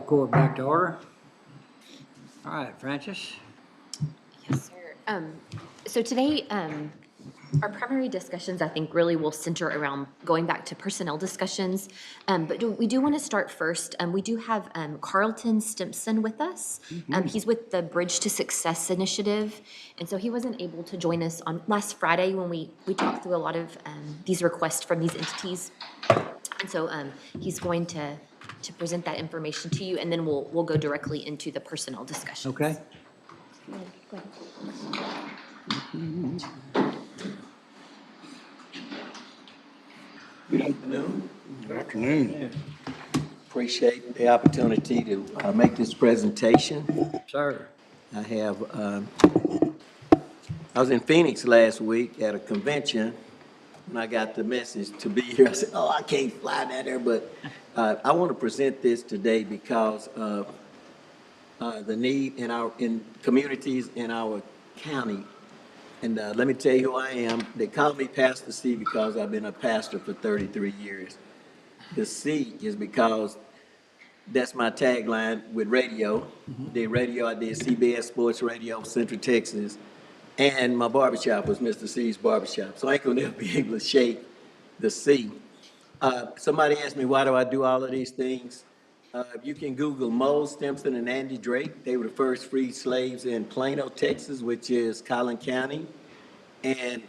Court back to order. All right, Francis. Yes, sir. So today, our primary discussions, I think, really will center around going back to personnel discussions. We do want to start first. We do have Carlton Stimpson with us. He's with the Bridge to Success initiative, and so he wasn't able to join us on last Friday when we talked through a lot of these requests from these entities. And so he's going to present that information to you, and then we'll go directly into the personnel discussions. Okay. Go ahead. Good afternoon. Good afternoon. Appreciate the opportunity to make this presentation. Sir. I was in Phoenix last week at a convention, and I got the message to be here. I said, oh, I can't fly down there, but I want to present this today because of the need in communities in our county. And let me tell you who I am. They call me Pastor C because I've been a pastor for 33 years. The C is because that's my tagline with radio. The radio, I did CBS Sports Radio, Central Texas, and my barbershop was Mr. C's Barbershop. So I ain't gonna never be able to shake the C. Somebody asked me, why do I do all of these things? You can Google Mose Stimpson and Andy Drake. They were the first freed slaves in Plano, Texas, which is Collin County. And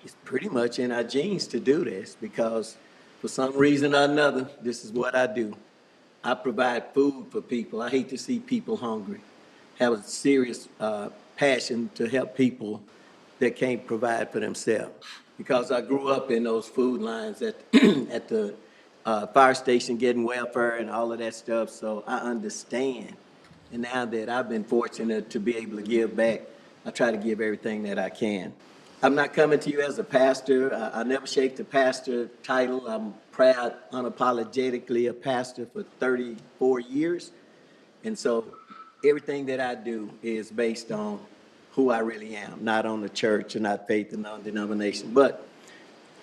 it's pretty much in our genes to do this because for some reason or another, this is what I do. I provide food for people. I hate to see people hungry. Have a serious passion to help people that can't provide for themselves. Because I grew up in those food lines at, at the fire station getting welfare and all of that stuff, so I understand. And now that I've been fortunate to be able to give back, I try to give everything that I can. I'm not coming to you as a pastor. I never shake the pastor title. I'm proud, unapologetically a pastor for 34 years. And so everything that I do is based on who I really am, not on the church or not faith and non-denomination. But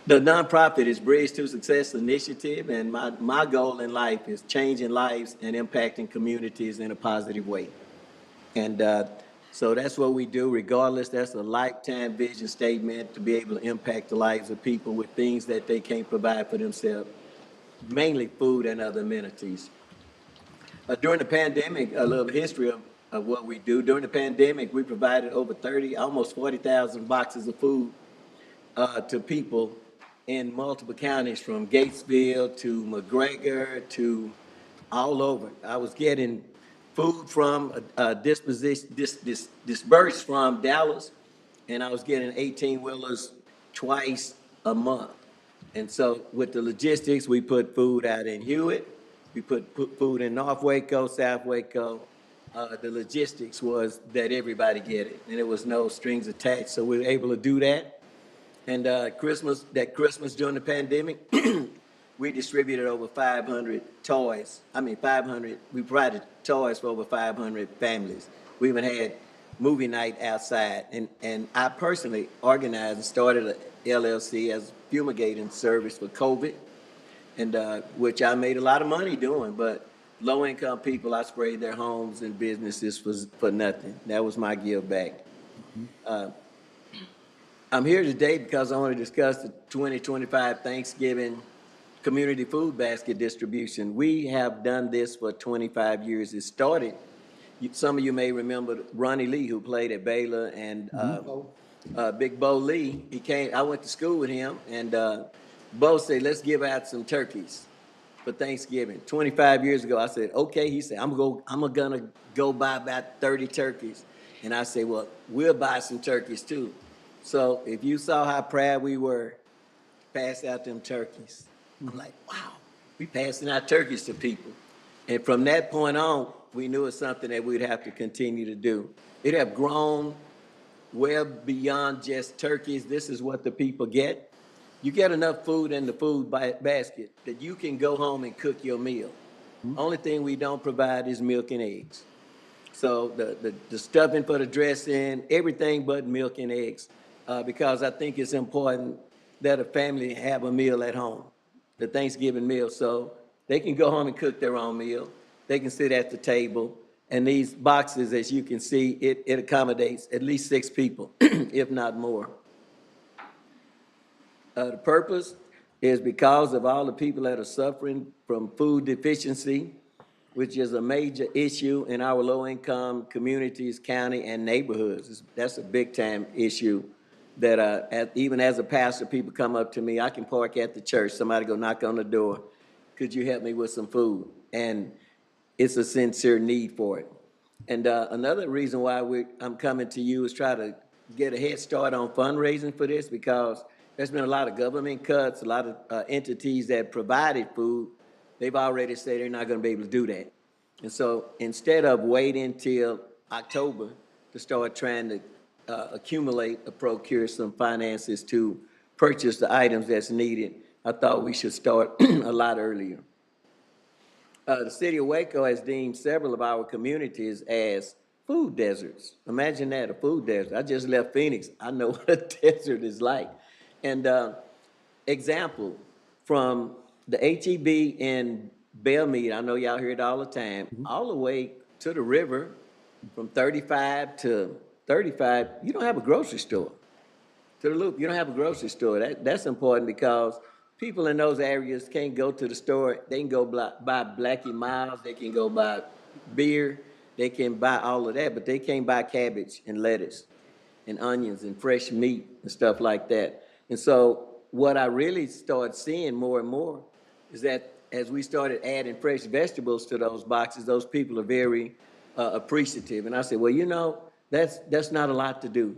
the nonprofit is Bridge to Success Initiative, and my goal in life is changing lives and impacting communities in a positive way. And so that's what we do regardless. That's a lifetime vision statement to be able to impact the lives of people with things that they can't provide for themselves, mainly food and other amenities. During the pandemic, a little history of what we do. During the pandemic, we provided over 30, almost 40,000 boxes of food to people in multiple counties, from Gatesville to McGregor to all over. I was getting food from dispersed from Dallas, and I was getting 18-wheelers twice a month. And so with the logistics, we put food out in Hewitt, we put food in North Waco, South Waco. The logistics was that everybody get it, and there was no strings attached, so we were able to do that. And Christmas during the pandemic, we distributed over 500 toys. 500, we provided toys for over 500 families. We even had movie night outside. And I personally organized and started a LLC as a fumigating service for COVID, and which I made a lot of money doing. But low-income people, I sprayed their homes and businesses for nothing. That was my give back. I'm here today because I want to discuss the 2025 Thanksgiving Community Food Basket Distribution. We have done this for 25 years. It started, some of you may remember Ronnie Lee, who played at Baylor, and Big Bo Lee. He came, I went to school with him, and Bo said, let's give out some turkeys for Thanksgiving. 25 years ago, I said, okay. He said, I'm gonna go buy about 30 turkeys. And I said, well, we'll buy some turkeys too. So if you saw how proud we were, pass out them turkeys. I'm like, wow, we passing out turkeys to people. And from that point on, we knew it's something that we'd have to continue to do. It have grown well beyond just turkeys. This is what the people get. You get enough food in the food basket that you can go home and cook your meal. Only thing we don't provide is milk and eggs. So the stuffing for the dressing, everything but milk and eggs, because I think it's important that a family have a meal at home, the Thanksgiving meal, so they can go home and cook their own meal. they can sit at the table. And these boxes, as you can see, it accommodates at least 6 people, if not more. The purpose is because of all the people that are suffering from food deficiency, which is a major issue in our low-income communities, county, and neighborhoods. That's a big-time issue that even as a pastor, people come up to me. I can park at the church. Somebody go knock on the door. Could you help me with some food? And it's a sincere need for it. And another reason why I'm coming to you is try to get a head start on fundraising for this, because there's been a lot of government cuts, a lot of entities that provided food. They've already said they're not going to be able to do that. And so instead of waiting till October to start trying to accumulate or procure some finances to purchase the items that's needed, I thought we should start a lot earlier. The city of Waco has deemed several of our communities as food deserts. Imagine that, a food desert. I just left Phoenix. I know what a desert is like. And example, from the HEB in Bellmead, I know y'all hear it all the time, all the way to the river, from 35 to 35, you don't have a grocery store. To the Loop, you don't have a grocery store. That's important because people in those areas can't go to the store. They can go buy Blackie Miles, they can go buy beer, they can buy all of that, but they can't buy cabbage and lettuce and onions and fresh meat and stuff like that. And so what I really started seeing more and more is that as we started adding fresh vegetables to those boxes, those people are very appreciative. And I said, well, you know, that's not a lot to do.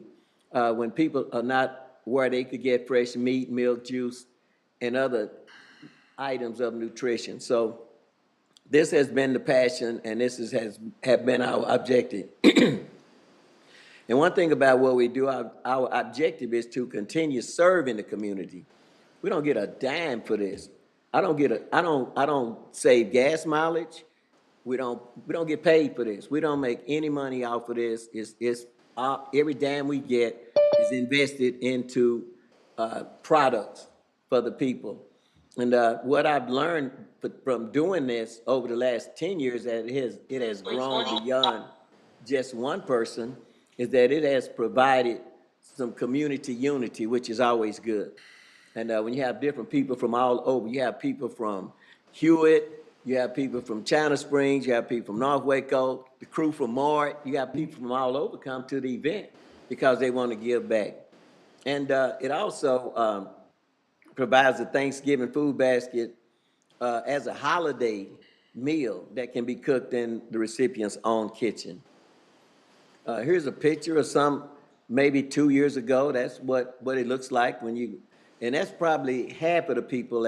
When people are not where they could get fresh meat, milk, juice, and other items of nutrition. So this has been the passion, and this have been our objective. And one thing about what we do, our objective is to continue serving the community. We don't get a dime for this. I don't save gas mileage. We don't get paid for this. We don't make any money off of this. Every dime we get is invested into products for the people. And what I've learned from doing this over the last 10 years, that it has grown beyond just one person, is that it has provided some community unity, which is always good. And when you have different people from all over, you have people from Hewitt, you have people from China Springs, you have people from North Waco, the crew from Mart, you have people from all over come to the event because they want to give back. And it also provides a Thanksgiving food basket as a holiday meal that can be cooked in the recipient's own kitchen. Here's a picture of some, maybe 2 years ago. That's what it looks like when you, and that's probably half of the people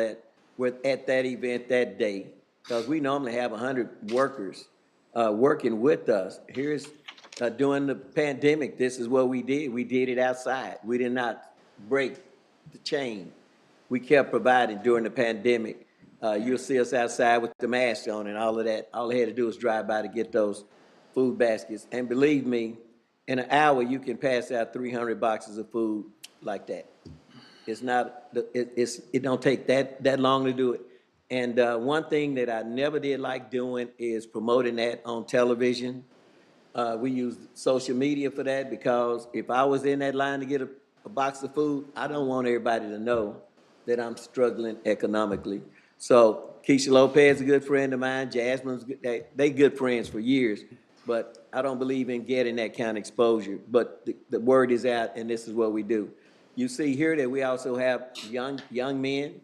were at that event that day, because we normally have 100 workers working with us. Here's during the pandemic, this is what we did. We did it outside. We did not break the chain. We kept providing during the pandemic. You'll see us outside with the mask on and all of that. All they had to do was drive by to get those food baskets. And believe me, in an hour, you can pass out 300 boxes of food like that. It's not, it don't take that long to do it. And one thing that I never did like doing is promoting that on television. We use social media for that, because if I was in that line to get a box of food, I don't want everybody to know that I'm struggling economically. So Keisha Lopez is a good friend of mine. Jasmine's good. They good friends for years, but I don't believe in getting that kind of exposure. But the word is out, and this is what we do. You see here that we also have young men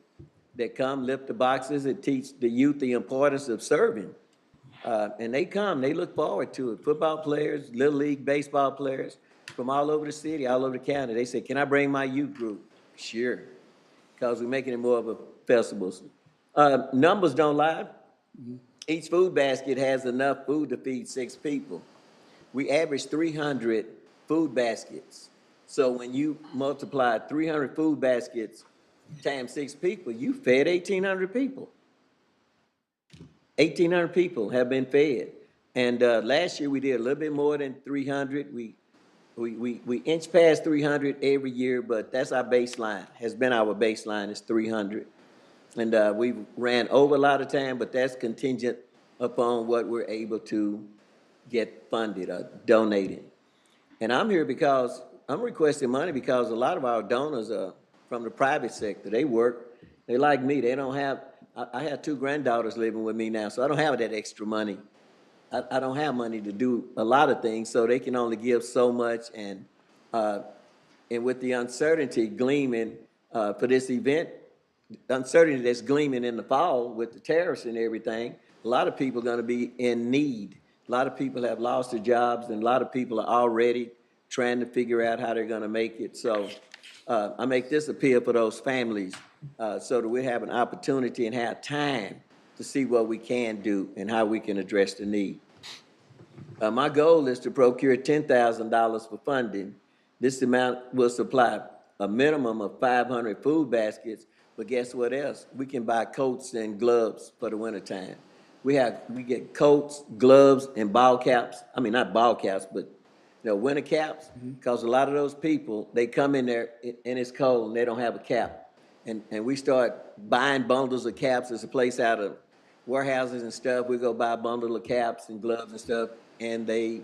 that come, lift the boxes, and teach the youth the importance of serving. And they come, they look forward to it. Football players, Little League baseball players from all over the city, all over the county. They say, can I bring my youth group? Sure, because we're making it more of a festival. Numbers don't lie. Each food basket has enough food to feed 6 people. We average 300 food baskets. So when you multiply 300 food baskets times 6 people, you fed 1,800 people. 1,800 people have been fed. And last year we did a little bit more than 300. We inch past 300 every year, but that's our baseline, has been our baseline is 300. And we ran over a lot of time, but that's contingent upon what we're able to get funded or donated. And I'm here because, I'm requesting money because a lot of our donors are from the private sector. They work, they like me, they don't have, I have two granddaughters living with me now, so I don't have that extra money. I don't have money to do a lot of things, so they can only give so much. And with the uncertainty gleaming for this event, uncertainty that's gleaming in the fall with the tariffs and everything, a lot of people are going to be in need. A lot of people have lost their jobs, and a lot of people are already trying to figure out how they're going to make it. So I make this appeal for those families so that we have an opportunity and have time to see what we can do and how we can address the need. My goal is to procure $10,000 for funding. This amount will supply a minimum of 500 food baskets, but guess what else? We can buy coats and gloves for the wintertime. We get coats, gloves, and ball caps. I mean, not ball caps, but winter caps, because a lot of those people, they come in there and it's cold and they don't have a cap. And we start buying bundles of caps. There's a place out of warehouses and stuff. We go buy a bundle of caps and gloves and stuff, and they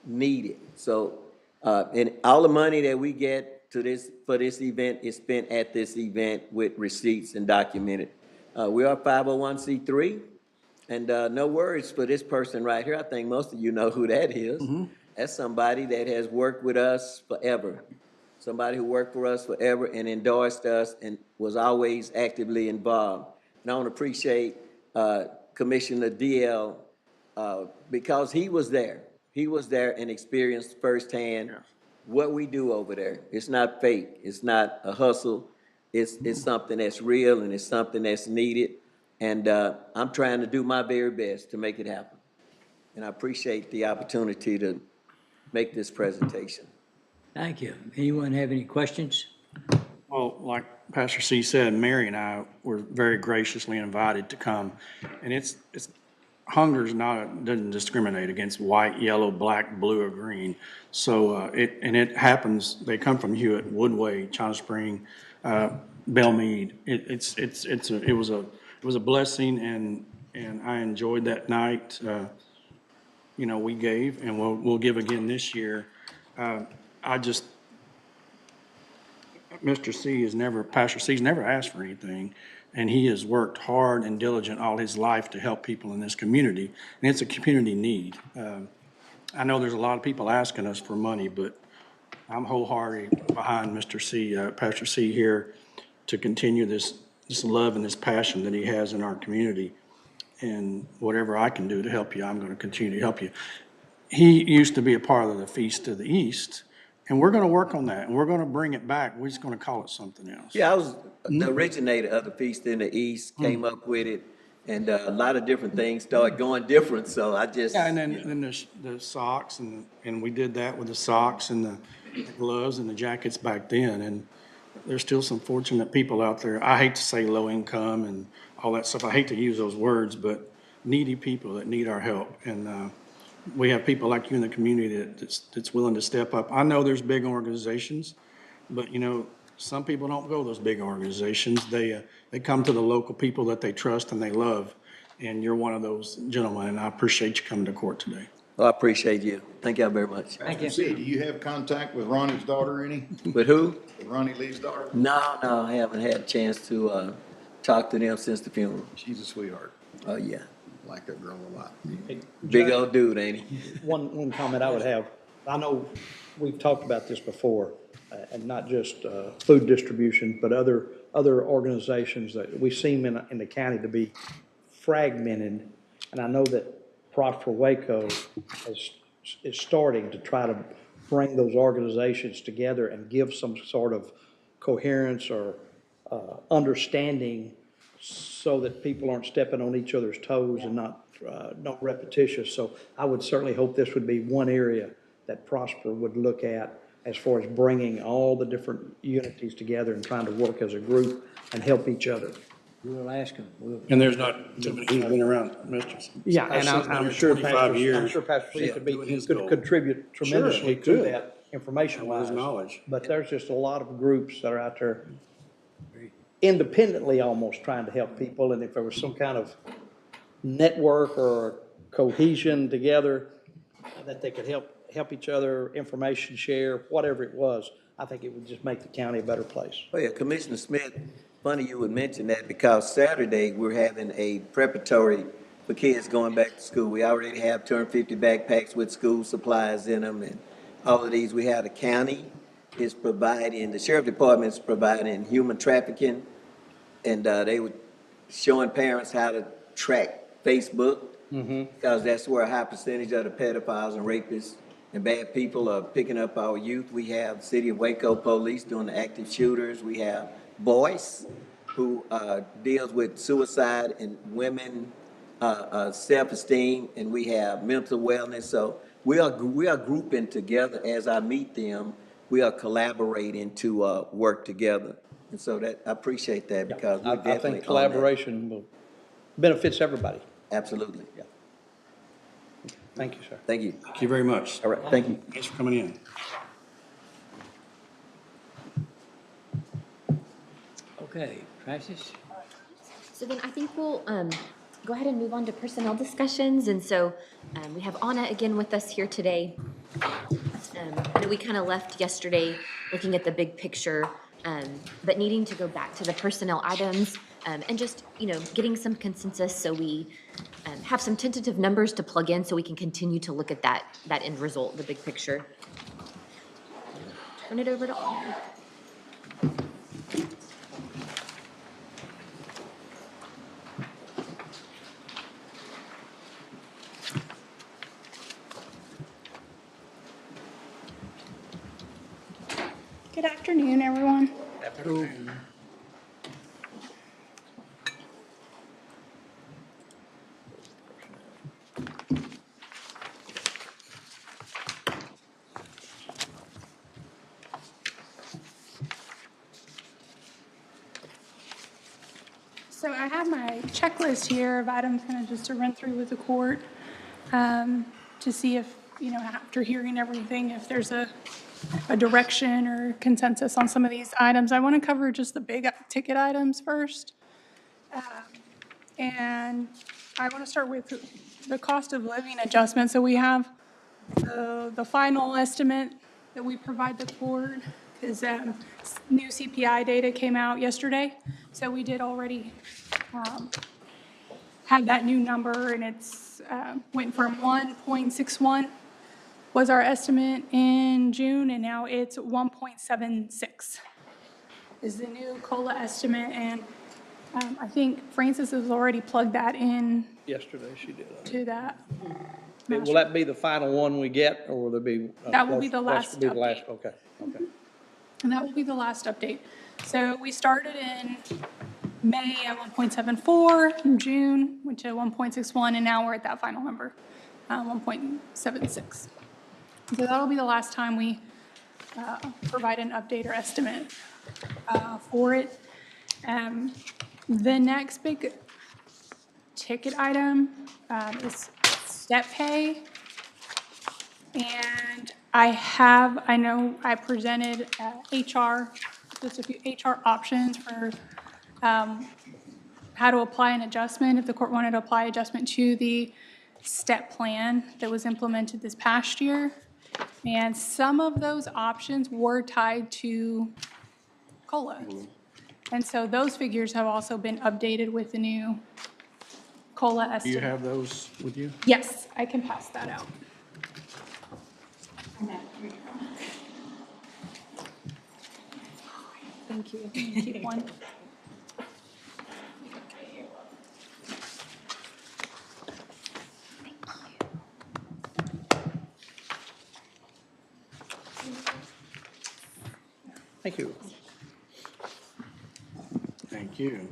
need it. So, and all the money that we get for this event is spent at this event with receipts and documented. We are 501c3, and no worries for this person right here. I think most of you know who that is. That's somebody that has worked with us forever. Somebody who worked for us forever and endorsed us and was always actively involved. And I want to appreciate Commissioner DL because he was there. He was there and experienced firsthand what we do over there. It's not fake. It's not a hustle. It's something that's real and it's something that's needed. And I'm trying to do my very best to make it happen. And I appreciate the opportunity to make this presentation. Thank you. Anyone have any questions? Well, like Pastor C said, Mary and I were very graciously invited to come. And hunger's doesn't discriminate against white, yellow, black, blue, or green. So it happens, they come from Hewitt, Woodway, China Spring, Bellmead. It was a blessing, and I enjoyed that night. We gave, and we'll give again this year. Pastor C has never asked for anything, and he has worked hard and diligent all his life to help people in this community, and it's a community need. I know there's a lot of people asking us for money, but I'm wholeheartedly behind Pastor C here to continue this love and this passion that he has in our community. And whatever I can do to help you, I'm going to continue to help you. He used to be a part of the Feast of the East, and we're going to work on that, and we're going to bring it back. We're just going to call it something else. Yeah, I was the originator of the Feast in the East, came up with it, and a lot of different things started going different, so I just. Yeah, and then the socks, and we did that with the socks and the gloves and the jackets back then, and there's still some fortunate people out there. I hate to say low income and all that stuff. I hate to use those words, but needy people that need our help. And we have people like you in the community that's willing to step up. I know there's big organizations, but some people don't go to those big organizations. They come to the local people that they trust and they love. And you're one of those gentlemen, and I appreciate you coming to court today. Well, I appreciate you. Thank y'all very much. Thank you. See, do you have contact with Ronnie's daughter any? With who? With Ronnie Lee's daughter? No, I haven't had a chance to talk to them since the funeral. She's a sweetheart. Oh, yeah. Like that girl a lot. Big old dude, ain't he? One comment I would have, I know we've talked about this before, and not just food distribution, but other organizations that we seem in the county to be fragmented. And I know that Prosper Waco is starting to try to bring those organizations together and give some sort of coherence or understanding so that people aren't stepping on each other's toes and not repetitious. So I would certainly hope this would be one area that Prosper would look at as far as bringing all the different unities together and trying to work as a group and help each other. We'll ask him. And there's not too many people been around, Mr. Yeah, and I'm sure 25 Pastor years. C could doing his goal. contribute tremendously he to could. that information-wise. His knowledge. But there's just a lot of groups that are out there independently almost trying to help people, and if there was some kind of network or cohesion together, that they could help each other, information share, whatever it was, I think it would just make the county a better place. Oh, yeah, Commissioner Smith, funny you would mention that because Saturday, we're having a preparatory for kids going back to school. We already have 250 backpacks with school supplies in them and all of these. We have the county is providing, the sheriff department is providing human trafficking, and they were showing parents how to track Facebook. Because that's where a high percentage of the pedophiles and rapists and bad people are picking up our youth. We have City of Waco Police doing the active shooters. We have Voice, who deals with suicide and women, self-esteem, and we have mental wellness. So we are grouping together as I meet them. We are collaborating to work together. And so that, I appreciate that because we're I definitely on think that. collaboration will benefits everybody. Absolutely. Thank you, sir. Thank you. Thank you very much. All right, thank you. Thanks for coming in. Okay, Francis? So then I think we'll go ahead and move on to personnel discussions. And so we have Anna again with us here today. I know we kind of left yesterday looking at the big picture, but needing to go back to the personnel items and just, getting some consensus so we have some tentative numbers to plug in so we can continue to look at that end result, the big picture. Turn it over to Anna. Good afternoon, everyone. So I have my checklist here of items kind of just to run through with the court to see if, after hearing everything, if there's a direction or consensus on some of these items. I want to cover just the big ticket items first. And I want to start with the cost of living adjustment. So we have the final estimate that we provide the court is new CPI data came out yesterday. So we did already have that new number, and it's went from 1.61 was our estimate in June, and now it's 1.76 is the new COLA estimate. And I think Francis has already plugged that in Yesterday she did. to that. Will that be the final one we get, or will there be? That will be the last Will be the last, update. okay. And that will be the last update. So we started in May at 1.74, in June went to 1.61, and now we're at that final number, 1.76. So that'll be the last time we provide an update or estimate for it. The next big ticket item is step pay. And I know I presented HR, just a few HR options for how to apply an adjustment, if the court wanted to apply adjustment to the step plan that was implemented this past year. And some of those options were tied to COLA. And so those figures have also been updated with the new COLA Do estimate. you have those with you? Yes, I can pass that out. Thank you. Let me keep one. Thank you. Thank you.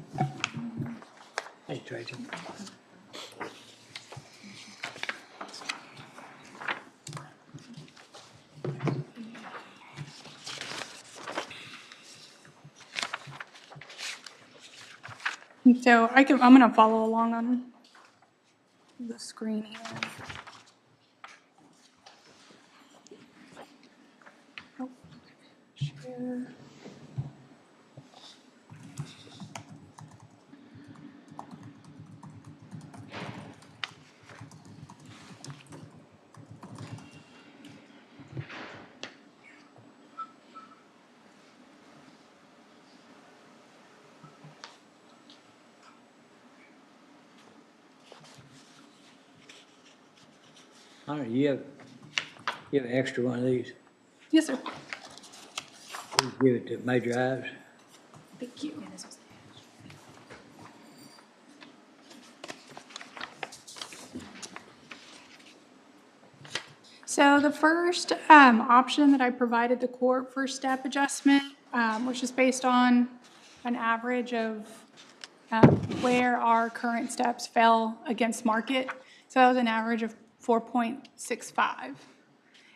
Hey, Tracy. So I'm going to follow along on the screen here. Oh, share. Hunter, you have an extra one of these? Yes, sir. Please give it to Major Ives. Thank you. So the first option that I provided the court for step adjustment, which is based on an average of where our current steps fell against market. So that was an average of 4.65.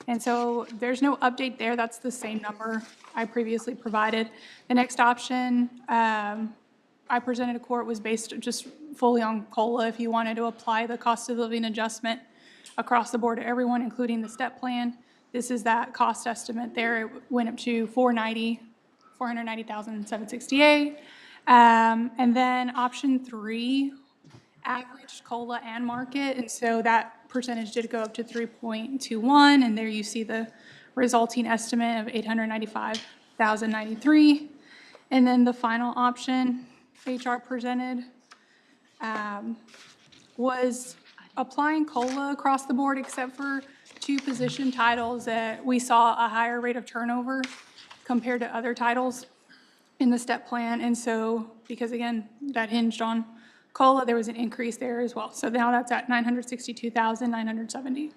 And so there's no update there. That's the same number I previously provided. The next option I presented to court was based just fully on COLA. If you wanted to apply the cost of living adjustment across the board to everyone, including the step plan, this is that cost estimate there. It went up to $490,768. And then option 3, averaged COLA and market, and so that percentage did go up to 3.21, and there you see the resulting estimate of $895,093. And then the final option HR presented was applying COLA across the board except for 2 position titles that we saw a higher rate of turnover compared to other titles in the step plan. And so, because again, that hinged on COLA, there was an increase there as well. So now that's at $962,970.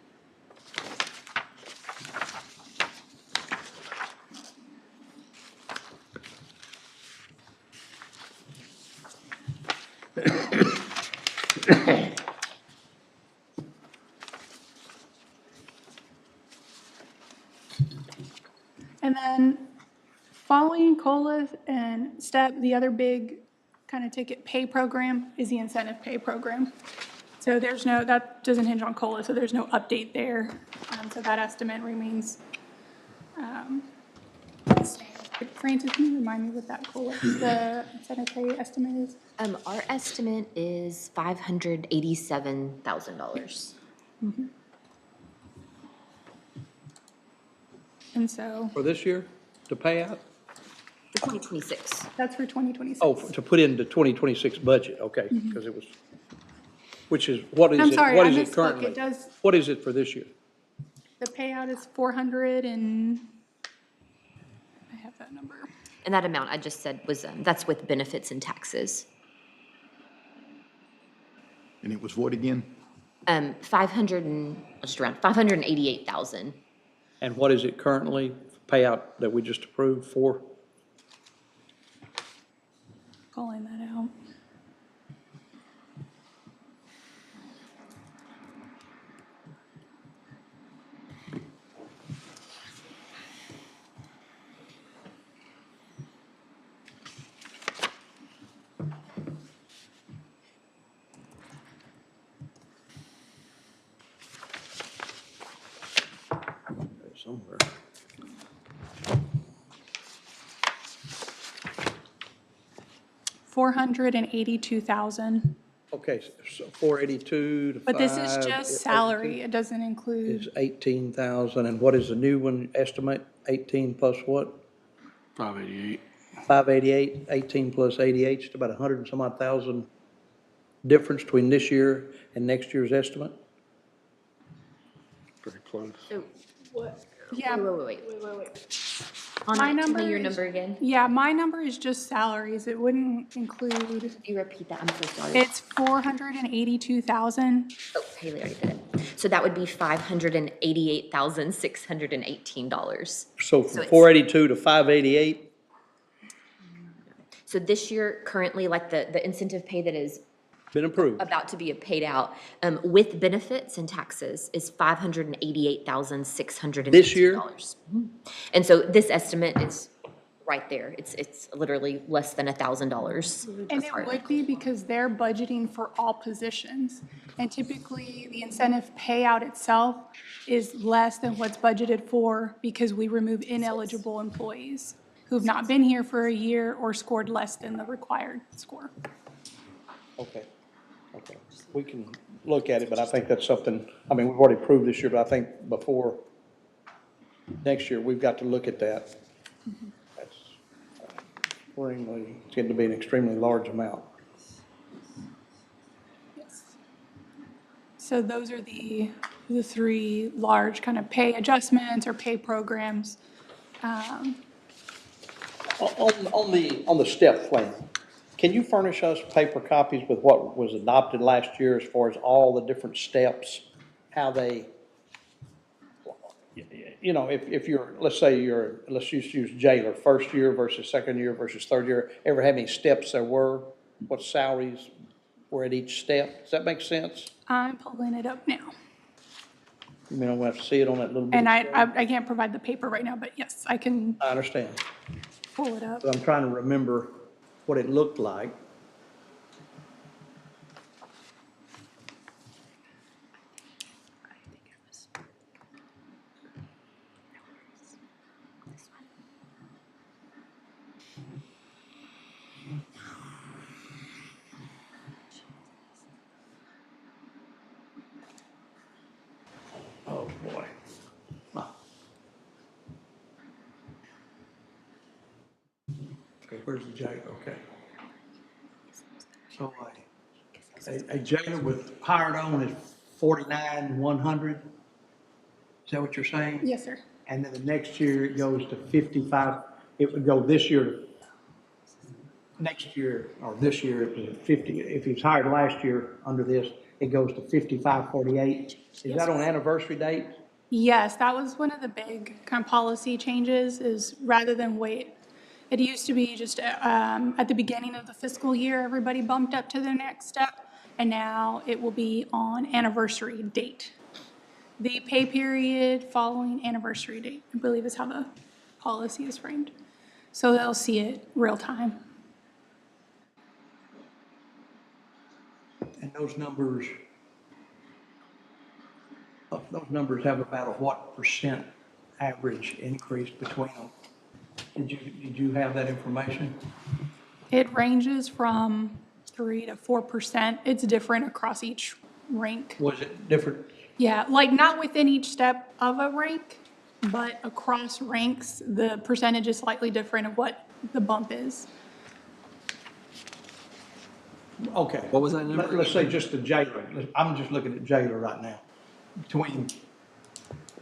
And then following COLA and STEP, the other big kind of ticket pay program is the incentive pay program. So there's no, that doesn't hinge on COLA, so there's no update there. So that estimate remains the same. Francis, can you remind me what that COLA, the incentive pay estimate is? Our estimate is $587,000. And so For this year, to pay out? For 2026. that's for 2026. Oh, to put into 2026 budget, okay, because it was, which is, what is I'm it, sorry, what I is it misspoke. currently? It does, What is it for this year? the payout is 400 and, I have that number. And that amount I just said was, that's with benefits and taxes. And it was what again? 500 and, just around 588,000. And what is it currently, payout that we just approved for? Calling that out. Somewhere. $482,000. Okay, so 482 to 5. But this is just salary. It doesn't include, Is 18,000, and what is the new one estimate? 18 plus what? 588. 588, 18 plus 88, just about 100 and some odd thousand difference between this year and next year's estimate? Pretty close. So, yeah. wait. On My that, tell me number your is- number again. Yeah, my number is just salaries. It wouldn't include, If you repeat that, I'm so sorry. it's 482,000. Oh, Haley already did it. So that would be $588,618. So So from it's- 482 to 588, So this year, currently, like the incentive pay that is been approved. about to be paid out, with benefits and taxes is $588,618. This year? Mhm. And so this estimate is right there. It's literally less than $1,000. And it would be because they're budgeting for all positions. And typically, the incentive payout itself is less than what's budgeted for because we remove ineligible employees who've not been here for a year or scored less than the required score. Okay, okay. We can look at it, but I think that's something, I mean, we've already approved this year, but I think before next year, we've got to look at that. That's extremely, it's getting to be an extremely large amount. Yes. So those are the the three large kind of pay adjustments or pay programs. On the step plan, can you furnish us paper copies with what was adopted last year as far as all the different steps? How they, you know, if you're, let's say let's just use jailer, first year versus second year versus third year, ever how many steps there were? What salaries were at each step? Does that make sense? I'm pulling it up now. You mean, I have to see it on that little bit. And I can't provide the paper right now, but yes, I can I understand. pull it up. But I'm trying to remember what it looked like. Oh, boy. Ah. Okay, where's the jailer? Okay. So a jailer with hired on is 49,100? Is that what you're saying? Yes, sir. And then the next year it goes to 55, it would go this year, next year, or this year, it was 50, if he was hired last year under this, it goes to 5548. Is that on anniversary date? Yes, that was one of the big kind of policy changes is rather than wait. It used to be just at the beginning of the fiscal year, everybody bumped up to their next step, and now it will be on anniversary date. The pay period following anniversary date, I believe is how the policy is framed. So they'll see it real time. And those numbers have about a what percent average increase between them? Did you have that information? It ranges from 3 to 4%. It's different across each rank. Was it different? Yeah, like not within each step of a rank, but across ranks, the percentage is slightly different of what the bump is. Okay. What was that number? Let's say just the jailer. I'm just looking at jailer right now. Between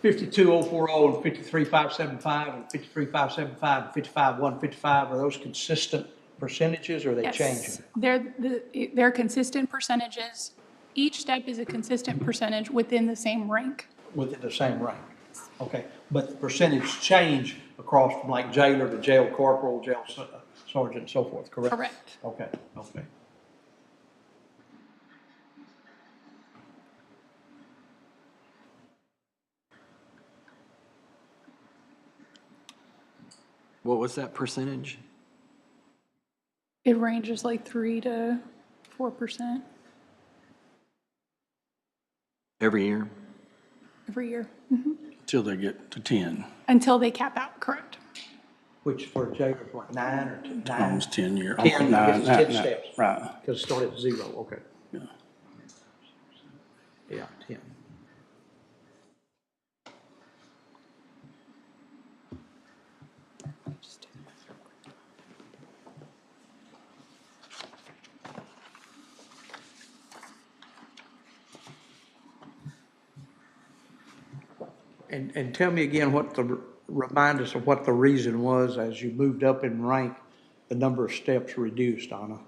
52,040 and 53,575 and 53,575 and 55,155, are those consistent percentages or are they Yes, changing? they're consistent percentages. Each step is a consistent percentage within the same rank. Within the same rank? Okay, but the percentage change across from like jailer to jail corporal, jail sergeant and so forth, correct? Correct. Okay, okay. What was that percentage? It ranges like 3 to 4% Every year? every year, Till they get to 10. until they cap out, correct? Which for a jailer is what, 9 or 9? Almost 10 year. 10, I guess it's 10 Nine, steps. Right. Because it started at 0, okay. Yeah. Yeah, 10. And tell me again remind us of what the reason was as you moved up in rank, the number of steps reduced, Anna.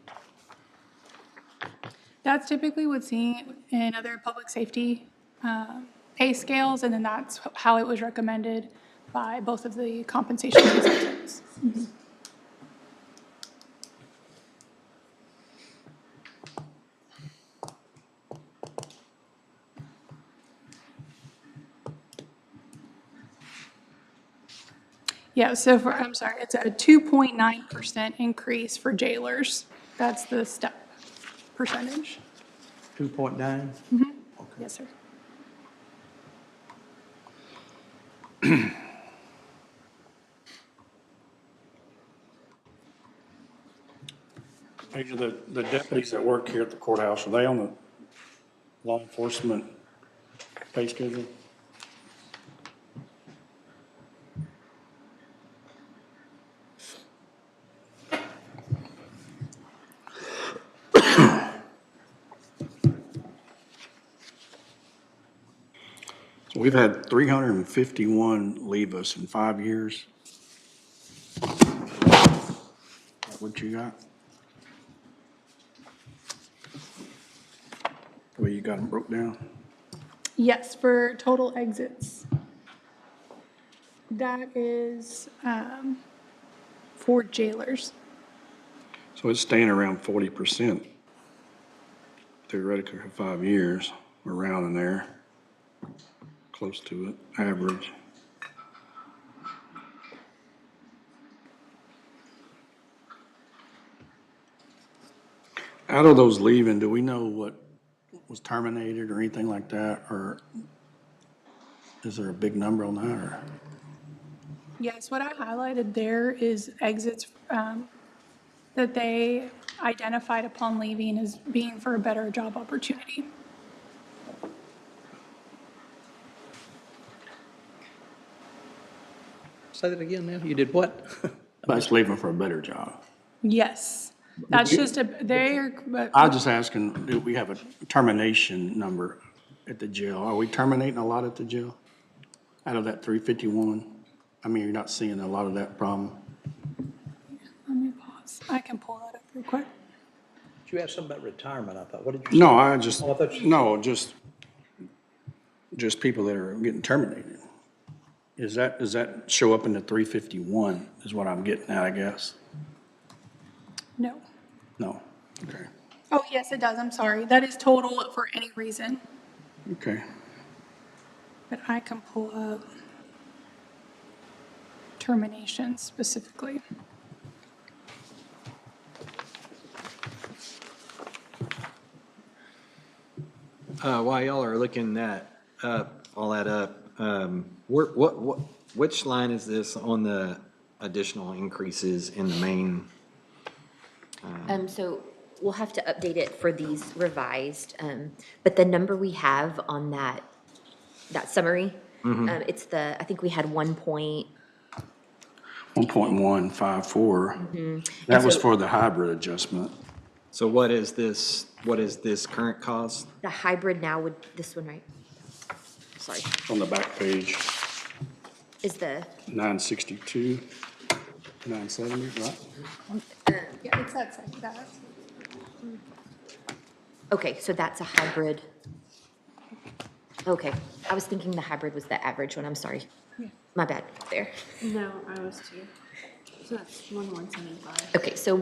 That's typically what's seen in other public safety pay scales, and then that's how it was recommended by both of the compensation consultants. Yeah, so I'm sorry, it's a 2.9% increase for jailers. That's the step percentage. 2.9? Yes, sir. The deputies that work here at the courthouse, are they on the law enforcement pay schedule? We've had 351 leave us in 5 years. What you got? Well, you got them broke down? Yes, for total exits. That is for jailers. So it's staying around 40% theoretically for 5 years, around in there, close to it, average. Out of those leaving, do we know what was terminated or anything like that? Or is there a big number on that, or? Yes, what I highlighted there is exits that they identified upon leaving as being for a better job opportunity. Say that again now. You did what? That's leaving for a better job. Yes, that's just but I'm just asking, do we have a termination number at the jail? Are we terminating a lot at the jail? Out of that 351? I mean, you're not seeing a lot of that problem? let me pause. I can pull that up real quick. Did you ask something about retirement, I thought? What did you say? No, I just, Oh, I thought you- no, just people that are getting terminated. Does that show up in the 351 is what I'm getting at, I guess? No. No, okay, Oh, yes, it does. I'm sorry. That is total for any reason. okay. But I can pull up termination specifically. While y'all are looking that up, all that up, which line is this on the additional increases in the main? So we'll have to update it for these revised, but the number we have on that summary, it's I think we had 1.154. That And was so- for the hybrid adjustment. So what is this current cost? the hybrid now would, this one, right? Sorry, On the back page, is the, 962, 970, right? Yeah, it's that same, that. okay, so that's a hybrid. Okay, I was thinking the hybrid was the average one, I'm sorry. My bad, there. No, I was too. So that's 1175. Okay, so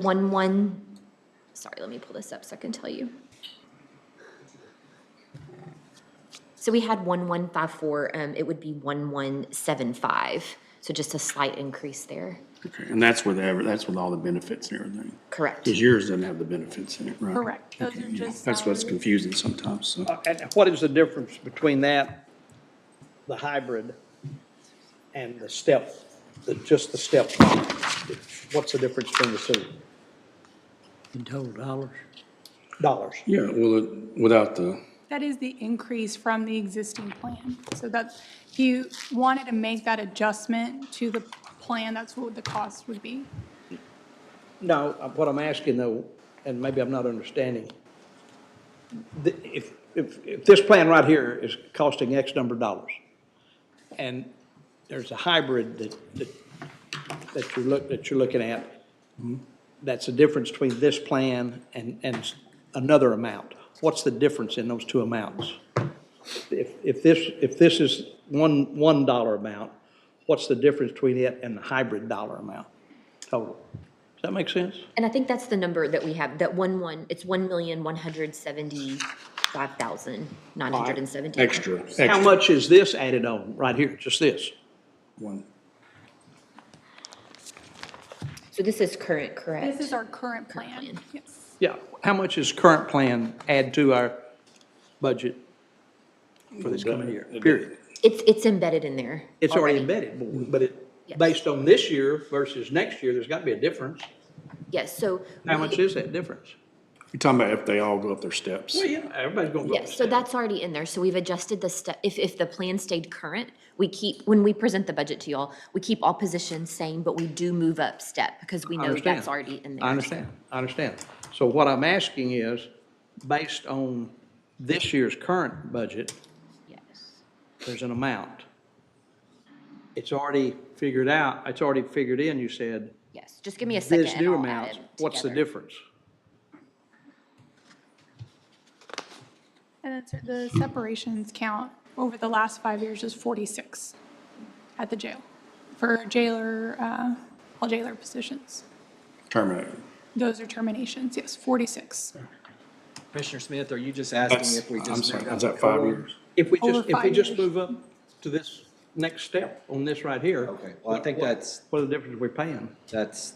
sorry, let me pull this up so I can tell you. So we had 1154, it would be 1175, so just a slight increase there. Okay, and that's with all the benefits and everything. Correct. Because yours doesn't have the benefits in it, right? Correct. Those are just That's what's salaries. confusing sometimes, so. And what is the difference between that, the hybrid, and the step, just the step? What's the difference between the two? In total dollars? Dollars. Yeah, well, without the, That is the increase from the existing plan. So that, if you wanted to make that adjustment to the plan, that's what the cost would be. No, what I'm asking though, and maybe I'm not understanding, if this plan right here is costing X number of dollars, and there's a hybrid that you're looking at, that's the difference between this plan and another amount. What's the difference in those two amounts? If this is $1 amount, what's the difference between it and the hybrid dollar amount total? Does that make sense? And I think that's the number that we have, that it's 1,175,970. extra. How much is this added on right here, just this? One. So this is current, correct? This is our current plan. plan. Yes. Yeah, how much is current plan add to our budget for this coming year, period? It's embedded in there. It's already embedded, but Yes. based on this year versus next year, there's got to be a difference. Yes, so. How much is that difference? You're talking about if they all go up their steps. Well, yeah, everybody's going to go. Yes, so that's already in there. So we've adjusted the step, if the plan stayed current, when we present the budget to y'all, we keep all positions same, but we do move up step because we I know understand. that's already in there. I understand. So what I'm asking is, based on this year's current budget, Yes. there's an amount. It's already figured out, it's already figured in, you said. Yes, just give me a second This and new I'll add amount, it what's the together. difference? And it's, the separations count over the last 5 years is 46 at the jail for jailer, all jailer positions. Terminated. Those are terminations, yes, 46. Commissioner Smith, are you just asking That's, if we I'm just? sorry, move out is the that 5 COLA? years? If we Over just, if we 5 just years. move up to this next step on this right here. Okay, well, I think what- that's- What are the difference we're paying? That's,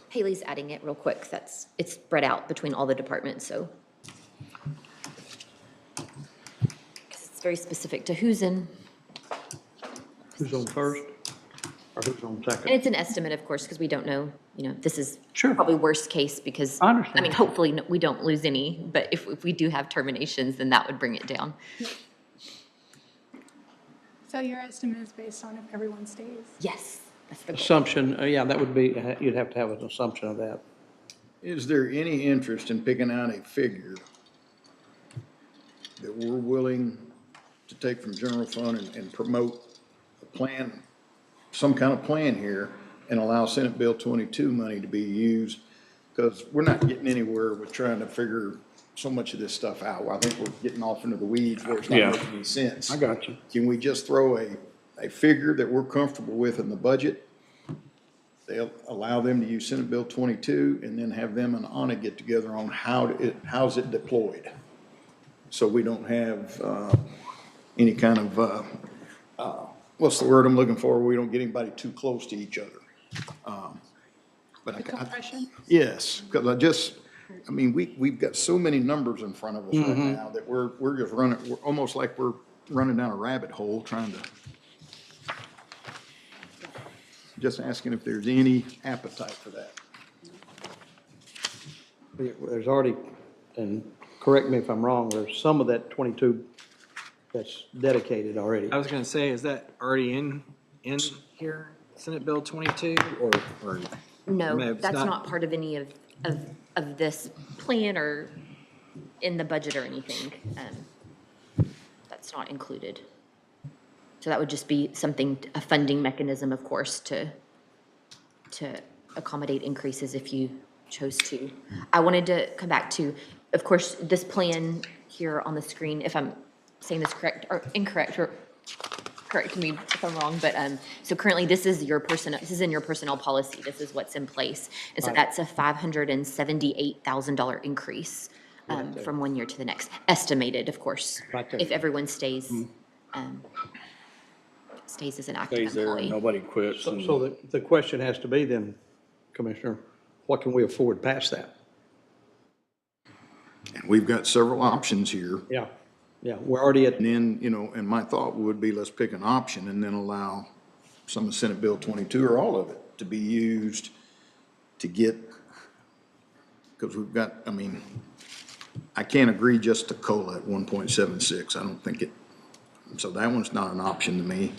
Haley's adding it real quick. It's spread out between all the departments, so. 'Cause it's very specific to who's in, Who's on first or who's on and second? it's an estimate, of course, because we don't know, this is Sure. probably worst case because. I understand. I mean, hopefully we don't lose any, but if we do have terminations, then that would bring it down. So your estimate is based on if everyone stays? Yes, that's the goal. Assumption, yeah, that would be, you'd have to have an assumption of that. Is there any interest in picking out a figure that we're willing to take from general fund and promote a plan, some kind of plan here, and allow Senate Bill 22 money to be used? Because we're not getting anywhere with trying to figure so much of this stuff out. I think we're getting off into the weeds where it's not Yeah. making any sense. I got you. Can we just throw a figure that we're comfortable with in the budget? They'll allow them to use Senate Bill 22 and then have them and Anna get together on how's it deployed? So we don't have, any kind of, what's the word I'm looking for? We don't get anybody too close to each other. But I, Compression? yes, because I mean, we've got so many numbers in front of us right now that we're just running, we're almost like we're running down a rabbit hole trying to, just asking if there's any appetite for that. There's already, and correct me if I'm wrong, there's some of that 22 that's dedicated already. I was gonna say, is that already in here, Senate Bill 22, or? No, it's that's not part of any of this plan or in the budget or anything. That's not included. So that would just be something, a funding mechanism, of course, to accommodate increases if you chose to. I wanted to come back to, of course, this plan here on the screen, if I'm saying this correct or incorrect, or correct me if I'm wrong, but, so currently this is in your personnel policy, this is what's in place. And so Right. that's a $578,000 increase, from one year to the next, estimated, of course. Right there. If everyone stays as an active Stays there, employee. nobody quits. and- So the question has to be then, Commissioner, what can we afford past that? And we've got several options here. Yeah, we're already at, And then, and my thought would be, let's pick an option and then allow some of Senate Bill 22 or all of it to be used to get, because we've got, I mean, I can't agree just to COLA at 1.76. I don't think so that one's not an option to me.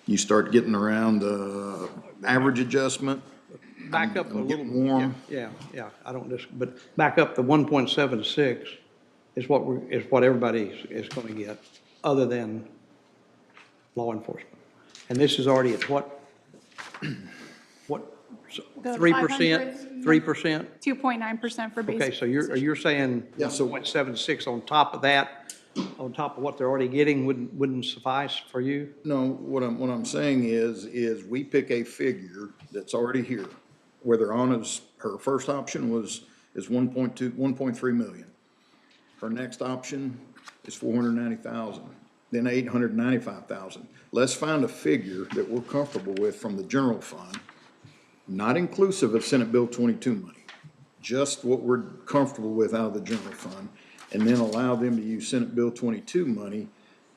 You start getting around the average adjustment. back up a I'm little. getting warm. Yeah, I don't but back up the 1.76 is what everybody is going to get, other than law enforcement. And this is already at what, The 3%? 3%? 2.9% for basic. Okay, so you're saying Yeah, so- 1.76 on top of that, on top of what they're already getting wouldn't suffice for you? No, what I'm saying is we pick a figure that's already here, whether Anna's, her first option is 1.3 million. Her next option is 490,000, then 895,000. Let's find a figure that we're comfortable with from the general fund, not inclusive of Senate Bill 22 money, just what we're comfortable with out of the general fund, and then allow them to use Senate Bill 22 money,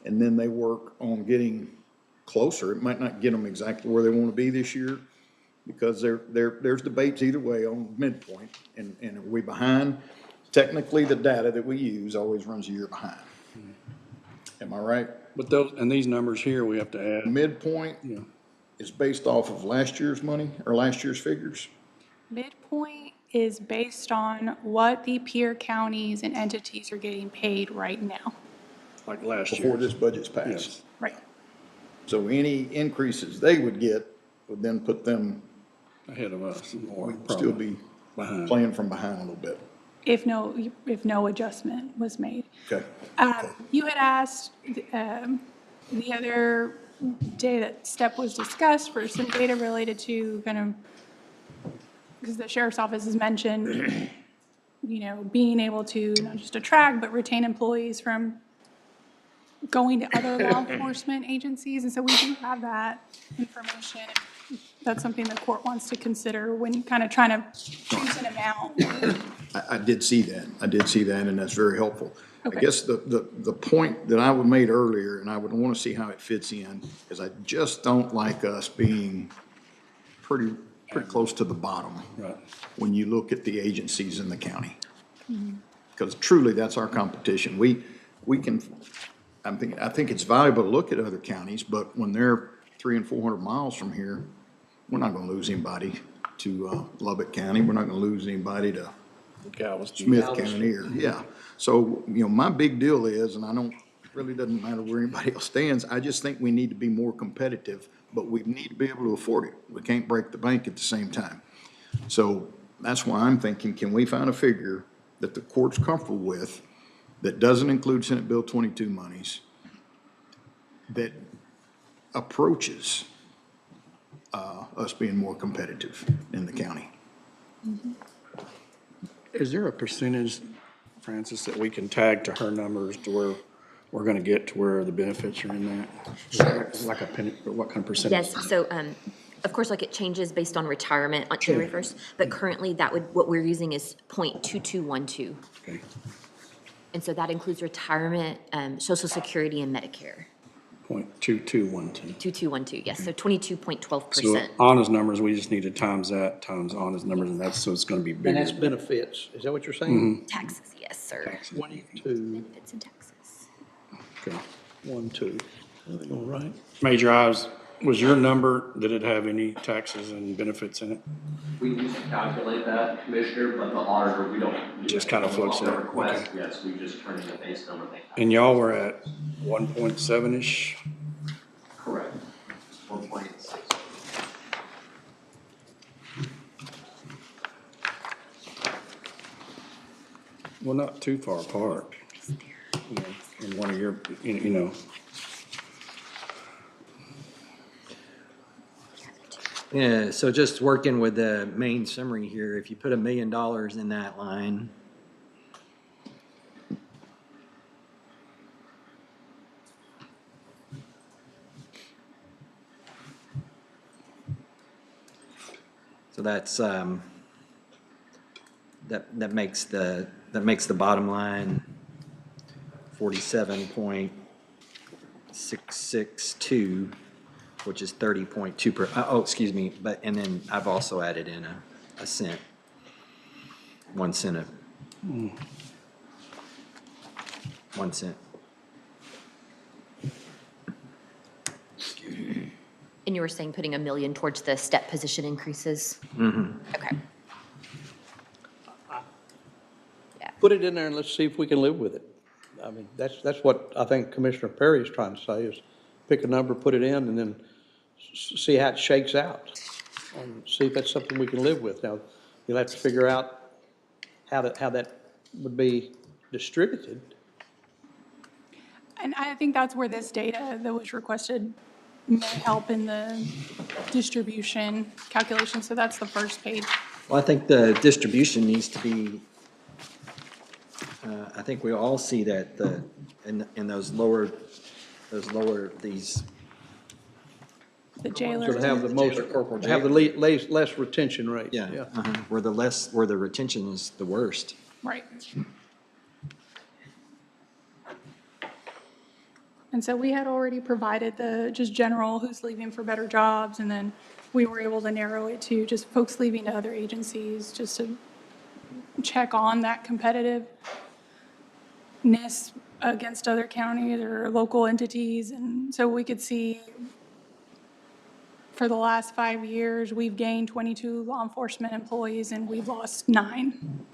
and then they work on getting closer. It might not get them exactly where they want to be this year, because there's debates either way on midpoint, and are we behind? Technically, the data that we use always runs a year behind. Am I right? But these numbers here, we have to add. Midpoint Yeah. is based off of last year's money, or last year's figures? Midpoint is based on what the peer counties and entities are getting paid right now. like last year. before this budget's passed. Yes. Right. So any increases they would get would then put them, Ahead of us more, would still probably be behind. playing from behind a little bit. If no adjustment was made. Okay. You had asked the other day that STEP was discussed for some data related to kind of, because the sheriff's office has mentioned, being able to not just attract, but retain employees from going to other law enforcement agencies. And so we do have that information. That's something the court wants to consider when kind of trying to choose an amount. I did see that. I did see that, and that's very helpful. I Okay. guess the point that I would made earlier, and I would want to see how it fits in, is I just don't like us being pretty close to the bottom. Right. When you look at the agencies in the county. Because truly, that's our competition. We can, I think it's valuable to look at other counties, but when they're 300 and 400 miles from here, we're not gonna lose anybody to Lubbock County. We're not gonna lose anybody to Galveston. Smith County or, yeah. So, my big deal is, and I don't, really doesn't matter where anybody else stands, I just think we need to be more competitive, but we need to be able to afford it. We can't break the bank at the same time. So that's why I'm thinking, can we find a figure that the court's comfortable with that doesn't include Senate Bill 22 monies, that approaches us being more competitive in the county? Is there a percentage, Francis, that we can tag to her numbers to where we're gonna get to where the benefits are in that? Sure. Like a penny, what kind of percentage? Yes, so, of course, like it changes based on retirement on January 1st, but currently what we're using is 0.2212. Okay. And so that includes retirement, Social Security, and Medicare. 0.2212. 2212, yes, so So 22.12%. Anna's numbers, we just need to times that, times Anna's numbers, and that's, so it's gonna be And bigger. that's benefits. Is that what you're saying? Taxes, yes, sir. Taxes. 22, Benefits and taxes. Okay. 12. All right. Major Ives, was your number, did it have any taxes and benefits in it? We used to calculate that, Commissioner, but the auditor, we don't. do Just that. kind of floats On the it, request, okay. yes, we just turn in the base number they have. And y'all were at 1.7-ish? Correct. 1.6. Well, not too far apart. You know, in one of your, you know, Yeah, so just working with the main summary here, if you put $1 million in that line, so that's, that makes the bottom line 47.662, which is 30.2 excuse me, and then I've also added in a cent, 1 cent of, 1 cent. And you were saying putting $1 million towards the step position increases? Okay. Put it in there and let's see if we can live with it. I mean, that's what I think Commissioner Perry is trying to say, is pick a number, put it in, and then see how it shakes out, and see if that's something we can live with. Now, you'll have to figure out how that would be distributed. And I think that's where this data that was requested may help in the distribution calculation. So that's the first page. Well, I think the distribution needs to be, I think we all see that in those lower, these, The So jailer. to have the most, Jailer, corporal, have the less retention rate. yeah, where the retention is the worst. Right. And so we had already provided the just general who's leaving for better jobs, and then we were able to narrow it to just folks leaving to other agencies, just to check on that competitiveness against other counties or local entities. And so we could see for the last 5 years, we've gained 22 law enforcement employees and we've lost 9.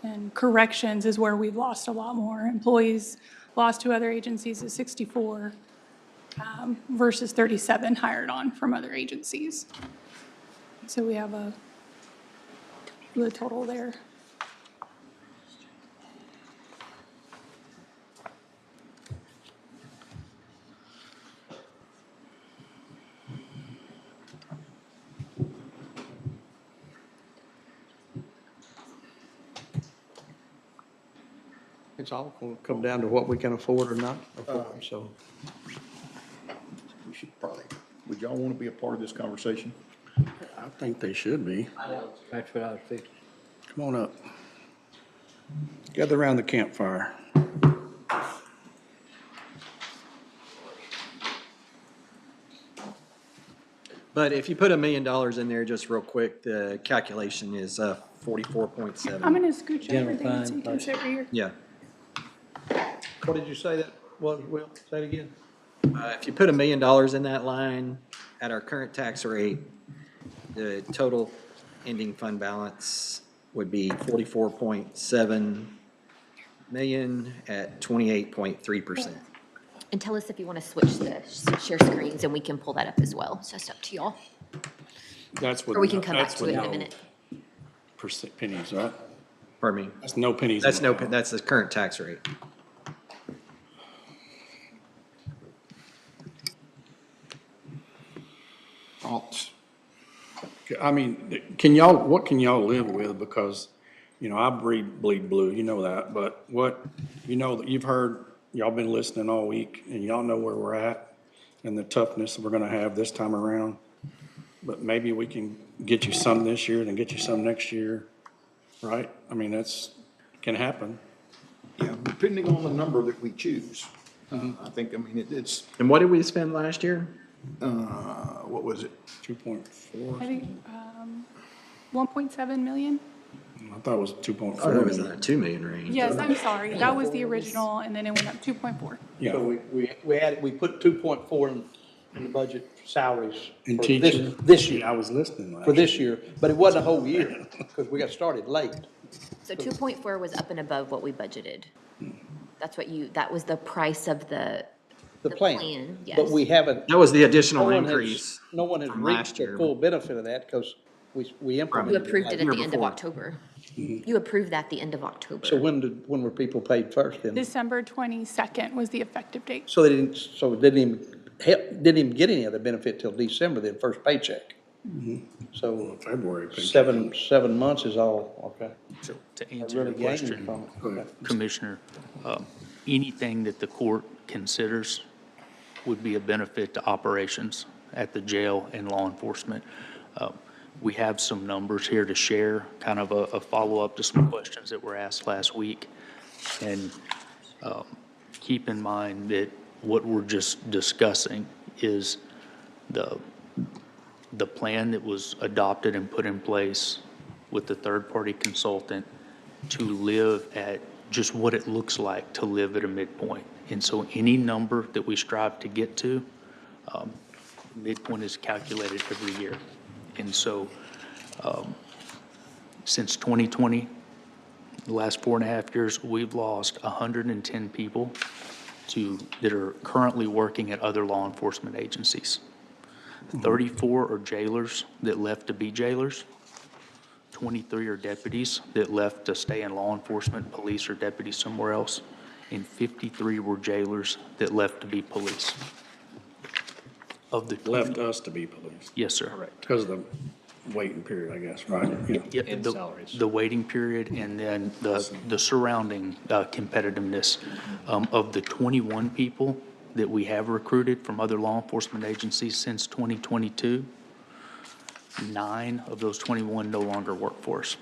And corrections is where we've lost a lot more employees lost to other agencies is 64 versus 37 hired on from other agencies. So we have the total there. It's all going to come down to what we can afford or not afford, so. We should probably, would y'all want to be a part of this conversation? I think they should be. That's what I was fixing. Come on up. Gather around the campfire. But if you put $1 million in there, just real quick, the calculation is 44.7. I'm going to scooch over, General Dan, so fund you can sit right here. Yeah. What did you say that was, Will? Say it again. If you put $1 million in that line at our current tax rate, the total ending fund balance would be 44.7 million at 28.3%. And tell us if you want to switch the share screens, and we can pull that up as well. So it's up to y'all. That's what. Or we can come back that's to with it in a no minute. Pennies, right? Pardon me? That's no pennies. That's in no, the- that's the current tax rate. Thoughts? I mean, can y'all, what can y'all live with? Because, you know, I bleed blue, you know that, but what, you know, that you've heard, y'all been listening all week, and y'all know where we're at and the toughness that we're gonna have this time around. But maybe we can get you some this year, then get you some next year, right? I mean, can happen. Yeah, depending on the number that we choose. I think, I mean, it's, And what did we spend last year? what was it? 2.4, I think 1.7 million. I thought it was 2.4. Oh, it was in the 2 million range. Yes, I'm sorry. That was the original, and then it went up 2.4. Yeah. So we put 2.4 in the budget for salaries And for teacher. this year, I was listening last for this year, but it wasn't a whole year, because we got started late. So 2.4 was up and above what we budgeted. That's what that was the price of the plan, yes. But we haven't. That was the additional no one has- increase. No one has from reached last the year. full benefit of that, because we implemented You it approved it late. at Year the end of before. October. You approved that the end of October. So when were people paid first then? December 22nd was the effective date. So it didn't even get any of the benefit till December, the first paycheck. So February. paycheck. 7 months is all, okay. So to I answer your really gained question, from it. Okay. Commissioner, anything that the court considers would be a benefit to operations at the jail and law enforcement. We have some numbers here to share, kind of a follow-up to some questions that were asked last week. And keep in mind that what we're just discussing is the plan that was adopted and put in place with the third-party consultant to live at just what it looks like to live at a midpoint. And so any number that we strive to get to, midpoint is calculated every year. And so since 2020, the last 4.5 years, we've lost 110 people that are currently working at other law enforcement agencies. 34 are jailers that left to be jailers. 23 are deputies that left to stay in law enforcement, police, or deputies somewhere else. And 53 were jailers that left to be police. Of the Left us to be police. Yes, sir. Because of the waiting period, I guess, right? Yeah. Yeah, And salaries. the waiting period and then the surrounding competitiveness. Of the 21 people that we have recruited from other law enforcement agencies since 2022, 9 of those 21 no longer work for us.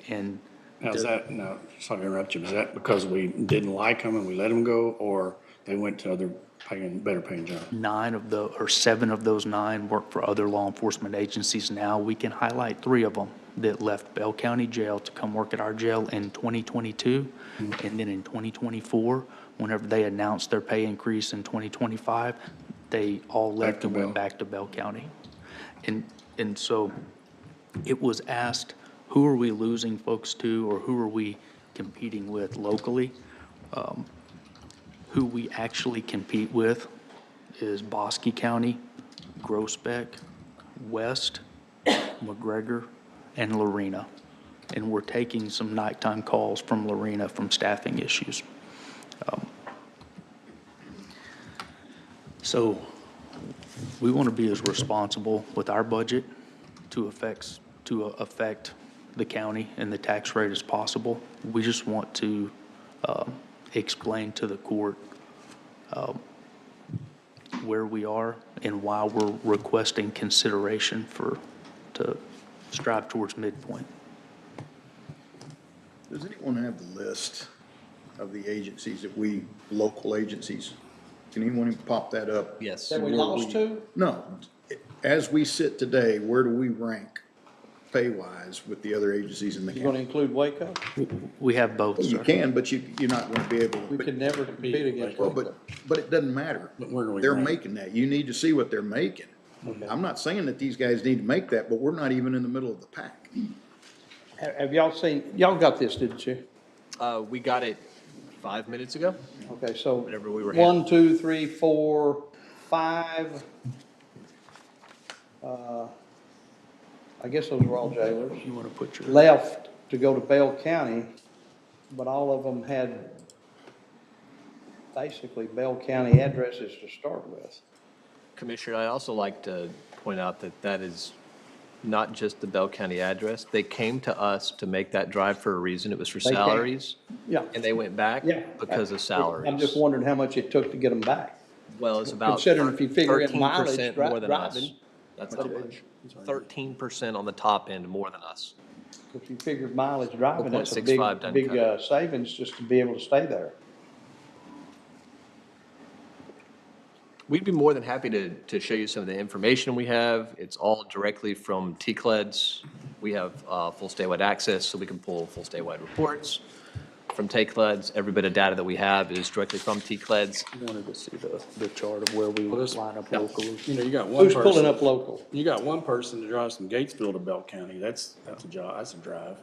And Now, is that, no, sorry to interrupt you, is that because we didn't like them and we let them go, or they went to other better paying jobs? 7 of those 9 work for other law enforcement agencies now. We can highlight 3 of them that left Bell County Jail to come work at our jail in 2022. And then in 2024, whenever they announced their pay increase in 2025, they all left and went back to Bell County. And so it was asked, who are we losing folks to, or who are we competing with locally? Who we actually compete with is Bosque County, Groesbeck, West, McGregor, and Lorena. And we're taking some nighttime calls from Lorena from staffing issues. So we want to be as responsible with our budget to affect the county and the tax rate as possible. We just want to explain to the court where we are and why we're requesting consideration to strive towards midpoint. Does anyone have the list of the agencies local agencies? Can anyone pop that up? Yes. That we lost to? No, as we sit today, where do we rank pay-wise with the other agencies in the You gonna county? include Waco? We have both, You sir. can, but you're not gonna be able We to. could never compete against Well, Waco. but it doesn't matter. But where do we They're rank? making that. You need to see what they're making. I'm not saying that these guys need to make that, but we're not even in the middle of the pack. Have y'all seen, y'all got this, didn't you? We got it 5 minutes ago. Okay, so. Whenever we were 1, 2, 3, 4, 5. I guess those were all jailers. You want to put your, Left to go to Bell County, but all of them had basically Bell County addresses to start with. Commissioner, I'd also like to point out that that is not just the Bell County address. They came to us to make that drive for a reason. It was for They came. salaries. Yeah. And they went back Yeah. because of salaries. I'm just wondering how much it took to get them back. Well, it's about Considering if you figure in mileage 13% dri- more than us. driving. That's how much. 13% on the top end more than us. If you figure mileage driving, that's a 4.65 doesn't big cut it. savings just to be able to stay there. We'd be more than happy to show you some of the information we have. It's all directly from TCLEDs. We have full statewide access, so we can pull full statewide reports from TCLEDs. Every bit of data that we have is directly from TCLEDs. wanted to see the chart of where we line up locally. You know, you got one Who's person. pulling up local? You got one person that drives from Gatesville to Bell County. That's a job, that's a drive.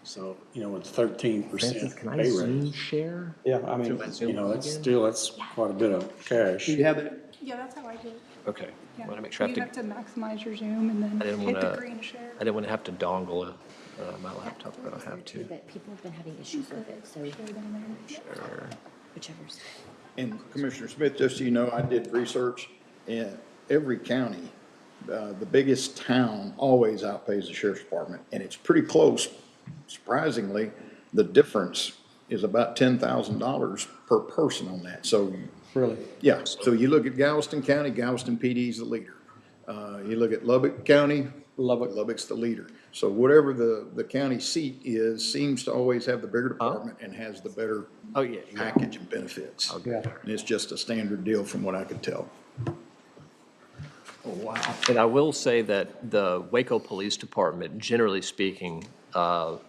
So, you know, with 13% pay raise, share? Yeah, I mean, you know, that's quite a bit of cash. do you have it? Yeah, that's how I do it. Okay. Yeah. Want to make sure I You have to, have to maximize your Zoom and I didn't then hit the wanna- green share. I didn't want to have to dongle my laptop, but I have to. But people have been having issues with it, so whichever's. And Commissioner Smith, just so you know, I did research, and every county, the biggest town always outpays the sheriff's department, and it's pretty close. Surprisingly, the difference is about $10,000 per person on that. So, Really? yeah, so you look at Galveston County, Galveston PD is the leader. You look at Lubbock County, Lubbock. Lubbock's the leader. So whatever the county seat is, seems to always have the bigger department and has the better Oh, yeah. package and benefits. Yeah. And it's just a standard deal from what I could tell. And I will say that the Waco Police Department, generally speaking, Bell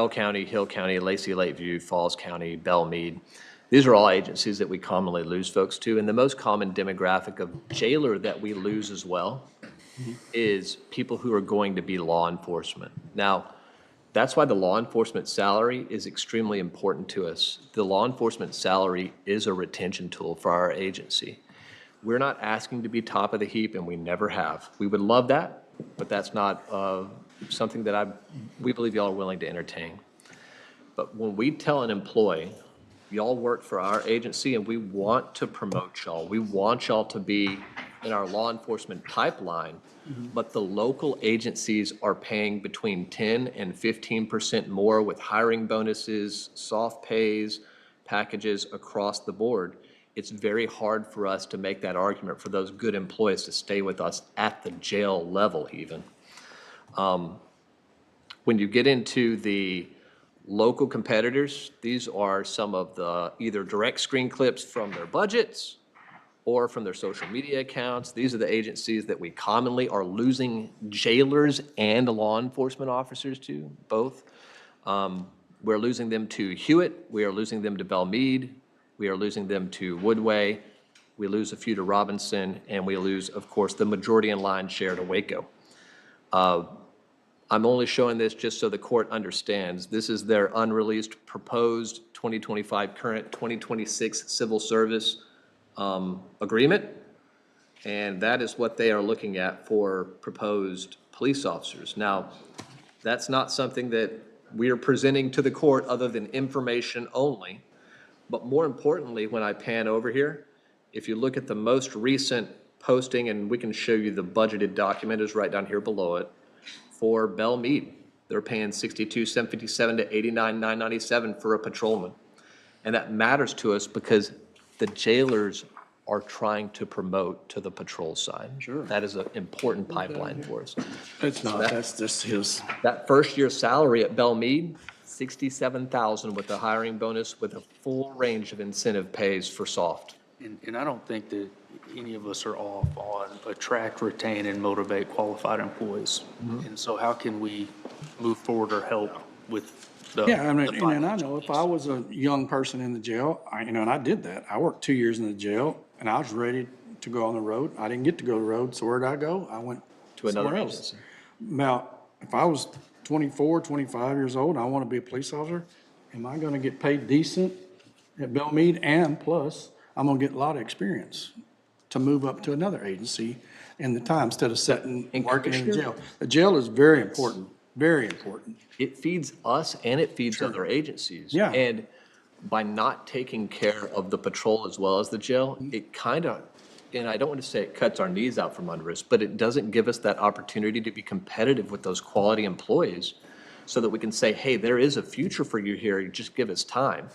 County, Hill County, Lacey, Lakeview, Falls County, Belle Meade, these are all agencies that we commonly lose folks to. And the most common demographic of jailer that we lose as well is people who are going to be law enforcement. Now, that's why the law enforcement salary is extremely important to us. The law enforcement salary is a retention tool for our agency. We're not asking to be top of the heap, and we never have. We would love that, but that's not something that we believe y'all are willing to entertain. But when we tell an employee, y'all work for our agency and we want to promote y'all, we want y'all to be in our law enforcement pipeline, but the local agencies are paying between 10 and 15% more with hiring bonuses, soft pays, packages across the board. It's very hard for us to make that argument for those good employees to stay with us at the jail level even. When you get into the local competitors, these are some of the either direct screen clips from their budgets or from their social media accounts. These are the agencies that we commonly are losing jailers and law enforcement officers to, both. We're losing them to Hewitt, we are losing them to Belle Meade, we are losing them to Woodway, we lose a few to Robinson, and we lose, of course, the majority in line share to Waco. I'm only showing this just so the court understands. This is their unreleased proposed 2025 current 2026 civil service agreement. And that is what they are looking at for proposed police officers. Now, that's not something that we are presenting to the court other than information only. But more importantly, when I pan over here, if you look at the most recent posting, and we can show you the budgeted document is right down here below it, for Belle Meade, they're paying $62,757 to $89,997 for a patrolman. And that matters to us because the jailers are trying to promote to the patrol side. Sure. That is an important pipeline for us. It's not, that's just his. That first year salary at Belle Meade, $67,000 with a hiring bonus with a full range of incentive pays for soft. And I don't think that any of us are off on attract, retain, and motivate qualified employees. And so how can we move forward or help with the? Yeah, I mean, the and I know if I was a young person in the jail, and I did that. I worked 2 years in the jail, and I was ready to go on the road. I didn't get to go on the road, so where'd I go? I went To another somewhere else. agency. Now, if I was 24, 25 years old, and I want to be a police officer, am I going to get paid decent at Belle Meade? And plus, I'm going to get a lot of experience to move up to another agency in the time instead of sitting and working in the jail. The jail is very important, very important. It feeds us and it feeds other agencies. Yeah. And by not taking care of the patrol as well as the jail, it kind of, and I don't want to say it cuts our knees out from under us, but it doesn't give us that opportunity to be competitive with those quality employees so that we can say, hey, there is a future for you here, you just give us time.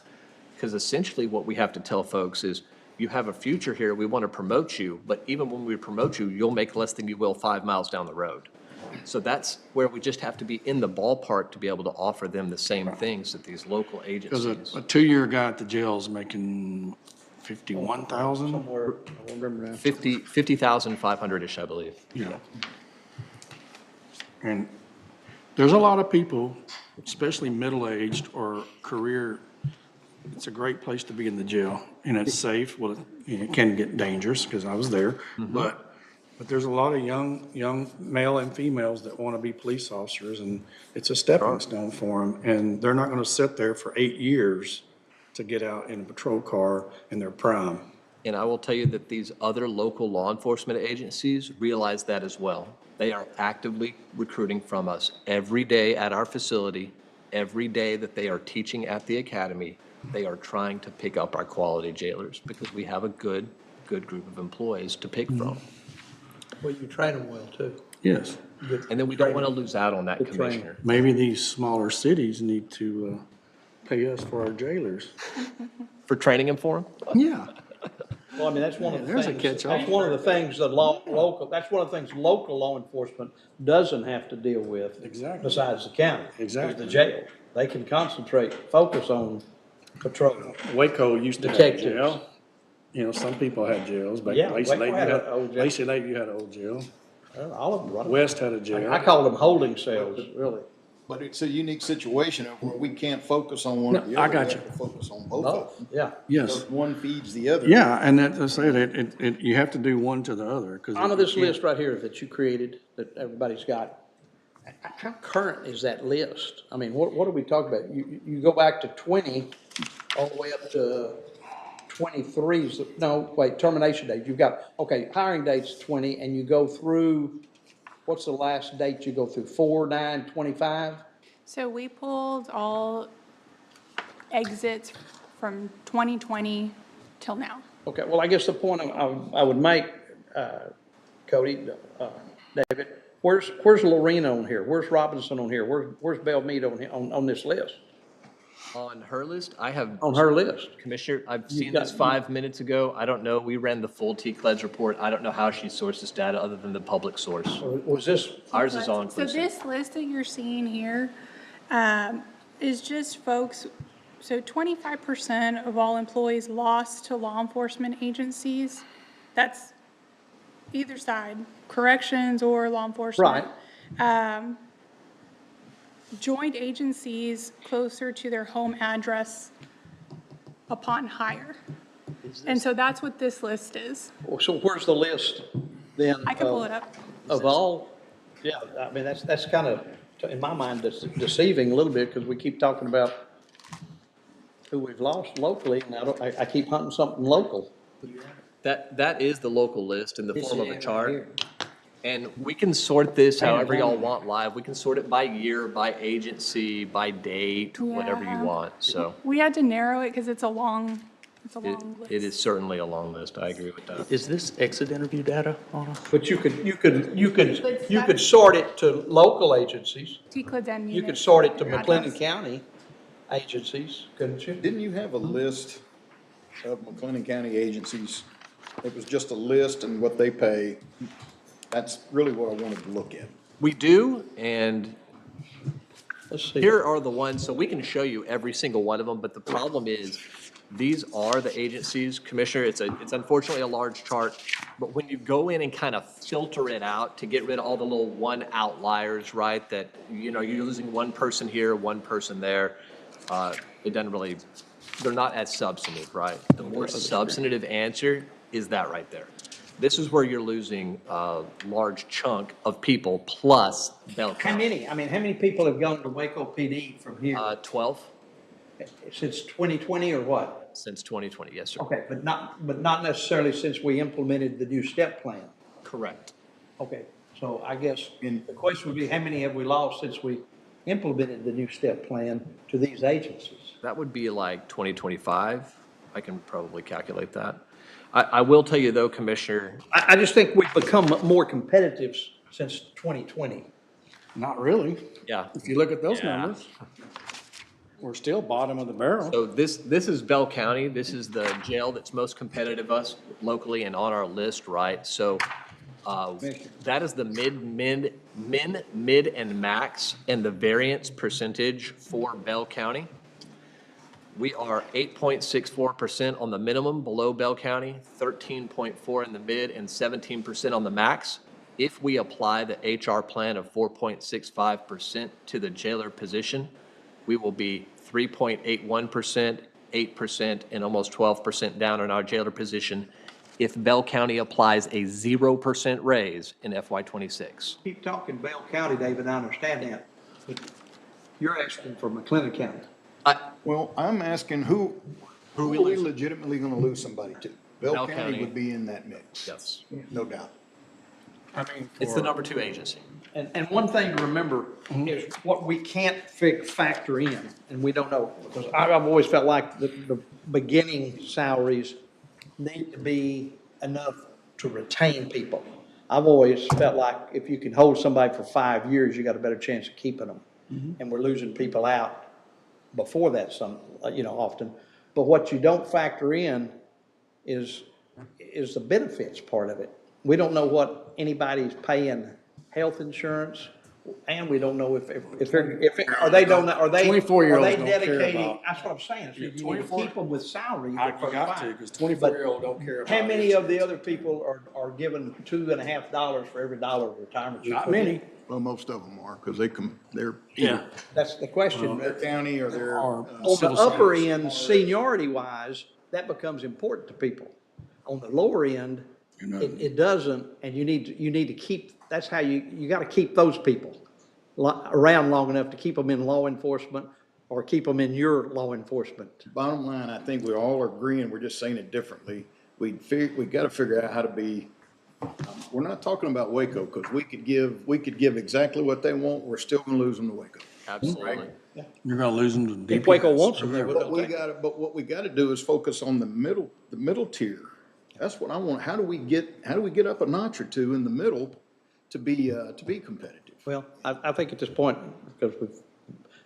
Because essentially what we have to tell folks is, you have a future here, we want to promote you, but even when we promote you, you'll make less than you will 5 miles down the road. So that's where we just have to be in the ballpark to be able to offer them the same things that these local Because agencies. a 2-year guy at the jail is making 51,000. Somewhere, I don't remember now. 50,500-ish, I believe. Yeah. And there's a lot of people, especially middle-aged or career, it's a great place to be in the jail, and it's safe. Well, it can get dangerous, because I was there, but there's a lot of young male and females that want to be police officers, and it's a stepping stone for them, and they're not going to sit there for 8 years to get out in a patrol car in their prime. And I will tell you that these other local law enforcement agencies realize that as well. They are actively recruiting from us every day at our facility, every day that they are teaching at the academy. They are trying to pick up our quality jailers because we have a good group of employees to pick from. Well, you train them well, too. Yes. And then we don't want to lose out on that, Good training. Commissioner. Maybe these smaller cities need to pay us for our jailers. For training them for them? Yeah. Well, I mean, that's one of the There's a things, catch-all. that's one of the things that local, that's one of the things local law enforcement doesn't have to deal with. Exactly. Besides the county. Exactly. Is the jail. They can concentrate, focus on patrol. Waco used to have a Detectives. jail. You know, some people had jails. Back Yeah, Lacey Waco Lakeview had an old jail. Lacey Lakeview had an old jail. All of them run. West had a jail. I call them holding cells, really. But it's a unique situation of where we can't focus on one or No, the I other. got We you. have to focus on both of them. Yeah. Yes. Because one feeds the other. Yeah, and that, I said, you have to do one to the other, because. On this list right here that you created, that everybody's got, how current is that list? I mean, what are we talking about? You go back to 20, all the way up to 23, no, wait, termination date. You've got, okay, hiring date's 20, and you go through, what's the last date you go through? 4, 9, 25? So we pulled all exits from 2020 till now. Okay, well, I guess the point I would make, Cody, David, where's Lorena on here? Where's Robinson on here? Where's Belle Meade on this list? On her list, I have. On her list? Commissioner, I've seen got- this 5 minutes ago. I don't know. We ran the full TCLEDS report. I don't know how she sourced this data other than the public source. Was this, Ours is all So inclusive. this list that you're seeing here is just folks, so 25% of all employees lost to law enforcement agencies. That's either side, corrections or law enforcement. right? Joined agencies closer to their home address upon hire. And so that's what this list is. So where's the list then? I can pull it up. Of all, yeah, I mean, that's kind of in my mind, deceiving a little bit, because we keep talking about who we've lost locally, and I keep hunting something local. That is the local list in the form of a chart. And we can sort this however y'all want live. We can sort it by year, by agency, by date, whatever you Yeah. want, so. We had to narrow it because it's a long It, list. it is certainly a long list, I agree with that. Is this exit interview data, Anna? But you could sort it to local agencies. TCLID's and You could Munis. sort it to McLennan County agencies, couldn't you? Didn't you have a list of McLennan County agencies? It was just a list and what they pay. That's really what I wanted to look at. We do, and Let's see. here are the ones, so we can show you every single one of them, but the problem is, these are the agencies, Commissioner, it's unfortunately a large chart, but when you go in and kind of filter it out to get rid of all the little one outliers, right, that, you know, you're losing one person here, one person there, it doesn't really, they're not as substantive, right? The more substantive answer is that right there. This is where you're losing a large chunk of people plus Bell How County. many, how many people have gone to Waco PD from here 12 since 2020 or what? since 2020, yes, sir. Okay, but not necessarily since we implemented the new step plan. Correct. Okay, so I guess the question would be, how many have we lost since we implemented the new step plan to these agencies? That would be like 2025. I can probably calculate that. I will tell you though, Commissioner, I just think we've become more competitive since 2020. Not really. yeah. If you look at those Yeah. numbers, we're still bottom of the barrel. So this is Bell County. This is the jail that's most competitive us locally and on our list, right? So that is the mid, and max, and the variance percentage for Bell County. We are 8.64% on the minimum below Bell County, 13.4 in the mid, and 17% on the max. If we apply the HR plan of 4.65% to the jailer position, we will be 3.81%, 8%, and almost 12% down on our jailer position if Bell County applies a 0% raise in FY '26. Keep talking Bell County, David, I understand that. But you're asking for McLennan County. Well, I'm asking who are we legitimately gonna lose somebody to? Bell Bell County. County would be in that mix. Yes. No doubt. I mean, It's the number 2 agency. And one thing to remember is what we can't factor in, and we don't know, because I've always felt like the beginning salaries need to be enough to retain people. I've always felt like if you can hold somebody for 5 years, you got a better chance of keeping them. And we're losing people out before that often. But what you don't factor in is the benefits part of it. We don't know what anybody's paying health insurance, and we don't know if are they 24-year-olds don't care dedicating? about- That's what I'm saying. So you need to 24 keep them with salary. I for got to, life. because 24-year-old don't care about. How many it. of the other people are given $2.50 for every dollar of retirement? you Not put in? many. Well, most of them are, because they're Yeah. That's the question. their county or their, Or On the civil upper service. end, seniority wise, that becomes important to people. On the lower end, it doesn't, and you need to keep, that's how you gotta keep those people around long enough to keep them in law enforcement or keep them in your law enforcement. bottom line, I think we all are agreeing, we're just saying it differently. We gotta figure out how to be, we're not talking about Waco, because we could give exactly what they want, we're still gonna lose them to Waco. Absolutely. You're gonna lose them to DPS. If Waco wants them, they will. But what we gotta do is focus on the middle tier. That's what I want. How do we get up a notch or two in the middle to be competitive? Well, I think at this point, because we've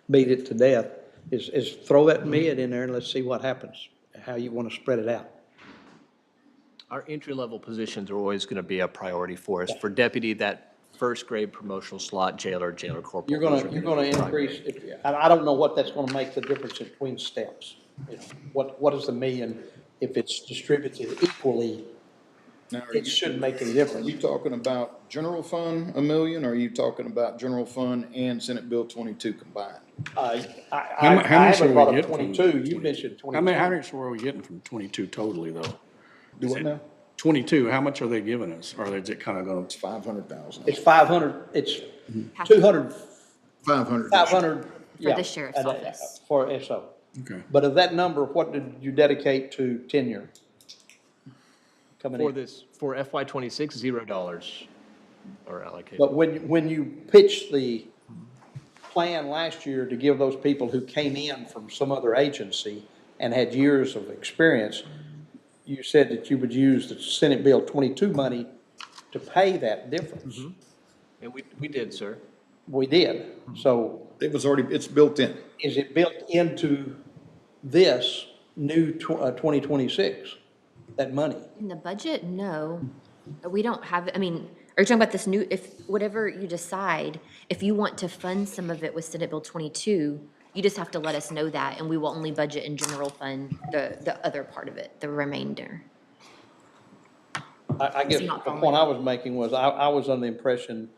beat it to death, is throw that mid in there and let's see what happens, how you want to spread it out. Our entry-level positions are always going to be a priority for us. For deputy, that first grade promotional slot, jailer corporal. You're those are gonna be increase, primary. I don't know what that's gonna make the difference between steps. You know, what is the million, if it's distributed equally, Now, it shouldn't make any difference. Are you talking about general fund $1 million, or are you talking about general fund and Senate Bill 22 combined? I How much are haven't we brought up getting from 22, you mentioned 22. How much were we getting from 22 totally, though? Do what now? 22, how much are they giving us? Or is it kind of gonna? It's 500,000. It's 500, it's Half. 200, 500. 500, yeah. the sheriff's office. For SO. Okay. But of that number, what did you dedicate to tenure? Coming For in. this, for FY '26, $0 are allocated. But when you pitched the plan last year to give those people who came in from some other agency and had years of experience, you said that you would use the Senate Bill 22 money to pay that difference. And we did, sir. We did. So It was already, it's built in. is it built into this new 2026, that money? In the budget, no. We don't have, I mean, are you talking about this new, if, whatever you decide, if you want to fund some of it with Senate Bill 22, you just have to let us know that, and we will only budget in general fund the other part of it, the remainder. I guess not the following. point I was making was, I was under the impression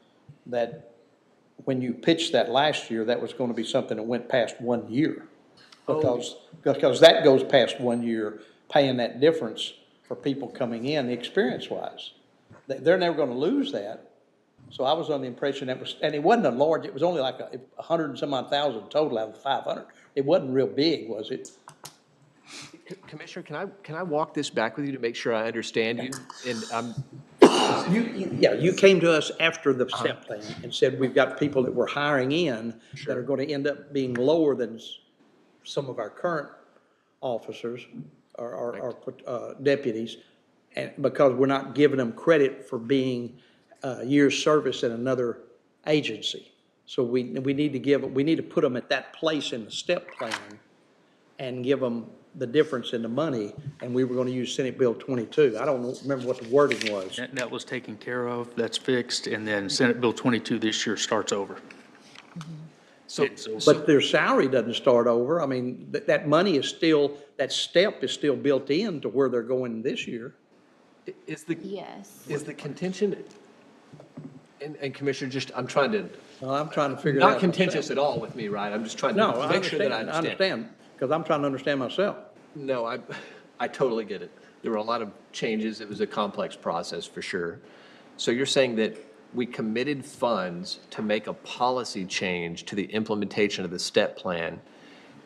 that when you pitched that last year, that was gonna be something that went past 1 year. Because that goes past 1 year, paying that difference for people coming in, experience-wise. They're never gonna lose that. So I was under the impression that was, and it wasn't a large, it was only like 100 and some odd thousand total out of the 500. It wasn't real big, was it? Commissioner, can I walk this back with you to make sure I understand you? And You came to us after the STEP plan and said, we've got people that we're hiring in that are gonna end up being lower than some of our current officers or deputies, and because we're not giving them credit for being years' service in another agency. So we need to put them at that place in the STEP plan and give them the difference in the money, and we were gonna use Senate Bill 22. I don't remember what the wording was. That was taken care of, that's fixed, and then Senate Bill 22 this year starts over. so, But their salary doesn't start over. I mean, that money is still, that step is still built in to where they're going this year. is the, Yes. is the contention, and Commissioner, I'm trying to, Well, I'm trying to figure it out. not contentious at all with me, right? I'm just trying No, to I make sure that I understand, understand. because I'm trying to understand myself. No, I totally get it. There were a lot of changes. It was a complex process for sure. So you're saying that we committed funds to make a policy change to the implementation of the STEP plan,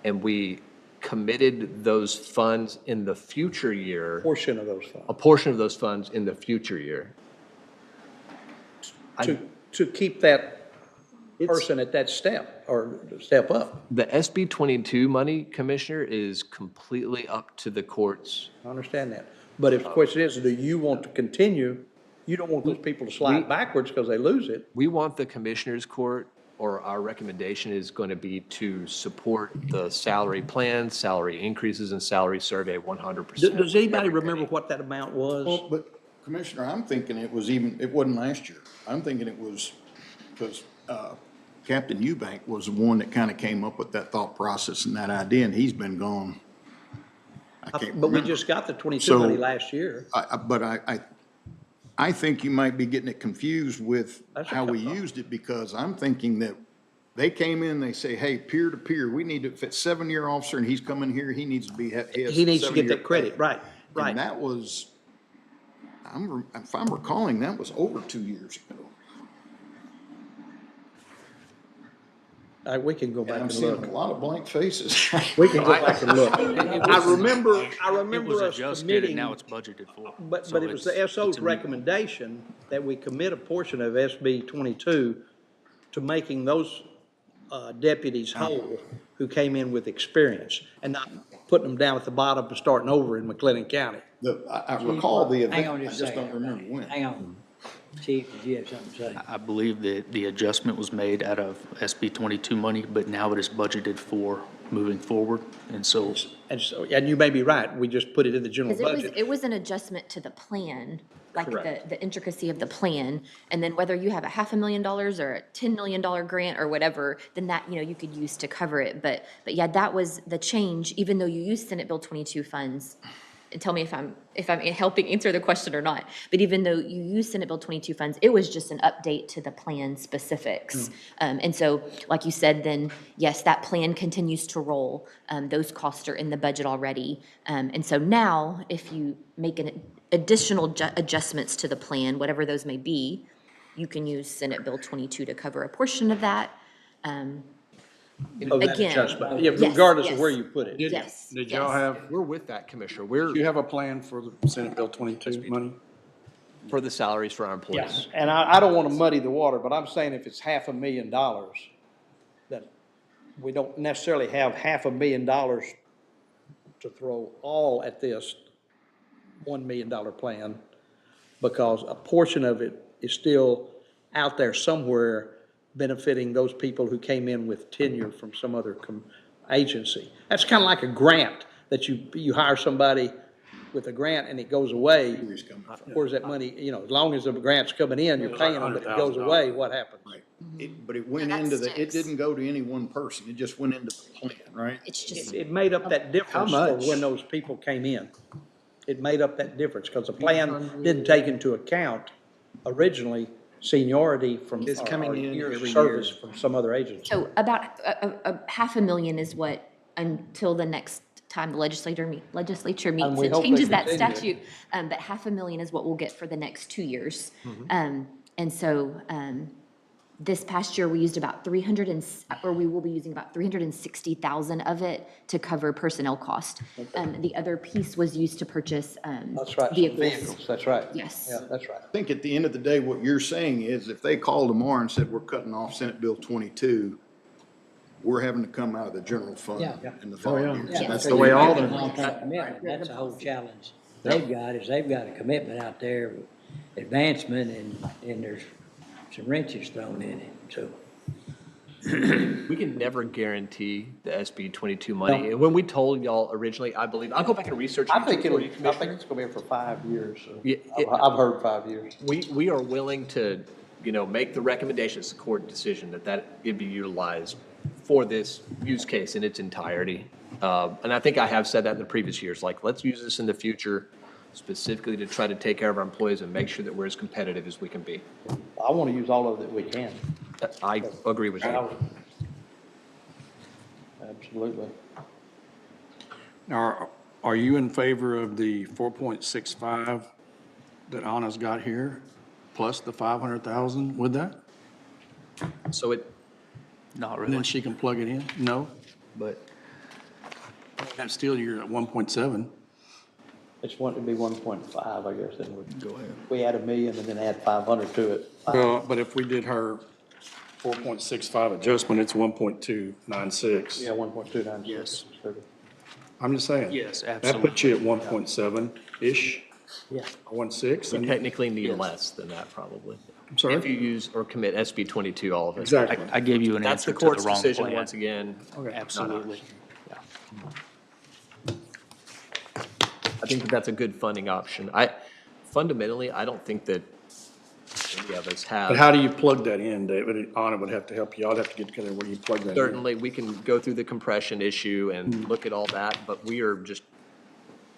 and we committed those funds in the future year, Portion of those funds. a portion of those funds in the future year. To keep that person at that step, or step up. The SB 22 money, Commissioner, is completely up to the courts. I understand that. But if the question is, do you want to continue? You don't want those people to slide backwards because they lose it. We want the Commissioners Court, or our recommendation is going to be to support the salary plan, salary increases, and salary survey 100%. Does anybody remember what that amount was? Well, but Commissioner, I'm thinking it wasn't last year. I'm thinking it was, because Captain Eubank was the one that kind of came up with that thought process and that idea, and he's been gone. I can't But we remember. just got the 22 So- money last year. But I think you might be getting it confused with That's a how we tough one. used it, because I'm thinking that they came in, they say, hey, peer to peer, we need to, if it's 7-year officer and he's coming here, he needs to be, He needs to get that credit, right, right. And that was, if I'm recalling, that was over 2 years ago. We can go And back I'm and seeing a look. lot of blank faces. We can go back and look. I remember It was us adjusted, committing. and now it's budgeted for. But So it was it's- the SO's it's a new- recommendation that we commit a portion of SB 22 to making those deputies whole who came in with experience, and not putting them down at the bottom and starting over in McLennan County. I recall the event, Hang on I just a just second. don't remember when. Hang on. Chief, did you have something to say? I believe that the adjustment was made out of SB 22 money, but now it is budgeted for moving forward, and so And you may be right, we just put it in the general Because budget. it was an adjustment to the plan, like Correct. the intricacy of the plan. And then whether you have a $500,000 or a $10 million grant or whatever, then that, you could use to cover it. But yeah, that was the change, even though you used Senate Bill 22 funds. And tell me if I'm helping answer the question or not. But even though you use Senate Bill 22 funds, it was just an update to the plan specifics. And so, like you said, then, yes, that plan continues to roll. Those costs are in the budget already. And so now, if you make an additional adjustments to the plan, whatever those may be, you can use Senate Bill 22 to cover a portion of that. Of that Again, adjustment. Yeah, yes, regardless of yes. where you put it. Yes. Did y'all yes. have, We're with that, Commissioner. do We're you have a plan for the Senate Bill 22 money? for the salaries for our employees. Yes, and I don't want to muddy the water, but I'm saying if it's $500,000, that we don't necessarily have $500,000 to throw all at this $1 million plan, because a portion of it is still out there somewhere benefiting those people who came in with tenure from some other agency. That's kind of like a grant, that you hire somebody with a grant and it goes away. Where's that money, as long as the grant's coming in, you're paying them, but it goes away, what happens? Right. But it went That into it sticks. didn't go to any one person, it just went into the plan, right? It's just, It made up that difference for much? when those people came in. It made up that difference, because the plan didn't take into account originally seniority from. It's coming or in years of every service year. from some other agency. so about a $500,000 is what, until the next time the legislature meets we and hope they changes that continue. statute. But $500,000 is what we'll get for the next 2 years. Mm-hmm. And so, this past year, we used about we will be using about 360,000 of it to cover personnel cost. The other piece was used to purchase, That's right, some vehicles. that's right. Yes. Yeah, that's right. I think at the end of the day, what you're saying is if they called tomorrow and said, we're cutting off Senate Bill 22, we're having to come out of the general fund Yeah. in the following years. Yeah. That's So the you way make all a the. long-term commitment, that's the whole challenge they've got a commitment out there, with advancement, and there's some wrenches thrown in it, so. We can never guarantee the SB 22 money. And when we told y'all originally, I believe, I'll go back and research. I it think for you, it's Commissioner. going to be here for 5 years, so. Yeah, I've heard 5 years. We are willing to, make the recommendations, the court decision that it be utilized for this use case in its entirety. And I think I have said that in the previous years, like, let's use this in the future specifically to try to take care of our employees and make sure that we're as competitive as we can be. I want to use all of it we can. I agree with you. Absolutely. Now, are you in favor of the 4.65 that Anna's got here, plus the 500,000 with that? So Not And then really. she can plug it in? No? but That's still, you're at 1.7. It'd be 1.5, I guess, then we add $1 million and then add 500 to it. Well, but if we did her 4.65 adjustment, it's 1.296. Yeah, 1.29. Yes. I'm just saying. Yes, That absolutely. puts you at 1.7-ish, Yeah. 1.6. we and- technically need less than that, probably. I'm sorry? If you use or commit SB 22, all of it. Exactly. I gave you an That's answer the to the court's wrong decision, plan. once again. Absolutely. I think that's a good funding option. Fundamentally, I don't think that any of us have. But how do you plug that in, David? Anna would have to help you. I'd have to get together where you plug that in. Certainly, we can go through the compression issue and look at all that, but we're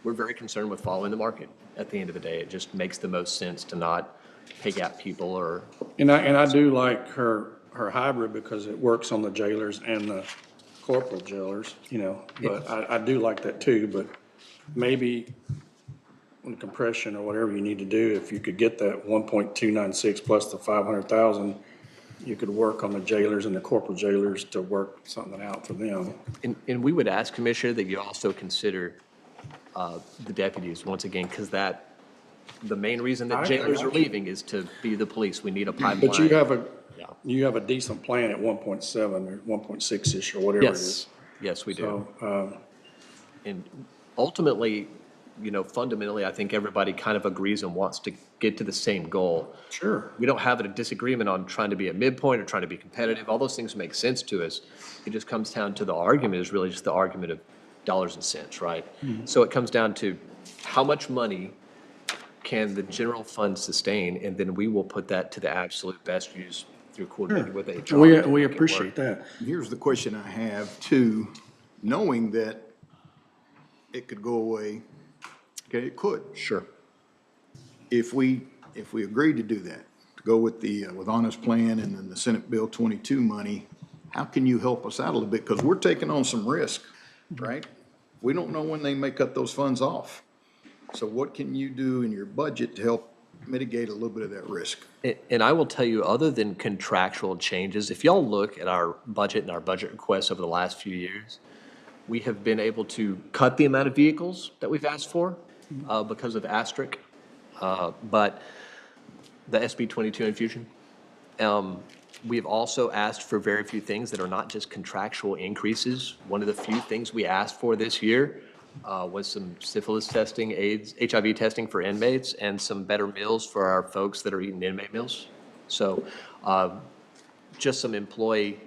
very concerned with following the market. At the end of the day, it just makes the most sense to not pay gap people or, And I do like her hybrid because it works on the jailers and the corporal jailers, but I do like that too, but maybe on compression or whatever you need to do, if you could get that 1.296 plus the 500,000, you could work on the jailers and the corporal jailers to work something out for them. and we would ask, Commissioner, that you also consider the deputies, once again, because the main reason that jailers are leaving is to be the police. We need a pipeline. But you have Yeah. you have a decent plan at 1.7 or 1.6-ish or whatever it is. Yes, we do. So, And ultimately, fundamentally, I think everybody kind of agrees and wants to get to the same goal. sure. We don't have a disagreement on trying to be a midpoint or trying to be competitive. All those things make sense to us. It just comes down to the argument is really just the argument of dollars and cents, right? So it comes down to how much money can the general fund sustain, and then we will put that to the absolute best use through coordinating with HR. We to make it appreciate work. that. Here's the question I have too, knowing that it could go away, okay, it could. Sure. If we agreed to do that, to go with with Anna's plan and then the Senate Bill 22 money, how can you help us out a little bit? Because we're taking on some risk, right? We don't know when they may cut those funds off. So what can you do in your budget to help mitigate a little bit of that risk. And I will tell you, other than contractual changes, if y'all look at our budget and our budget requests over the last few years, we have been able to cut the amount of vehicles that we've asked for because of asterisk. But the SB 22 infusion, we've also asked for very few things that are not just contractual increases. One of the few things we asked for this year was some syphilis testing, AIDS, HIV testing for inmates, and some better meals for our folks that are eating inmate meals. So just some employee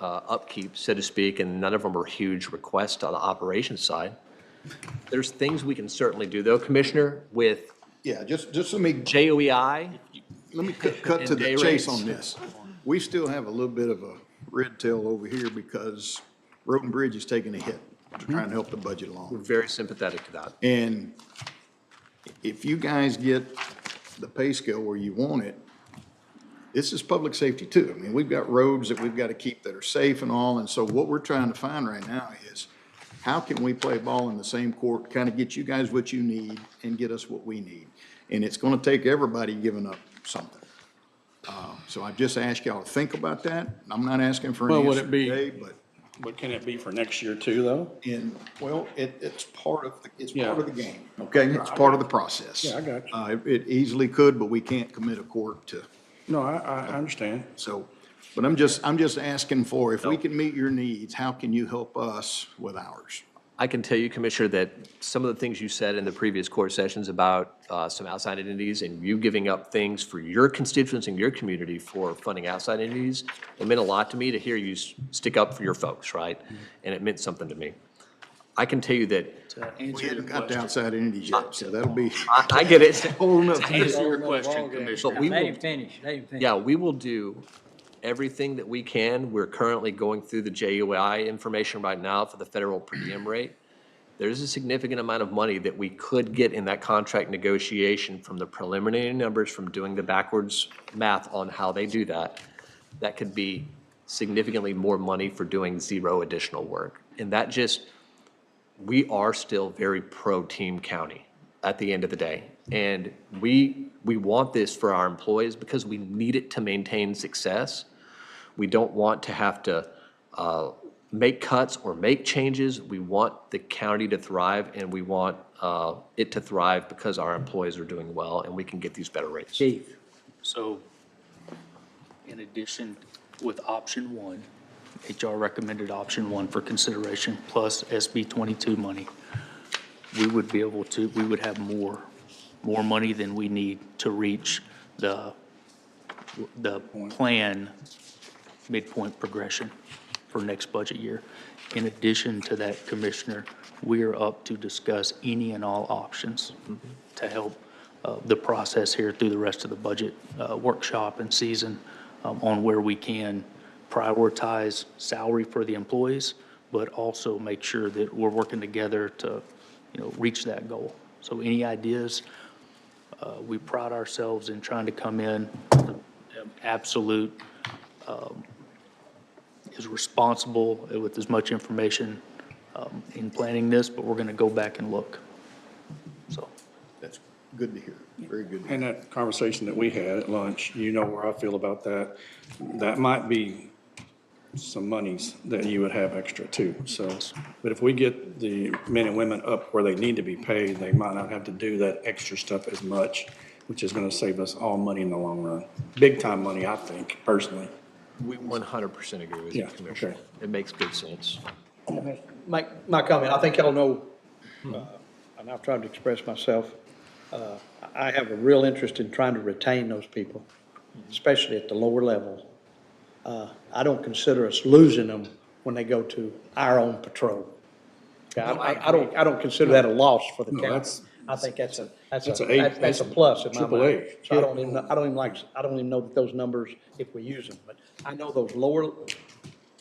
upkeep, so to speak, and none of them are huge requests on the operations side. There's things we can certainly do, though, Commissioner, with Yeah, just let me, JOEI. let me cut to And the day chase rates. on this. We still have a little bit of a red tail over here because Road and Bridge is taking a hit to try and help the budget We're along. very sympathetic to that. And if you guys get the pay scale where you want it, this is public safety too. I mean, we've got roads that we've got to keep that are safe and all, and so what we're trying to find right now is how can we play ball in the same court, kind of get you guys what you need and get us what we need? And it's gonna take everybody giving up something. So I just ask y'all to think about that. I'm not asking for Well, an would answer it be- today, but But can it be for next year too, though? well, it's part of, it's Yeah. part of the game, okay? It's part of the process. Yeah, I got you. It easily could, but we can't commit a court to, No, I understand. so, but I'm just asking for, if we can meet your needs, how can you help us with ours? I can tell you, Commissioner, that some of the things you said in the previous court sessions about some outside entities and you giving up things for your constituents in your community for funding outside entities, it meant a lot to me to hear you stick up for your folks, right? And it meant something to me. I can tell you that, To We answer your hadn't got to question, outside entities yet, so that'll be I get it. whole nother. to answer your question, Commissioner, we Let will- him finish, let him finish. Yeah, we will do everything that we can. We're currently going through the JUI information right now for the federal per diem rate. There's a significant amount of money that we could get in that contract negotiation from the preliminary numbers, from doing the backwards math on how they do that. That could be significantly more money for doing zero additional work. And that just, we are still very pro-team county at the end of the day. And we want this for our employees because we need it to maintain success. We don't want to have to make cuts or make changes. We want the county to thrive, and we want it to thrive because our employees are doing well and we can get these better rates. Chief, so in addition, with option one, HR recommended option one for consideration, plus SB 22 money, we would be able to, we would have more money than we need to reach the plan midpoint progression for next budget year. In addition to that, Commissioner, we are up to discuss any and all options to help the process here through the rest of the budget workshop and season on where we can prioritize salary for the employees, but also make sure that we're working together to, reach that goal. So any ideas? We pride ourselves in trying to come in absolute, is responsible with as much information in planning this, but we're going to go back and look. So, That's good to hear, very good to hear. And that conversation that we had at lunch, you know where I feel about that. That might be some monies that you would have extra too, so. But if we get the men and women up where they need to be paid, they might not have to do that extra stuff as much, which is gonna save us all money in the long run. Big time money, I think, personally. We 100% agree with you, Yeah, Commissioner. okay. It makes good sense. My comment, I think y'all know, and I've tried to express myself, I have a real interest in trying to retain those people, especially at the lower level. I don't consider us losing them when they go to our own patrol. Okay, I don't consider that a loss for the No, county. that's- I think that's a that's a plus in my triple mind. A. So I don't even know those numbers if we use them, but I know those lower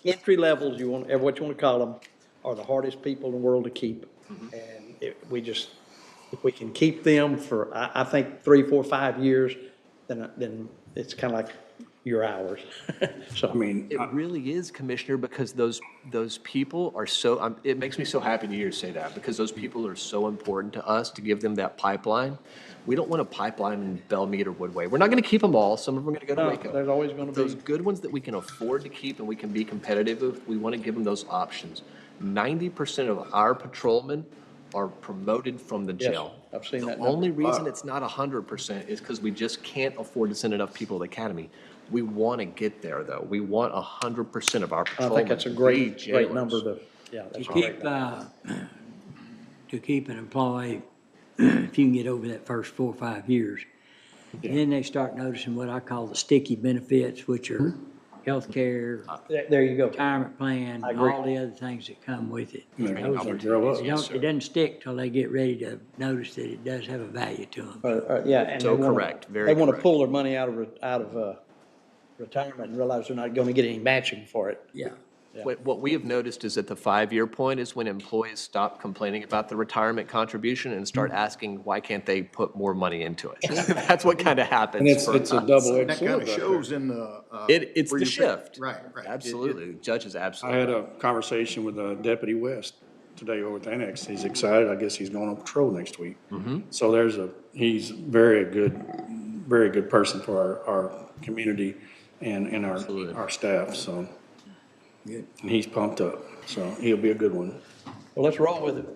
entry levels, what you want to call them, are the hardest people in the world to keep. And if we can keep them for, I think 3, 4, 5 years, then it's kind of like your hours. So, I mean, It really is, Commissioner, because those people are so, it makes me so happy to hear you say that, because those people are so important to us to give them that pipeline. We don't want a pipeline in Bellmead or Woodway. We're not going to keep them all. Some of them are going to go to No, Waco. there's always gonna be- Those good ones that we can afford to keep and we can be competitive with, we want to give them those options. 90% of our patrolmen are promoted from the Yes, jail. I've seen that The number. only reason it's not 100% is because we just can't afford to send enough people to the academy. We want to get there, though. We want 100% of our I patrolmen think that's a to be great jailers. number to, yeah, To that's a great keep, number. to keep an employee, if you can get over that first 4 or 5 years, then they start noticing what I call the sticky benefits, which are healthcare, There you go. retirement plan, I agree. all the other things that come with it. They're Those gonna are- grow up. It doesn't stick till they get ready to notice that it does have a value to them. Yeah, and So they wanna- correct, very They wanna correct. pull their money out of retirement and realize they're not gonna get any matching for it. Yeah. What we have noticed is that the 5-year point is when employees stop complaining about the retirement contribution and start asking, why can't they put more money into it? That's what kind of happens. And it's for a us. double-edged That sword kind right of there. shows in the. It's where the you pick- shift. Right, right. Absolutely. Judges, I absolutely. had a conversation with Deputy West today over at the annex. He's excited. I guess he's going on patrol next week. So he's very good person for our community and our staff, so. And he's pumped up, so he'll be a good one. Well, let's roll with it.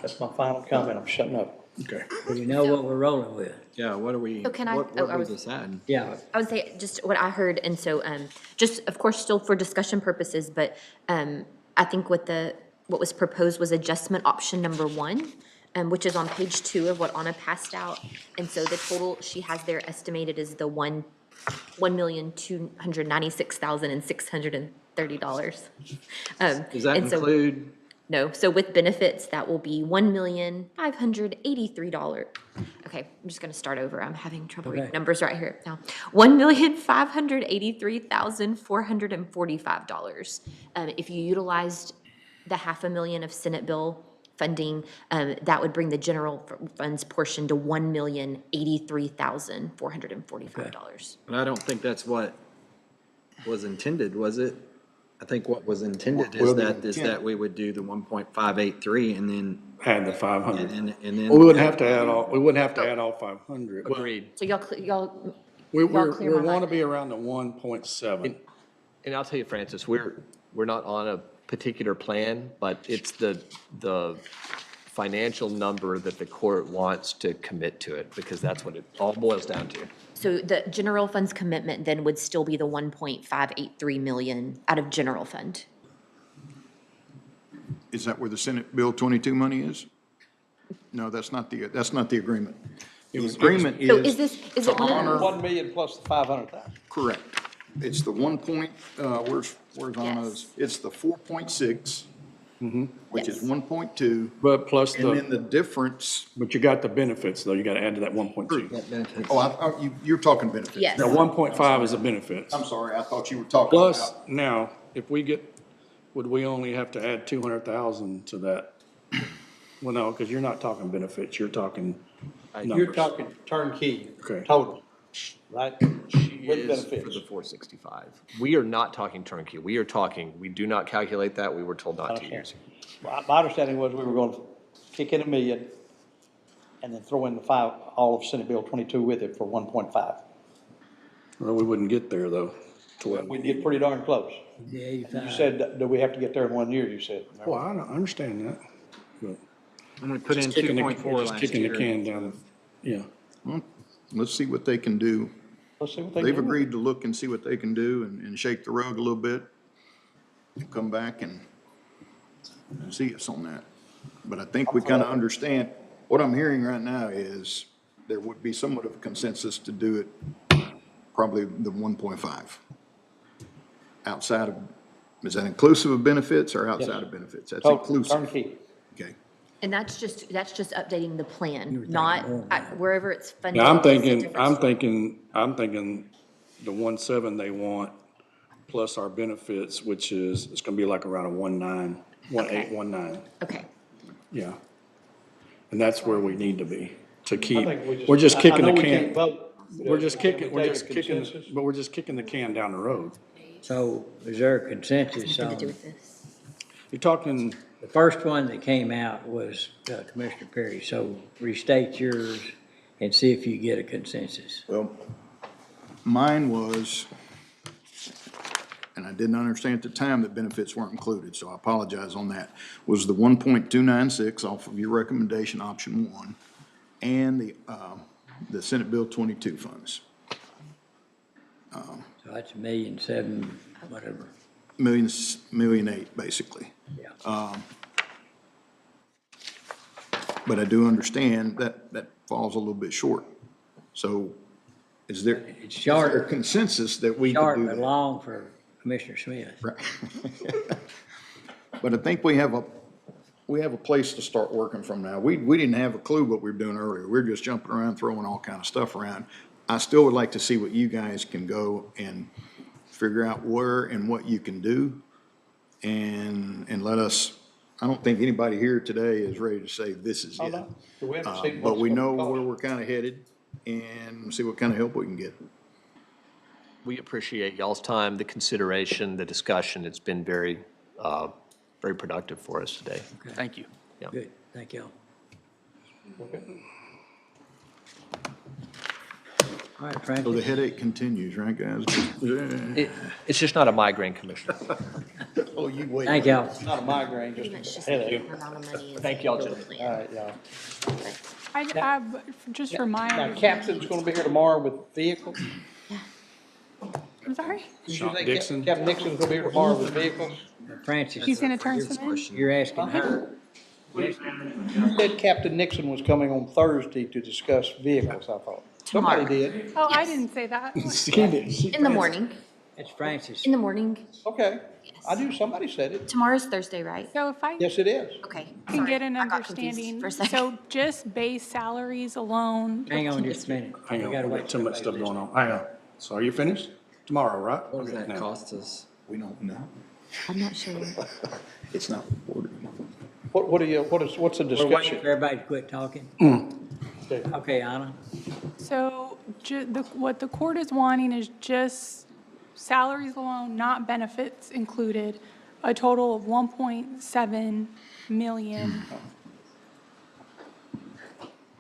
That's my final comment. I'm shutting up. Okay. Well, you know what we're rolling with. Yeah, what are we, So can I- what oh, I we was- decide? Yeah, I would say just what I heard, and so, just, of course, still for discussion purposes, but, I think what was proposed was adjustment option number 1, which is on page 2 of what Anna passed out. And so the total she has there estimated is the $1,296,630. Does that And so- include, No, so with benefits, that will be $1,583. Okay, I'm just gonna start over. I'm having trouble reading Okay. numbers right here now. $1,583,445. If you utilized the $500,000 of Senate bill funding, that would bring the general funds portion to $1,083,445. but I don't think that's what was intended, was it? I think what was intended is that we would do the 1.583 and then, Add the 500. and then. Well, we wouldn't have to add all 500. Agreed. So y'all, We y'all clear my want to mind. be around the 1.7. And I'll tell you, Francis, we're not on a particular plan, but it's the financial number that the court wants to commit to it, because that's what it all boils down to. So the general fund's commitment then would still be the 1.583 million out of general fund? Is that where the Senate Bill 22 money is? No, that's not the agreement. The agreement So is is this, is it one of those? 1 million plus the 500,000. correct. It's the where's Anna's? It's the 4.6, which is Yes. 1.2, But plus and then the difference, but you got the benefits, though. You got to add to that 1.2. you're talking benefits. Yes. Now, 1.5 is the benefits. I'm sorry, I thought you were talking Plus, about. now, if we would we only have to add 200,000 to that? Well, no, because you're not talking benefits, you're talking You're numbers. talking turnkey, Okay. total, right? She With is for benefits. the 465. We are not talking turnkey. We do not calculate that. We were told not to use. My understanding was we were going to kick in $1 million and then throw in the all of Senate Bill 22 with it for 1.5. Well, we wouldn't get there, though. We'd get pretty darn close. the You 85. said, do we have to get there in 1 year, you said? Well, I understand that. But I'm gonna put in just kicking the- 2.4 just last kicking the year. can down, yeah. Let's see what they can do. Let's see what they They've do. agreed to look and see what they can do and shake the rug a little bit. And come back and see us on that. But I think we kind of understand, what I'm hearing right now is there would be somewhat of a consensus to do it, probably the 1.5. Outside of, is that inclusive of benefits or outside of benefits? That's Total, inclusive. turnkey. Okay. And that's just updating the plan, thinking not more wherever it's funded. Now, I'm it's a thinking the 1.7 they want, plus our benefits, which is, it's gonna be like around a 1.9, 1.8, 1.9, Okay, yeah. And that's where we need to be, to I keep, think we're just I kicking know the we can't can. vote we're just kicking, we're Take a just kicking, consensus? but we're just kicking the can down the road. So is there a consensus Nothing to do on, with this. You're talking, the first one that came out was Commissioner Perry, so restate yours and see if you get a consensus. Well, mine was, and I didn't understand at the time that benefits weren't included, so I apologize on that, was the 1.296 off of your recommendation, option one, and the Senate Bill 22 funds. So that's 1,700,000, whatever. Million eight, basically. Yeah. But I do understand that falls a little bit short. So is there It's is there a short, consensus that we could short do but that? long for Commissioner Smith. Right. But I think we have a place to start working from now. We didn't have a clue what we were doing earlier. We were just jumping around, throwing all kind of stuff around. I still would like to see what you guys can go and figure out where and what you can do. And let us, I don't think anybody here today is ready to say this is it. We haven't seen But what's we gonna know cost. where we're kind of headed and see what kind of help we can get. We appreciate y'all's time, the consideration, the discussion. It's been very, very productive for us today. Thank you. Yeah. Good, thank y'all. All right, So the Francis, headache continues, right, guys? It's just not a migraine, Commissioner. Oh, you wait. thank y'all. Not a migraine, Pretty just much a just headache. the amount of money. and Thank y'all, the gentlemen. All plan. right, y'all. Just for my Now, understanding. Captain's gonna be here tomorrow with vehicles? I'm sorry? Did you Sean say Dixon? Captain Nixon's gonna be here tomorrow with vehicles? Francis, He's gonna turn some in? you're asking her. You said Captain Nixon was coming on Thursday to discuss vehicles, I thought. Somebody Tomorrow. did. Oh, I Yes. didn't say that. In the morning, It's Francis. in the morning. Okay. I Yes. knew somebody said it. Tomorrow's Thursday, right? So if I Yes, it is. Okay. can sorry. get an I got confused understanding, for a second. so just base salaries alone, Hang on just a minute. hang We on, gotta we wait got too till much stuff everybody going on. Hang on. So are you finished? Tomorrow, right? What does Okay, that now. cost us? We don't know. I'm not sure. It's not reported. What's the We're waiting discussion? for everybody to quit talking. Okay, Anna, so what the court is wanting is just salaries alone, not benefits included, a total of 1.7 million.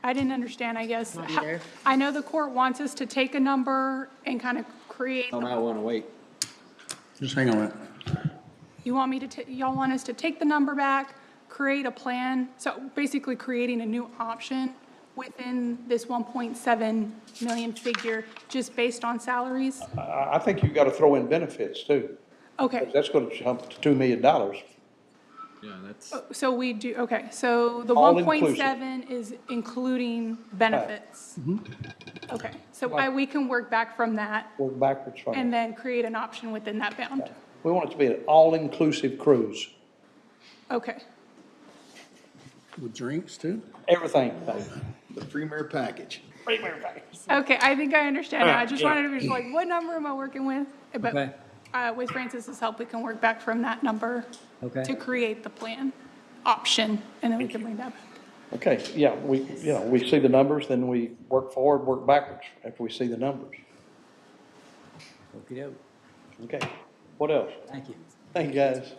I didn't understand, I guess. Not either. I know the court wants us to take a number and kind of create, Oh, no, I want to wait. Just hang on a minute. you want me to, y'all want us to take the number back, create a plan, so basically creating a new option within this 1.7 million figure, just based on salaries? I think you gotta throw in benefits too. Okay, That's gonna jump to $2 million. Yeah, that's, so we do, okay, so the All 1.7 is including benefits? Okay, so we can work back from that Work backwards from and it. then create an option within that bound? We want it to be an all-inclusive cruise. Okay, With drinks too? Everything. The premier package. okay, I think I understand now, I just wanted to be like, what number am I working with? Okay. But with Francis's help, we can work back from that number Okay. to create the plan option, and then we can bring that back. Okay, yeah, we see the numbers, then we work forward, work backwards after we see the numbers. Okey-doke. Okay, what else? Thank you. Thank you, guys.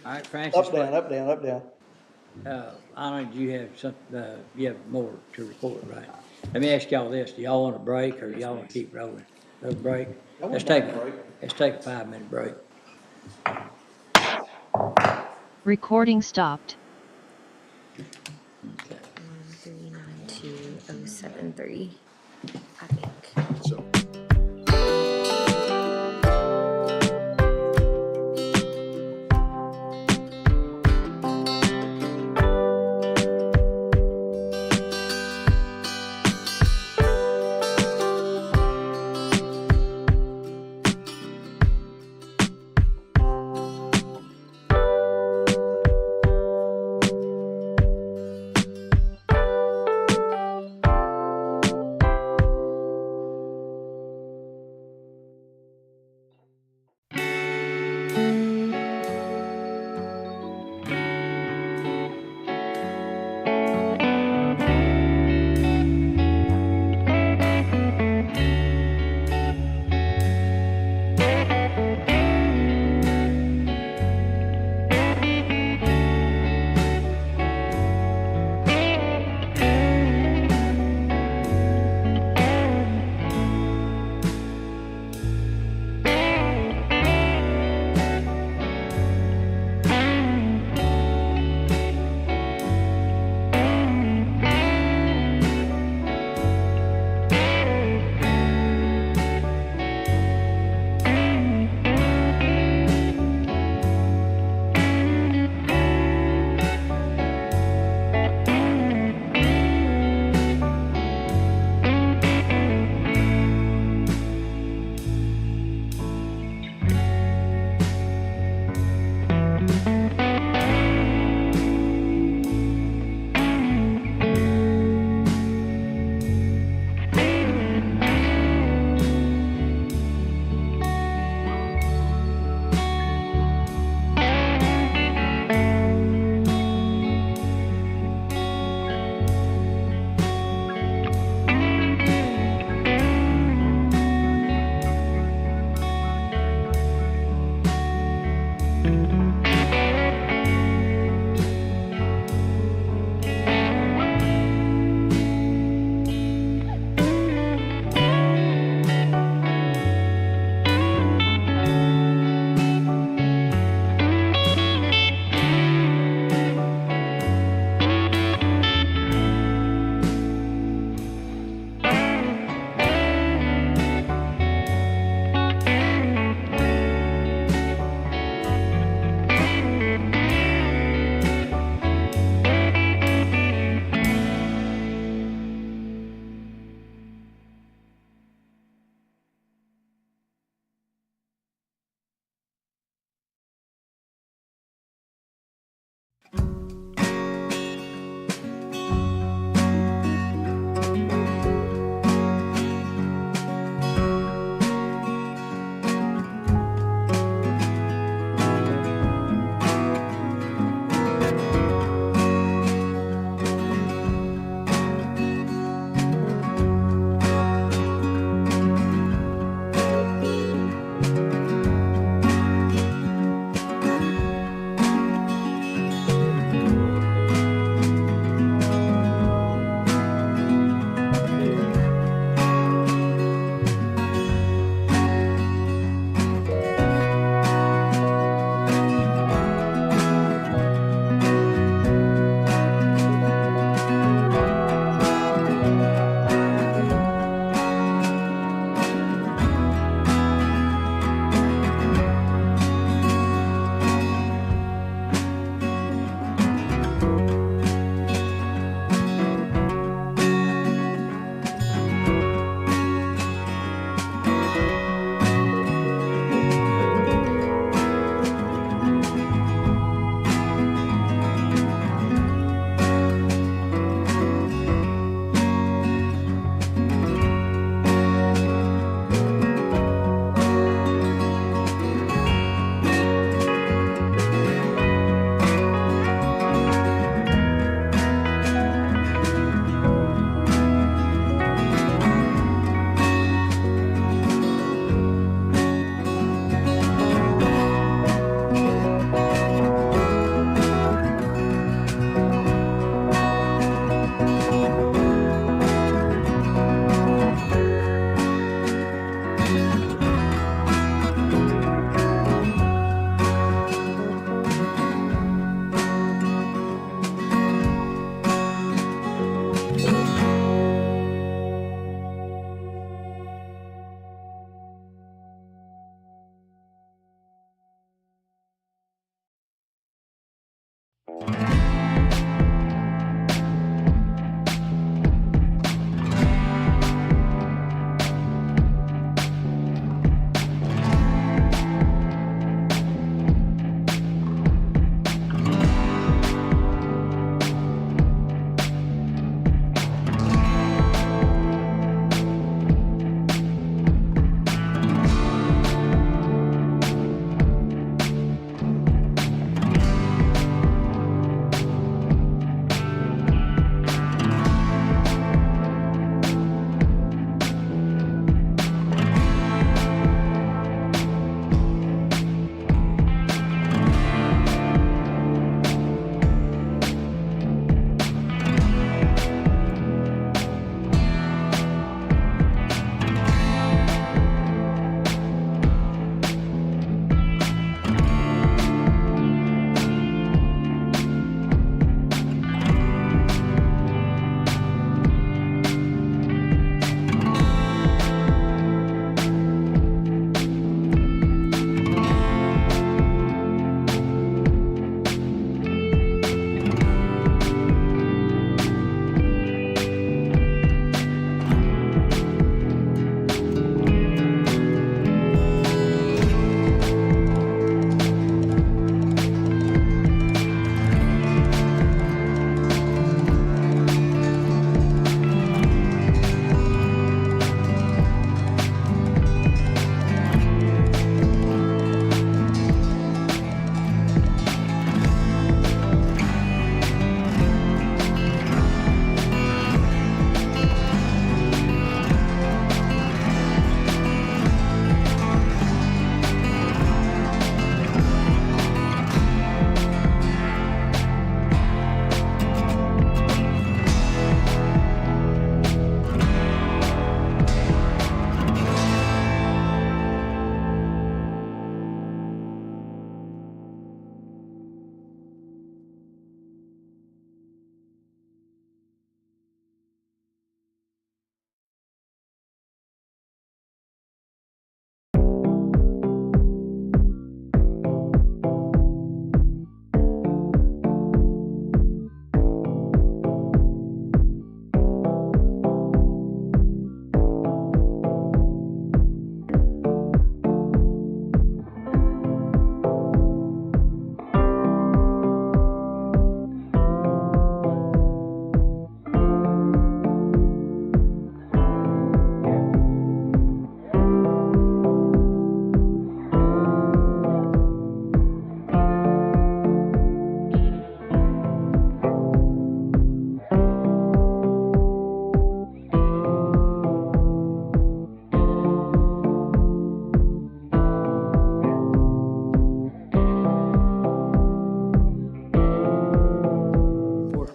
All right, Francis. Up, down, up, down, up, down. Anna, do you have some, you have more to report, right? Let me ask y'all this, do y'all want a break, or do y'all want to keep rolling? No break? I Let's wouldn't take, mind a break. let's take a 5-minute break. Recording stopped. 1392073, I think. So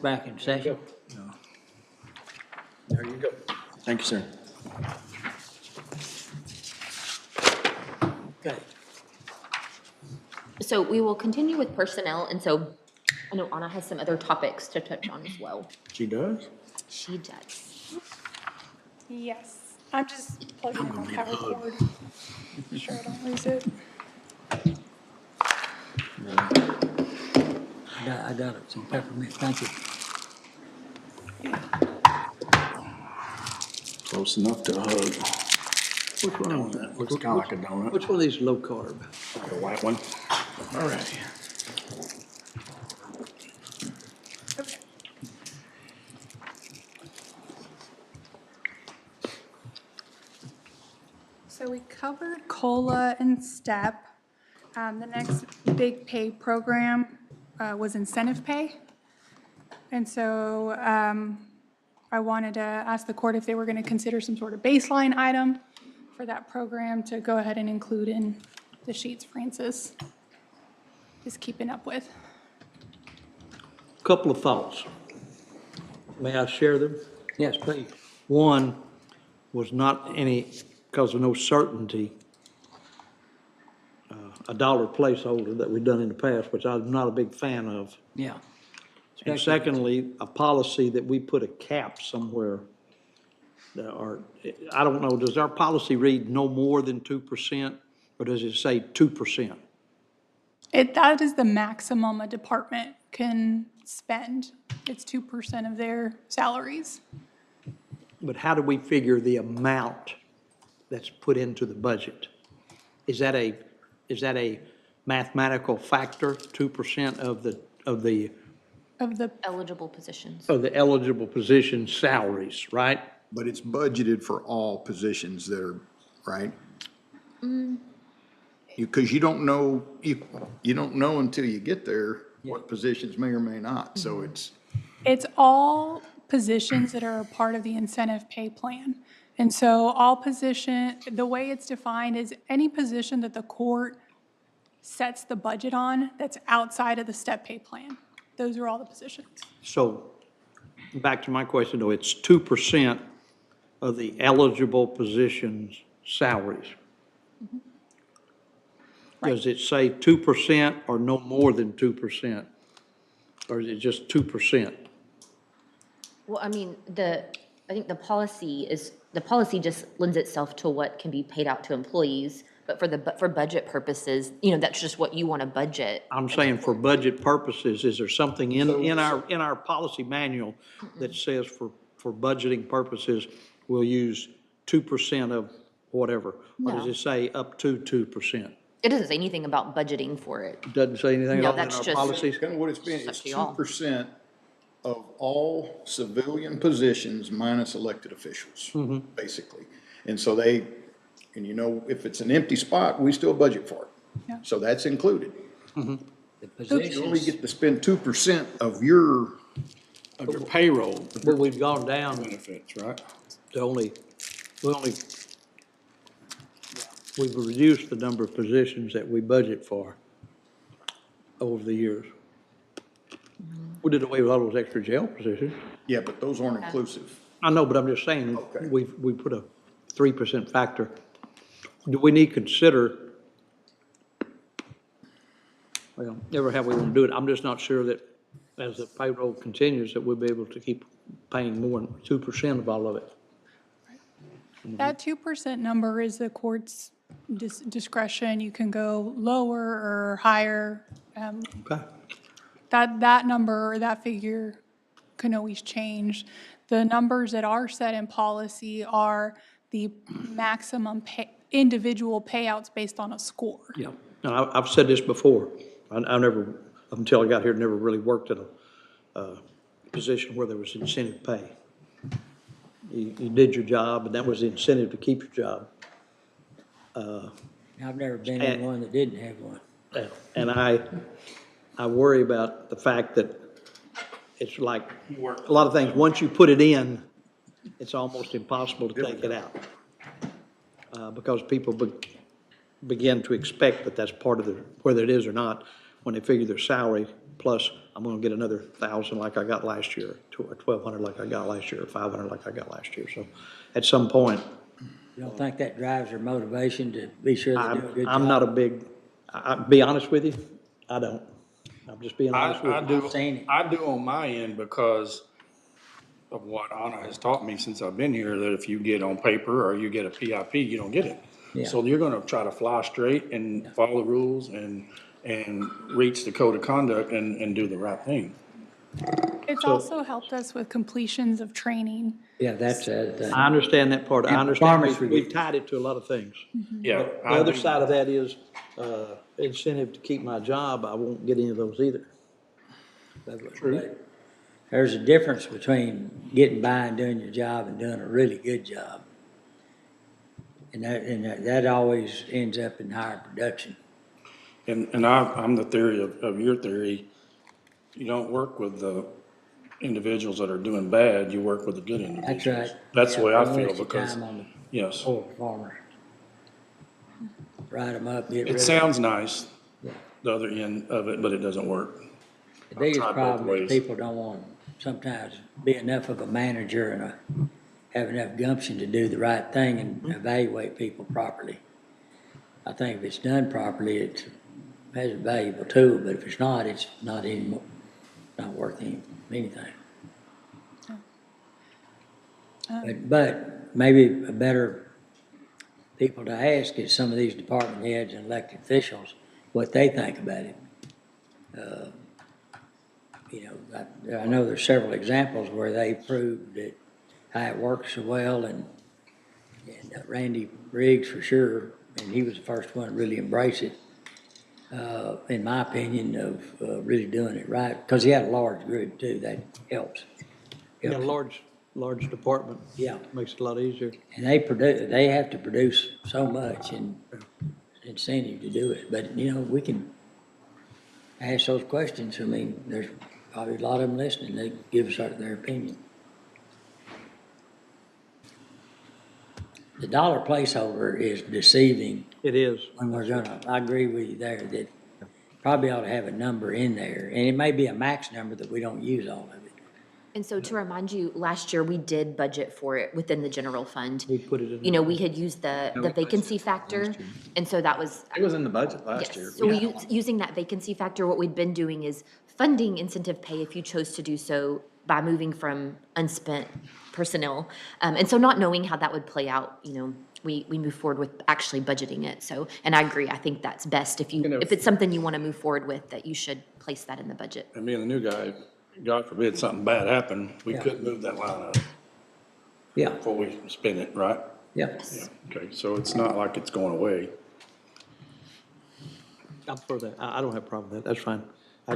back in session. There you go. Thank you, sir. Okay. So we will continue with personnel, and so I know Anna has some other topics to touch on as well. She does? She does. Yes, I'm just plugging in my power cord. Make sure I don't lose it. I got it, some peppermint, thank you. Close enough to a hug. Which one of Donut. Looks kind of like a donut. Which one of these low carb? Like a white one. All right. So we covered COLA and STEP. The next big pay program was incentive pay. And so I wanted to ask the court if they were going to consider some sort of baseline item for that program to go ahead and include in the sheets Francis is keeping up with. Couple of thoughts. May I share them? Yes, please. One was not any, because of no certainty, a dollar placeholder that we've done in the past, which I'm not a big fan of. Yeah. And secondly, a policy that we put a cap somewhere. Or, I don't know, does our policy read no more than 2%, or does it say 2%? That is the maximum a department can spend. It's 2% of their salaries. But how do we figure the amount that's put into the budget? Is that a mathematical factor, 2% of the Eligible positions. eligible position salaries, right? But it's budgeted for all positions that are, right? Because you don't know, you don't know until you get there what positions may or may not, so it's. It's all positions that are a part of the incentive pay plan. And so all position, the way it's defined is any position that the court sets the budget on that's outside of the step pay plan. Those are all the positions. So, back to my question though, it's 2% of the eligible positions' salaries. Does it say 2% or no more than 2%? Or is it just 2%? Well, I mean, I think the policy just lends itself to what can be paid out to employees, but for budget purposes, that's just what you want to budget. I'm saying for budget purposes, is there something in our policy manual that says for budgeting purposes, we'll use 2% of whatever? Or does No. it say up to 2%? It doesn't say anything about budgeting for it. Doesn't say anything No, at all in that's our just- policies? Kind of what it's been, It's up it's to y'all. 2% of all civilian positions minus elected officials, basically. And so if it's an empty spot, we still budget for it. Yeah. So that's included. The You only positions, get to spend 2% of your, Of your payroll But we've gone down benefits, right? to we've reduced the number of positions that we budget for over the years. We did away with all those extra jail positions. yeah, but those aren't inclusive. I know, but I'm just saying, Okay. we put a 3% factor. Do we need to consider, well, never have we want to do it. I'm just not sure that as the payroll continues, that we'll be able to keep paying more than 2% of all of it. That 2% number is the court's discretion. You can go lower or higher. Okay. That number or that figure can always change. The numbers that are set in policy are the maximum individual payouts based on a score. Yeah, and I've said this before. I never, up until I got here, never really worked in a position where there was incentive pay. You did your job, and that was the incentive to keep your job. I've never been in one that didn't have one. And I worry about the fact that it's like a lot of things, once you put it in, it's almost impossible to take it out. Because people begin to expect that that's part of whether it is or not, when they figure their salary plus I'm gonna get another 1,000 like I got last year, or 1,200 like I got last year, or 500 like I got last year. So at some point, You don't think that drives their motivation to be sure they do a good job? I'm not a big, be honest with you, I don't. I'm just being honest with you. I've seen it. I do on my end because of what Anna has taught me since I've been here, that if you get on paper or you get a PIP, you don't get it. Yeah. So you're gonna try to fly straight and follow the rules and reach the code of conduct and do the right thing. It's also helped us with completions of training. Yeah, that's the other thing. I understand that part. I And understand performance we've review. tied it to a lot of things. Yeah. The other side of that is, incentive to keep my job. I won't get any of those either. But there's a difference between getting by and doing your job and doing a really good job. And that always ends up in higher production. And I'm the theory of your theory. You don't work with the individuals that are doing bad, you work with the good individuals. That's right. That's the way Yeah, I don't feel waste your because, time on the yes, poor farmers. Write them up, get rid of it them. sounds nice, Yeah. the other end of it, but it doesn't work. The biggest tried both problem is ways. people don't want to sometimes be enough of a manager and have enough gumption to do the right thing and evaluate people properly. I think if it's done properly, it has a valuable tool, but if it's not, it's not anymore, not worth anything. But maybe a better people to ask is some of these department heads and elected officials, what they think about it. You know, I know there's several examples where they proved that how it works so well, and Randy Briggs for sure, and he was the first one to really embrace it, in my opinion, of really doing it right, because he had a large group too, that helps. You got a large department. Yeah. Makes it a lot easier. And they have to produce so much and incentive to do it, but, you know, we can ask those questions. I mean, there's probably a lot of them listening, they give us their opinion. The dollar placeholder is deceiving It is. when we're gonna, I agree with you there, that probably ought to have a number in there, and it may be a max number that we don't use all of it. And so to remind you, last year we did budget for it within the general fund. We put it in. You know, we had used the vacancy factor, and so that was, It was in the budget last year. yes. So using that vacancy factor, what we'd been doing is funding incentive pay if you chose to do so by moving from unspent personnel. And so not knowing how that would play out, you know, we move forward with actually budgeting it. So, and I agree, I think that's best if if it's something you want to move forward with, that you should place that in the budget. And being the new guy, God forbid something bad happened, we Yeah. couldn't move that line up Yeah, before we spend it, right? yeah. Yeah, okay, so it's not like it's going away. I'm for that. I don't have a problem with that. That's fine. I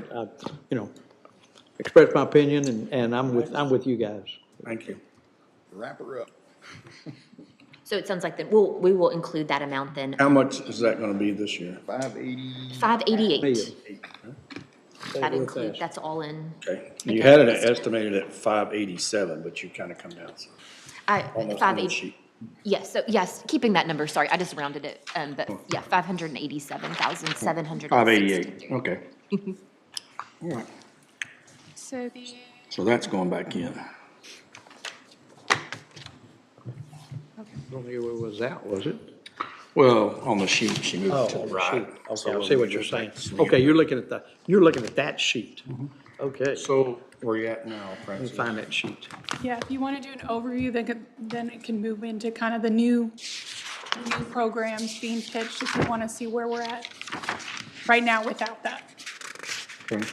you know, express my opinion and I'm with you guys. Thank you. Wrap her up. So it sounds like that we will include that amount then, How much is that gonna be this year? 580. 588. Million. That include, that's all in. Okay, you had it estimated at 587, but you kind of come down almost on the 580. sheet. Yes, so yes, keeping that number, sorry, I just rounded it, but yeah, 587,760. 588, okay. All right, So the, so that's going back in. I don't know where it was out, was it? Well, on the sheet, she moved Oh, to the on the right. sheet. Okay, So I see what you're saying. Okay, you're looking at that sheet. Okay, So where you at now, let me Francis? find that sheet. yeah, if you want to do an overview, then it can move into kind of the new programs being pitched, if you want to see where we're at right now without that. Okay.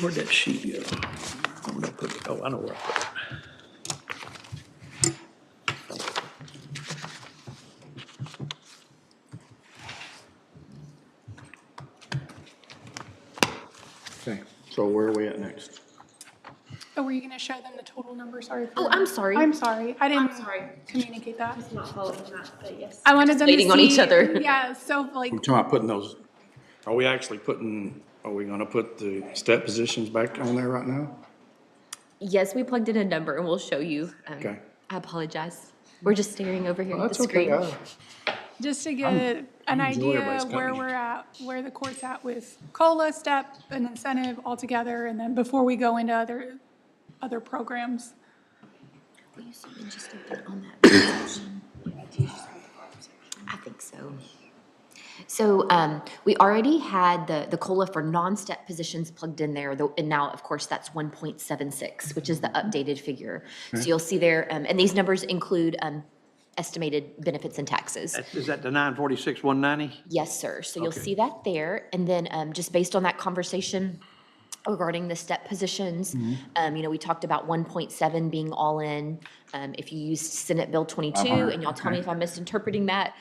Where'd that sheet go? Where'd I put it? Oh, I know where I put it. Okay, so where are we at next? Oh, were you going to show them the total number? Sorry. for- Oh, I'm sorry. I'm sorry. I didn't sorry. communicate that. Not following that, but yes. I wanted them to see. waiting on each other. Yeah, so like, I'm talking about putting those, are we gonna put the step positions back on there right now? Yes, we plugged in a number and we'll show you. Okay. I apologize. We're just staring over here at the screen. Just to get an idea everybody's where company. we're at, where the court's at with COLA, STEP, and incentive altogether, and then before we go into other programs. Will you see me just a bit on that? I think so. So we already had the COLA for non-step positions plugged in there, though, and now, of course, that's 1.76, which is the updated figure. So you'll see there, and these numbers include estimated benefits and taxes. Is that the 946, 190? Yes, sir. So you'll Okay. see that there. And then just based on that conversation regarding the step positions, we talked about 1.7 being all in. If you used Senate Bill 22, and y'all tell me if I'm misinterpreting that,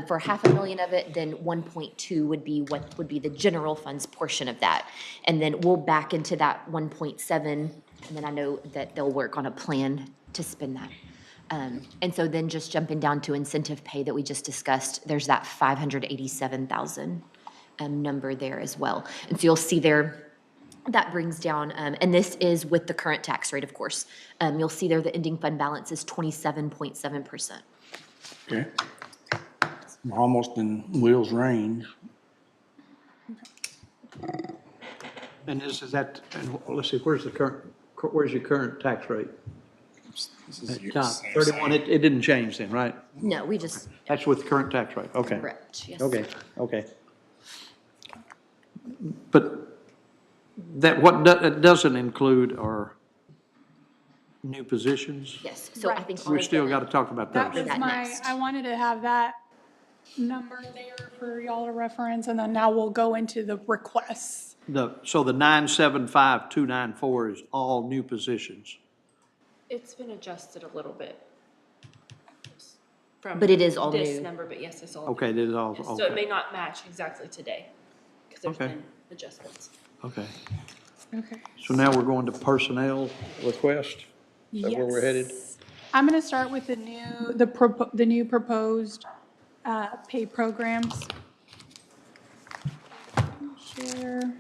for $500,000 of it, then 1.2 would be what would be the general funds portion of that. And then we'll back into that 1.7, and then I know that they'll work on a plan to spend that. And so then just jumping down to incentive pay that we just discussed, there's that 587,000 number there as well. And so you'll see there, that brings down, and this is with the current tax rate, of course. You'll see there the ending fund balance is 27.7%. Okay. We're almost in Will's range. And is that, and let's see, where's your current tax rate? Top 31, it didn't change then, right? No, we just, That's with the current tax rate, okay. correct, yes. Okay, okay. But that doesn't include our new positions? Yes, so I Right. think all We of still the- got to talk about That those. was that my, next. I wanted to have that number there for y'all to reference, and then now we'll go into the requests. So the 975,294 is all new positions? It's been adjusted a little bit. From But it is all this new. number, but yes, it's all. Okay, this is all, Yes, so it may okay, not match exactly today, because there's Okay. been adjustments. okay. Okay. So now we're going to personnel request? Is that where we're headed? Yes. I'm gonna start with the new proposed pay programs. Share.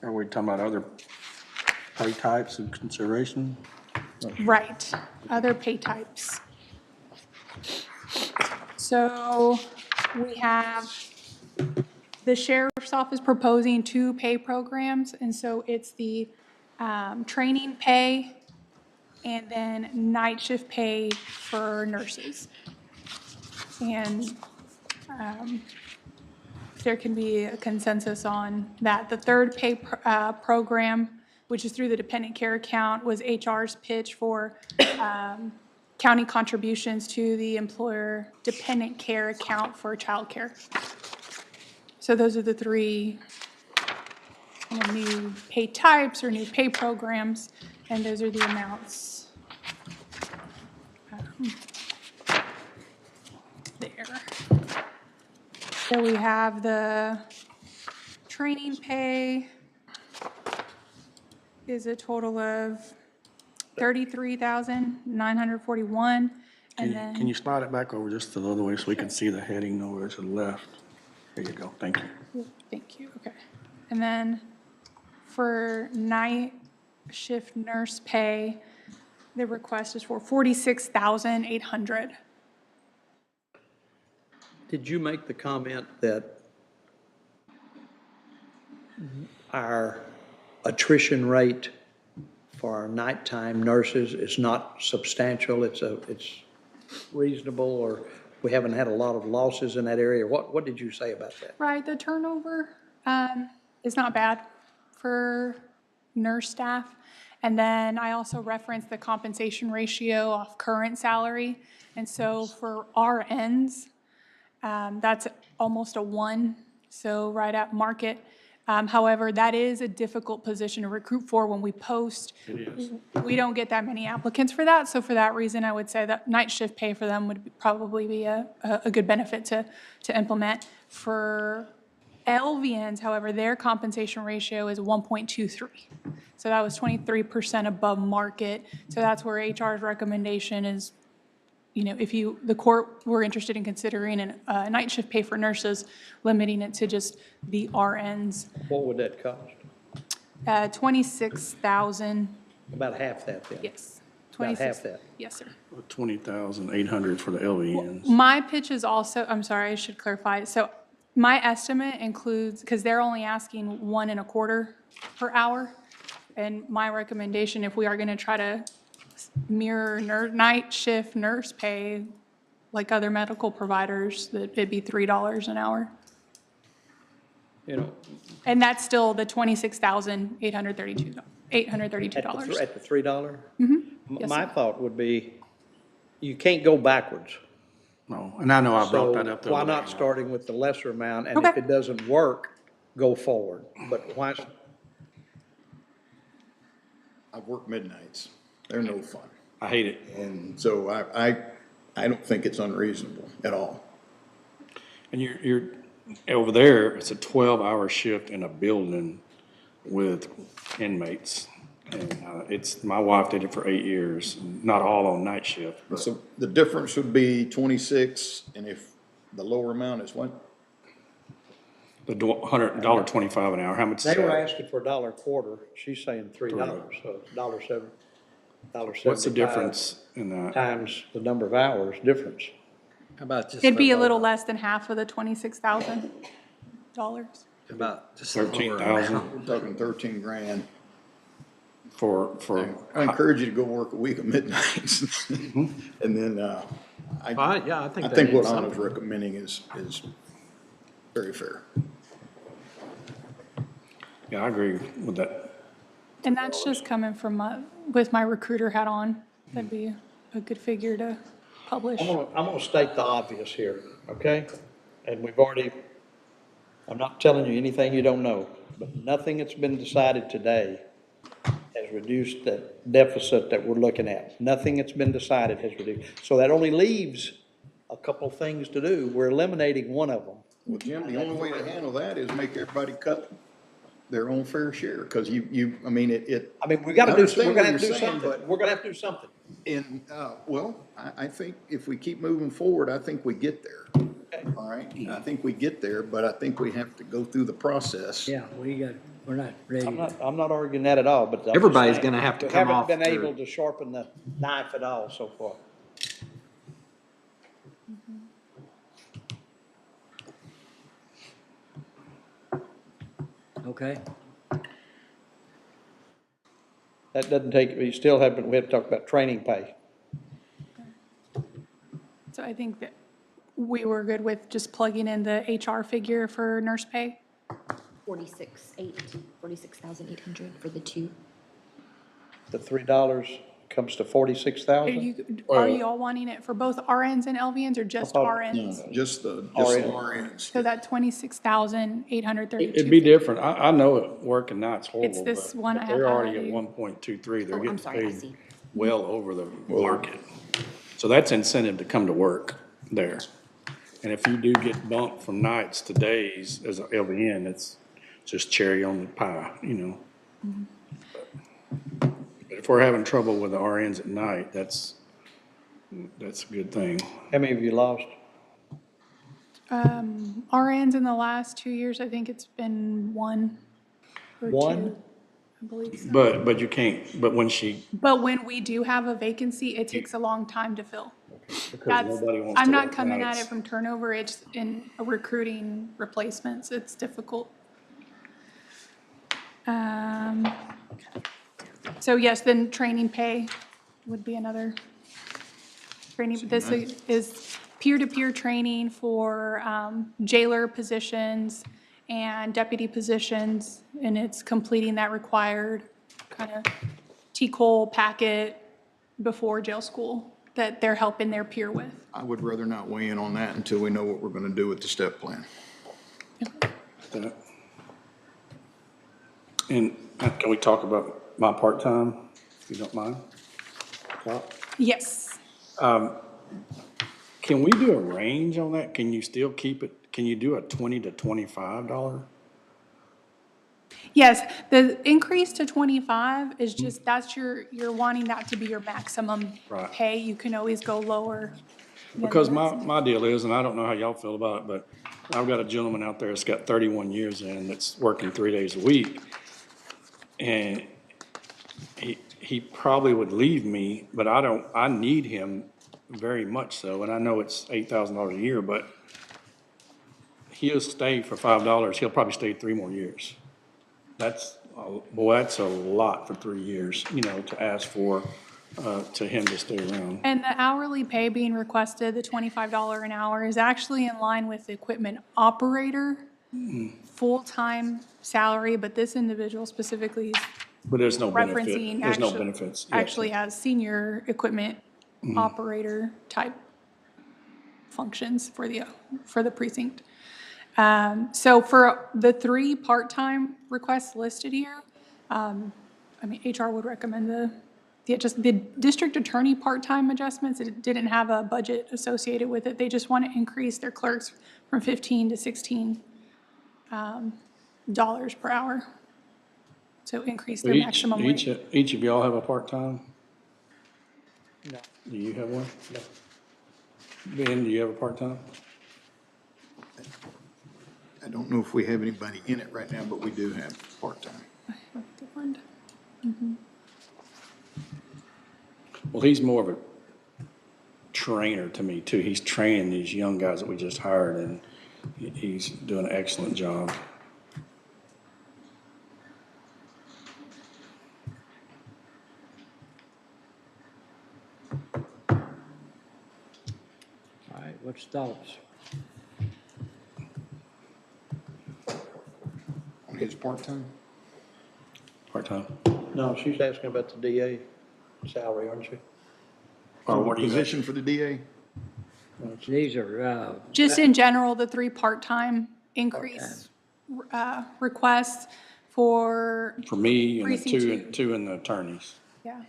Are we talking about other pay types and consideration? Right, other pay types. So we have, the sheriff's office proposing 2 pay programs, and so it's the training pay and then night shift pay for nurses. And there can be a consensus on that. The third pay program, which is through the dependent care account, was HR's pitch for county contributions to the employer dependent care account for childcare. So those are the 3 new pay types or new pay programs, and those are the amounts there. So we have the training pay is a total of 33,941, and then. Can you slide it back over just the other way so we can see the heading over to the left? There you go, thank you. Thank you, okay. And then for night shift nurse pay, the request is for 46,800. Did you make the comment that our attrition rate for our nighttime nurses is not substantial? It's reasonable, or we haven't had a lot of losses in that area? What did you say about that? Right, the turnover is not bad for nurse staff. And then I also referenced the compensation ratio off current salary. And so for RNs, that's almost a 1, so right at market. However, that is a difficult position to recruit for when we post. We don't get that many applicants for that, so for that reason, I would say that night shift pay for them would probably be a good benefit to implement. For LVNs, however, their compensation ratio is 1.23. So that was 23% above market. So that's where HR's recommendation is, if the court were interested in considering a night shift pay for nurses, limiting it to just the RNs. What would that cost? 26,000, About half that then? yes, half that. Yes, sir. 20,800 for the LVNs. My pitch is also, I'm sorry, I should clarify. So my estimate includes, because they're only asking 1.25 per hour. And my recommendation, if we are going to try to mirror night shift nurse pay like other medical providers, that it'd be $3 an hour. You know, And that's still the $26,832. at the $3? Yes, My sir. thought would be, you can't go backwards. No, and I know I brought So that up the why other day. not starting with the lesser amount, and if Okay. it doesn't work, go forward? But why, I've worked midnights. They're no fun. I hate it. And so I don't think it's unreasonable at all. And you're, over there, it's a 12-hour shift in a building with inmates. And it's, my wife did it for 8 years, not all on night shift, but So the difference would be 26, and if the lower amount is what? the $100.25 an hour, how much is they were that? asking for $1.25, she's saying $3, so $1.75. What's the difference in that? Times the number of hours difference. How about just? It'd be a lower- little less than half of the $26,000. About just a lower 13,000 amount. We're talking 13 grand. for, I encourage you to go work a week of midnights. And then, Yeah, I think. I that think what is Anna's something. recommending is very fair. yeah, I agree with that. And that's just coming from with my recruiter hat on. That'd be a good figure to publish. I'm gonna state the obvious here, okay? And we've already, I'm not telling you anything you don't know, but nothing that's been decided today has reduced that deficit that we're looking at. Nothing that's been decided has reduced. So that only leaves a couple things to do. We're eliminating one of them. Well, Jim, the only way to handle that is make everybody cut their own fair share, because I mean, I mean, we gotta do, understand we're gonna what have to do you're saying, something. but- We're gonna have to do something. And, well, I think if we keep moving forward, I think we get there. All right? I think we get there, but I think we have to go through the process. Yeah, we're not ready. I'm not arguing that at all, but. I'm just Everybody's saying, gonna have to we come off haven't been their- able to sharpen the knife at all so far. Okay, That doesn't take, we still haven't, we have to talk about training pay. So I think that we were good with just plugging in the HR figure for nurse pay. 46,800 for the two. The $3 comes to 46,000? Are you all wanting it for both RNs and LVNs or just thought- RNs? Just the RN. RNs. So that 26,832. It'd be different. I know it working night's horrible, this but one I have they're already at highlighted. 1.23. They're Oh, I'm getting sorry, I paid see. well over the market. So that's incentive to come to work there. And if you do get bumped from nights to days as an LVN, it's just cherry on the pie, you know? But if we're having trouble with the RNs at night, that's a good thing. How many have you lost? RNs in the last 2 years, I think it's been one or One? two, I believe so. But you can't, but when she, But when we do have a vacancy, it takes a long time to fill. because That's, nobody wants to I'm not work coming at nights. it from turnover, it's in recruiting replacements, it's difficult. So yes, then training pay would be another training. This is peer-to-peer training for jailer positions and deputy positions, and it's completing that required kind of T-Cole packet before jail school that they're helping their peer with. I would rather not weigh in on that until we know what we're gonna do with the step plan. That. And can we talk about my part-time, if you don't mind? Talk? Yes. Can we do a range on that? Can you still keep it, can you do a $20 to $25? Yes, the increase to 25 is just, that's you're wanting that to be your maximum Right. pay. You can always go lower. than Because that. my deal is, and I don't know how y'all feel about it, but I've got a gentleman out there that's got 31 years in, that's working 3 days a week. And he probably would leave me, but I need him very much so, and I know it's $8,000 a year, but he'll stay for $5. He'll probably stay 3 more years. That's a lot for 3 years, to ask for, to him to stay around. And the hourly pay being requested, the $25 an hour, is actually in line with the equipment operator full-time salary, but this individual specifically is But there's no benefit. referencing There's no actually, benefits. Yeah. actually has senior equipment operator type functions for the precinct. So for the 3 part-time requests listed here, HR would recommend the district attorney part-time adjustments. It didn't have a budget associated with it. They just want to increase their clerks from 15 to 16 dollars per hour. So increase their maximum rate. Each of y'all have a part-time? No. Do you have one? No. Ben, do you have a part-time? I don't know if we have anybody in it right now, but we do have part-time. Well, he's more of a trainer to me, too. He's training these young guys that we just hired, and he's doing an excellent job. All right, what's thoughts? On his part-time? Part-time. No, she's asking about the DA salary, aren't you? Or what do you have? Position for the DA? These are, Just in general, the 3 part-time increase requests for, For me and the Precinct 2 and the attorneys. yeah.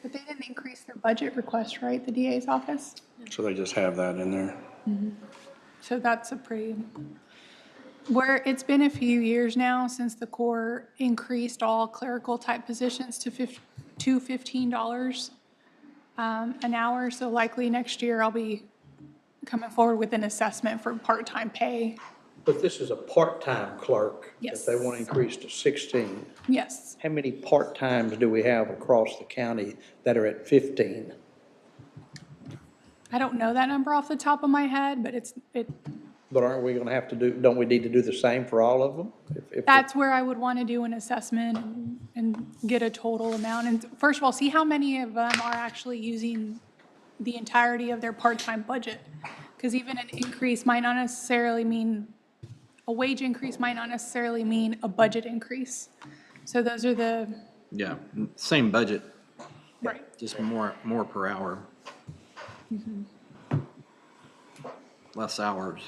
But they didn't increase their budget request, right, the DA's office? So they just have that in there. So that's a pretty, where it's been a few years now since the court increased all clerical type positions to $15 an hour. So likely next year I'll be coming forward with an assessment for part-time pay. But this is a part-time clerk. Yes. That they want to increase to 16. Yes. How many part-times do we have across the county that are at 15? I don't know that number off the top of my head, but But aren't we going to have to don't we need to do the same for all of them? If that's where I would want to do an assessment and get a total amount. And first of all, see how many of them are actually using the entirety of their part-time budget. Because even an increase might not necessarily mean, a wage increase might not necessarily mean a budget increase. So those are the, Yeah, same budget, right. just more per hour. Less hours.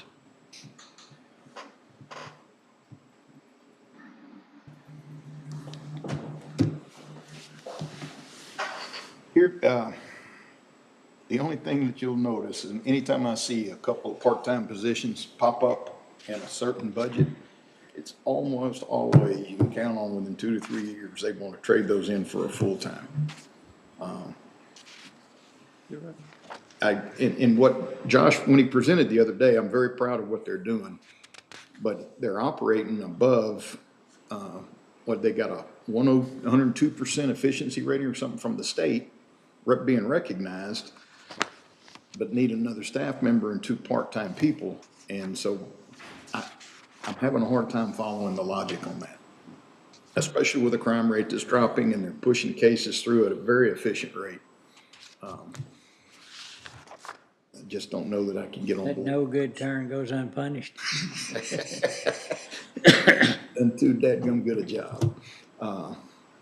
Here, the only thing that you'll notice, and anytime I see a couple of part-time positions pop up in a certain budget, it's almost always, you can count on within 2 to 3 years, they want to trade those in for a full-time. In what Josh, when he presented the other day, I'm very proud of what they're doing, but they're operating above, what, they got a 102% efficiency rating or something from the state, being recognized, but need another staff member and 2 part-time people. And so I'm having a hard time following the logic on that, especially with a crime rate that's dropping and they're pushing cases through at a very efficient rate. I just don't know that I can get on that board. no good turn goes unpunished. Done too dadgum good a job.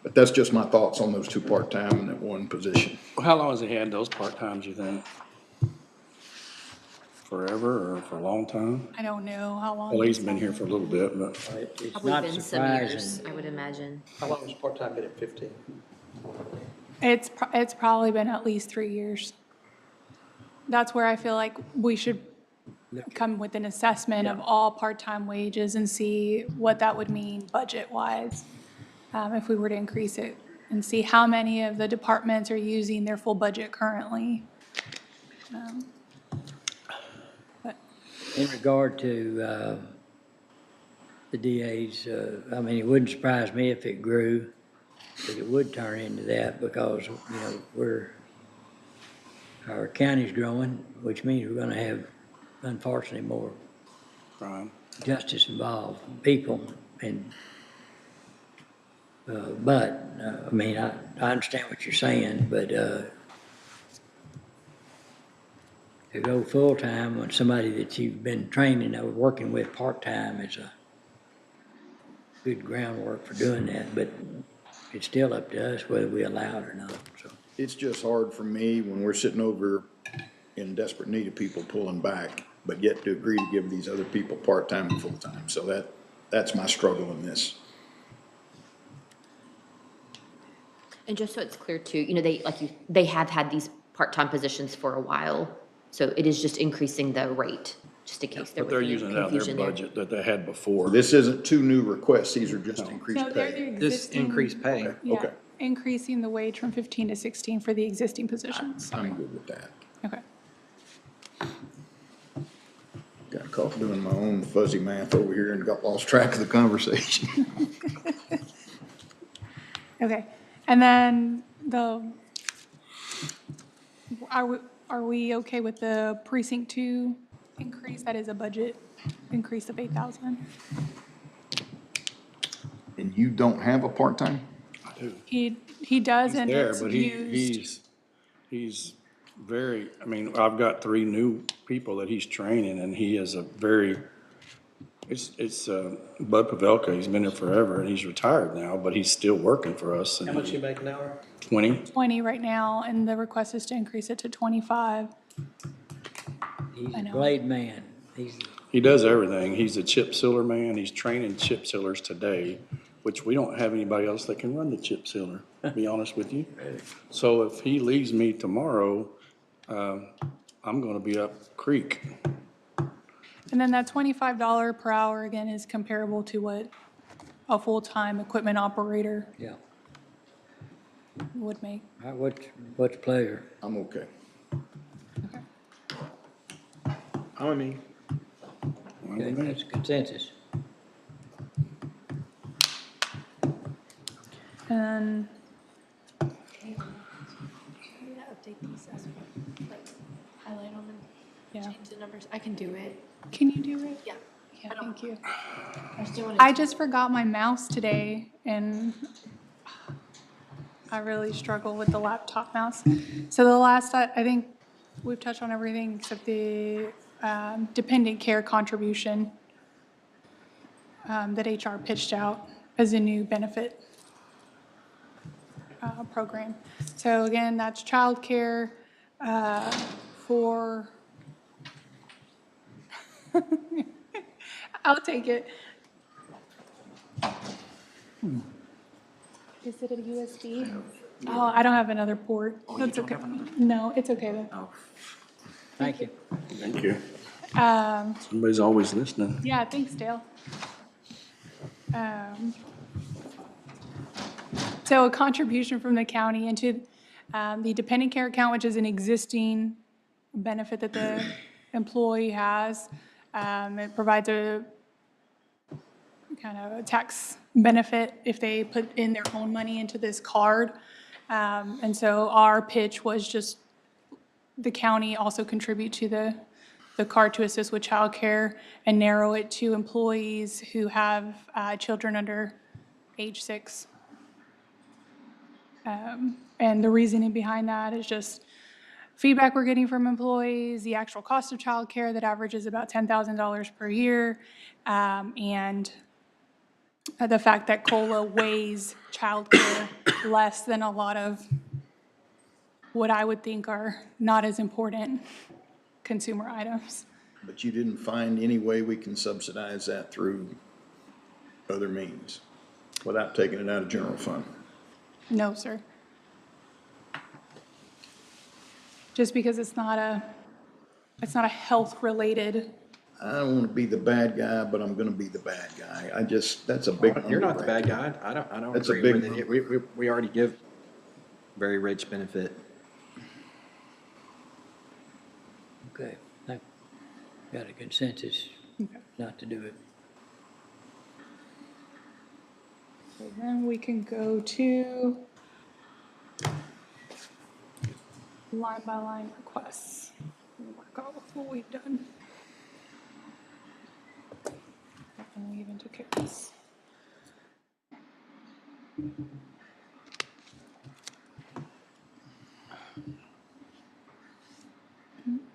But that's just my thoughts on those 2 part-time and that 1 position. How long has he had those part-times, you think? Forever or for a long time? I don't know how long. Well, he's been here for a little bit, but It's Probably not been some years, surprising. I would imagine. How long has part-time been at 15? It's probably been at least 3 years. That's where I feel like we should come with an assessment of all part-time wages and see what that would mean budget-wise, if we were to increase it, and see how many of the departments are using their full budget currently. But In regard to the DA's, I mean, it wouldn't surprise me if it grew. that it would turn into that because, you know, our county's growing, which means we're gonna have, unfortunately, more Brian. justice involved people and, but, I mean, I understand what you're saying, but, to go full-time on somebody that you've been training or working with part-time is a good groundwork for doing that, but it's still up to us whether we allow it or not, so. It's just hard for me when we're sitting over in desperate need of people pulling back, but yet to agree to give these other people part-time and full-time. So that's my struggle in this. And just so it's clear too, you know, they have had these part-time positions for a while, so it is just increasing the rate, just in case there But was they're any using it out of their confusion there. budget that they had before. This isn't two new requests, these are just increased No, they're the pay. This existing. increased pay. Yeah, Okay. increasing the wage from 15 to 16 for the existing positions. I'm good with that. Okay. Got caught doing my own fuzzy math over here and got lost track of the conversation. Okay, and then are we okay with the precinct 2 increase? That is a budget increase of 8,000. And you don't have a part-time? He does, He's and there, it's but used. he's very, I mean, I've got 3 new people that he's training, and he is a very, it's Bud Pavelka, he's been there forever, and he's retired now, but he's still working for us. How much you make an hour? 20? 20 right now, and the request is to increase it to 25. He's I a know. blade man. He does everything. He's a chip sealer man. He's training chip sealers today, which we don't have anybody else that can run the chip sealer, to be honest with you. So if he leaves me tomorrow, I'm gonna be up creek. And then that $25 per hour, again, is comparable to what a full-time equipment operator Yeah. would make. All right, what's the pleasure? I'm okay. I'm with me. Okay, that's consensus. And I'm gonna update these as well, like highlight them and Yeah. change the numbers. I can do it. can you do it? Yeah. Yeah, thank you. I just don't want I just forgot my mouse today, and I really struggle with the laptop mouse. So the last, I think we've touched on everything except the dependent care contribution that HR pitched out as a new benefit program. So again, that's childcare for, I'll take it. Is it a USB? Oh, I don't have another port. That's okay. No, it's okay though. Thank you. Thank you. Somebody's always listening. Yeah, thanks, Dale. So a contribution from the county into the dependent care account, which is an existing benefit that the employee has. It provides a kind of a tax benefit if they put in their own money into this card. And so our pitch was just the county also contribute to the card to assist with childcare and narrow it to employees who have children under age 6. And the reasoning behind that is just feedback we're getting from employees, the actual cost of childcare that averages about $10,000 per year, and the fact that COLA weighs childcare less than a lot of what I would think are not as important consumer items. But you didn't find any way we can subsidize that through other means without taking it out of general fund? No, sir. Just because it's not a health-related. I don't want to be the bad guy, but I'm going to be the bad guy. That's a big number. You're not the right bad there. guy. I don't That's a agree big with it. We already give very rich benefit. Okay, got a consensus not to do it. then we can go to line by line requests. Work off what we've done. And we even took care of this.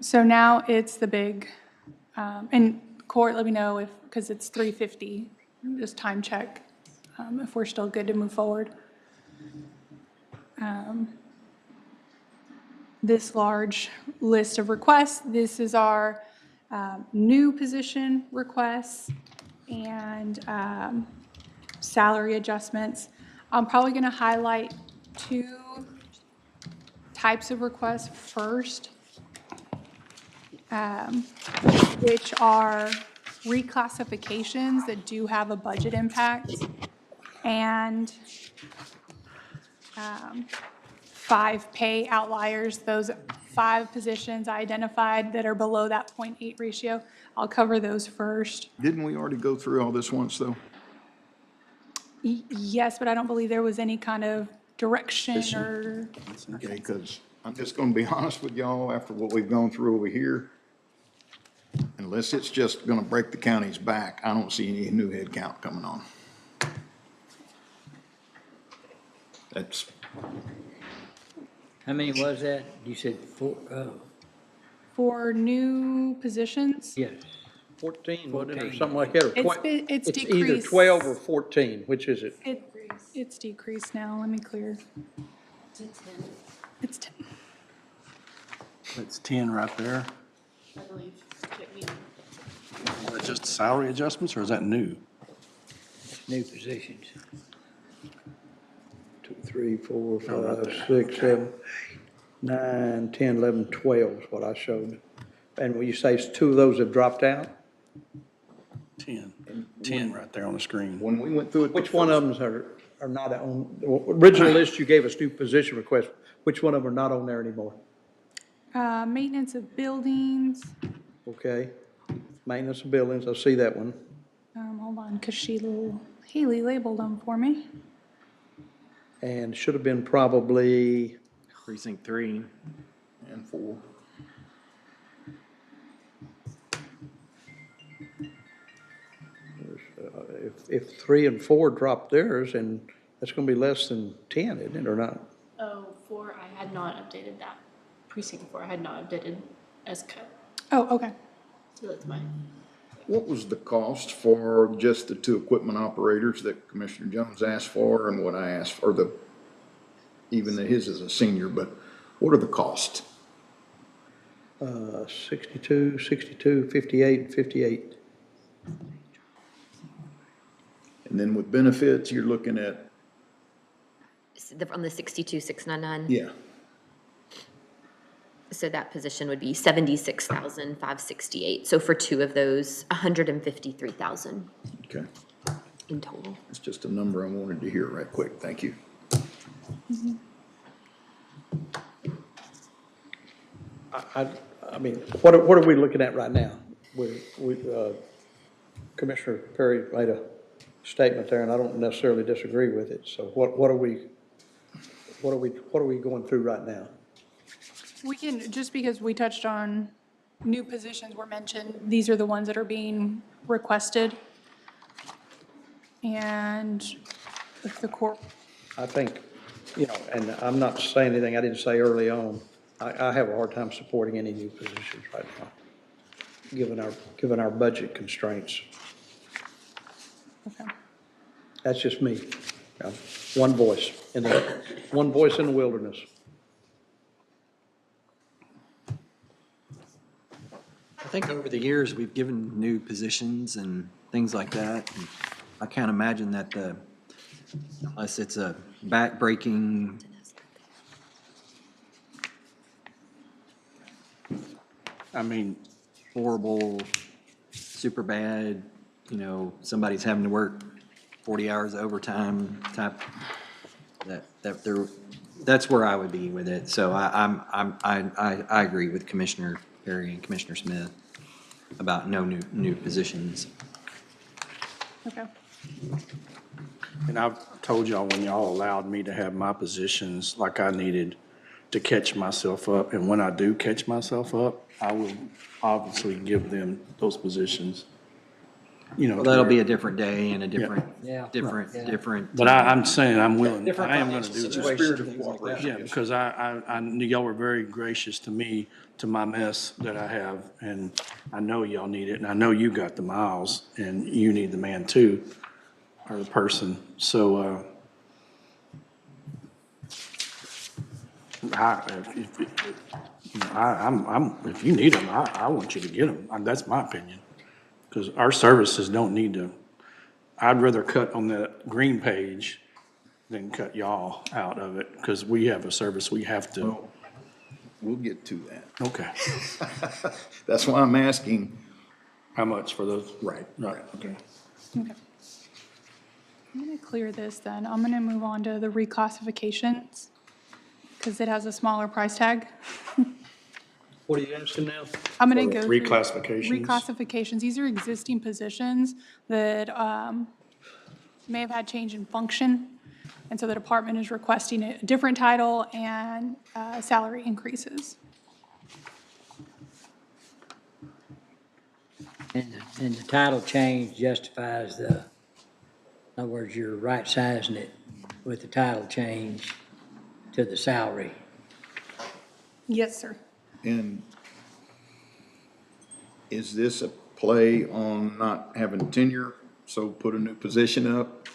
So now it's the big, and Court, let me know if, because it's 3:50, just time check, if we're still good to move forward. This large list of requests, this is our new position requests and salary adjustments. I'm probably going to highlight two types of requests first, which are reclassifications that do have a budget impact, and 5 pay outliers, those 5 positions I identified that are below that 0.8 ratio. I'll cover those first. Didn't we already go through all this once, though? Yes, but I don't believe there was any kind of direction or, Okay, because I'm just gonna be honest with y'all, after what we've gone through over here, unless it's just gonna break the county's back, I don't see any new head count coming on. That's, How many was that? You said 4, oh, for new positions. yes. 14, wasn't it, or 14. something like that? or It's It's either decreased. 12 or 14, which is it? It's decreased now, let me clear. It's 10. That's 10 right there. I believe. Is that just salary adjustments, or is that new? New positions. 2, 3, 4, Oh, right 5, there. 6, 7, 9, 10, 11, 12 is what I showed. And when you say 2 of those have dropped out, 10 right there on the screen. when we went through it. which one of them are not on, the original list you gave us new position requests, which one of them are not on there anymore? Maintenance of buildings, Okay, maintenance of buildings, I see that one. hold on, because Haley labeled them for me. And should have been probably, Precinct 3. And 4. if 3 and 4 dropped theirs, and that's gonna be less than 10, isn't it, or not? Oh, 4, I had not updated that. Precinct 4, I had not updated as cut. Oh, okay. So that's mine. What was the cost for just the 2 equipment operators that Commissioner Jones asked for and what I asked for, even though his is a senior, but what are the costs? 62, 58, and 58. And then with benefits, you're looking at, On the 62,699. yeah, So that position would be 76,568. So for 2 of those, 153,000 okay. in total. That's just a number I wanted to hear right quick. Thank you. I mean, what are we looking at right now? Commissioner Perry made a statement there, and I don't necessarily disagree with it, so what are we going through right now? We can, just because we touched on new positions were mentioned, these are the ones that are being requested. And if the court, I think, and I'm not saying anything I didn't say early on, I have a hard time supporting any new positions right now, given our budget constraints. okay. That's just me. One voice in the wilderness. I think over the years, we've given new positions and things like that. And I can't imagine that unless it's a back-breaking, I mean, horrible, super bad, somebody's having to work 40 hours overtime type, that's where I would be with it. So I agree with Commissioner Perry and Commissioner Smith about no new positions. Okay. and I've told y'all when y'all allowed me to have my positions, like I needed to catch myself up. And when I do catch myself up, I will obviously give them those positions. You know, Well, to that'll where- be a different day and a different, Yeah. different. But I'm saying I'm willing, Different I am gonna financial do situation, that. Spirit of things like that. cooperation. Yeah, because I knew y'all were very gracious to me, to my mess that I have, and I know y'all need it, and I know you got the miles, and you need the man too, or the person, so, if you need them, I want you to get them, that's my opinion. Because our services don't need to, I'd rather cut on that green page than cut y'all out of it, because we have a service we have to, We'll get to that. okay. That's why I'm asking. How much for those? Right. Right, okay. Okay. I'm going to clear this then. I'm going to move on to the reclassifications because it has a smaller price tag. What are you interested in now? I'm going to go through. Reclassifications? Reclassifications. These are existing positions that may have had change in function. And so the department is requesting a different title and salary increases. And the title change justifies the, in other words, you're right sizing it with the title change to the salary. Yes, sir. And is this a play on not having tenure? So put a new position up,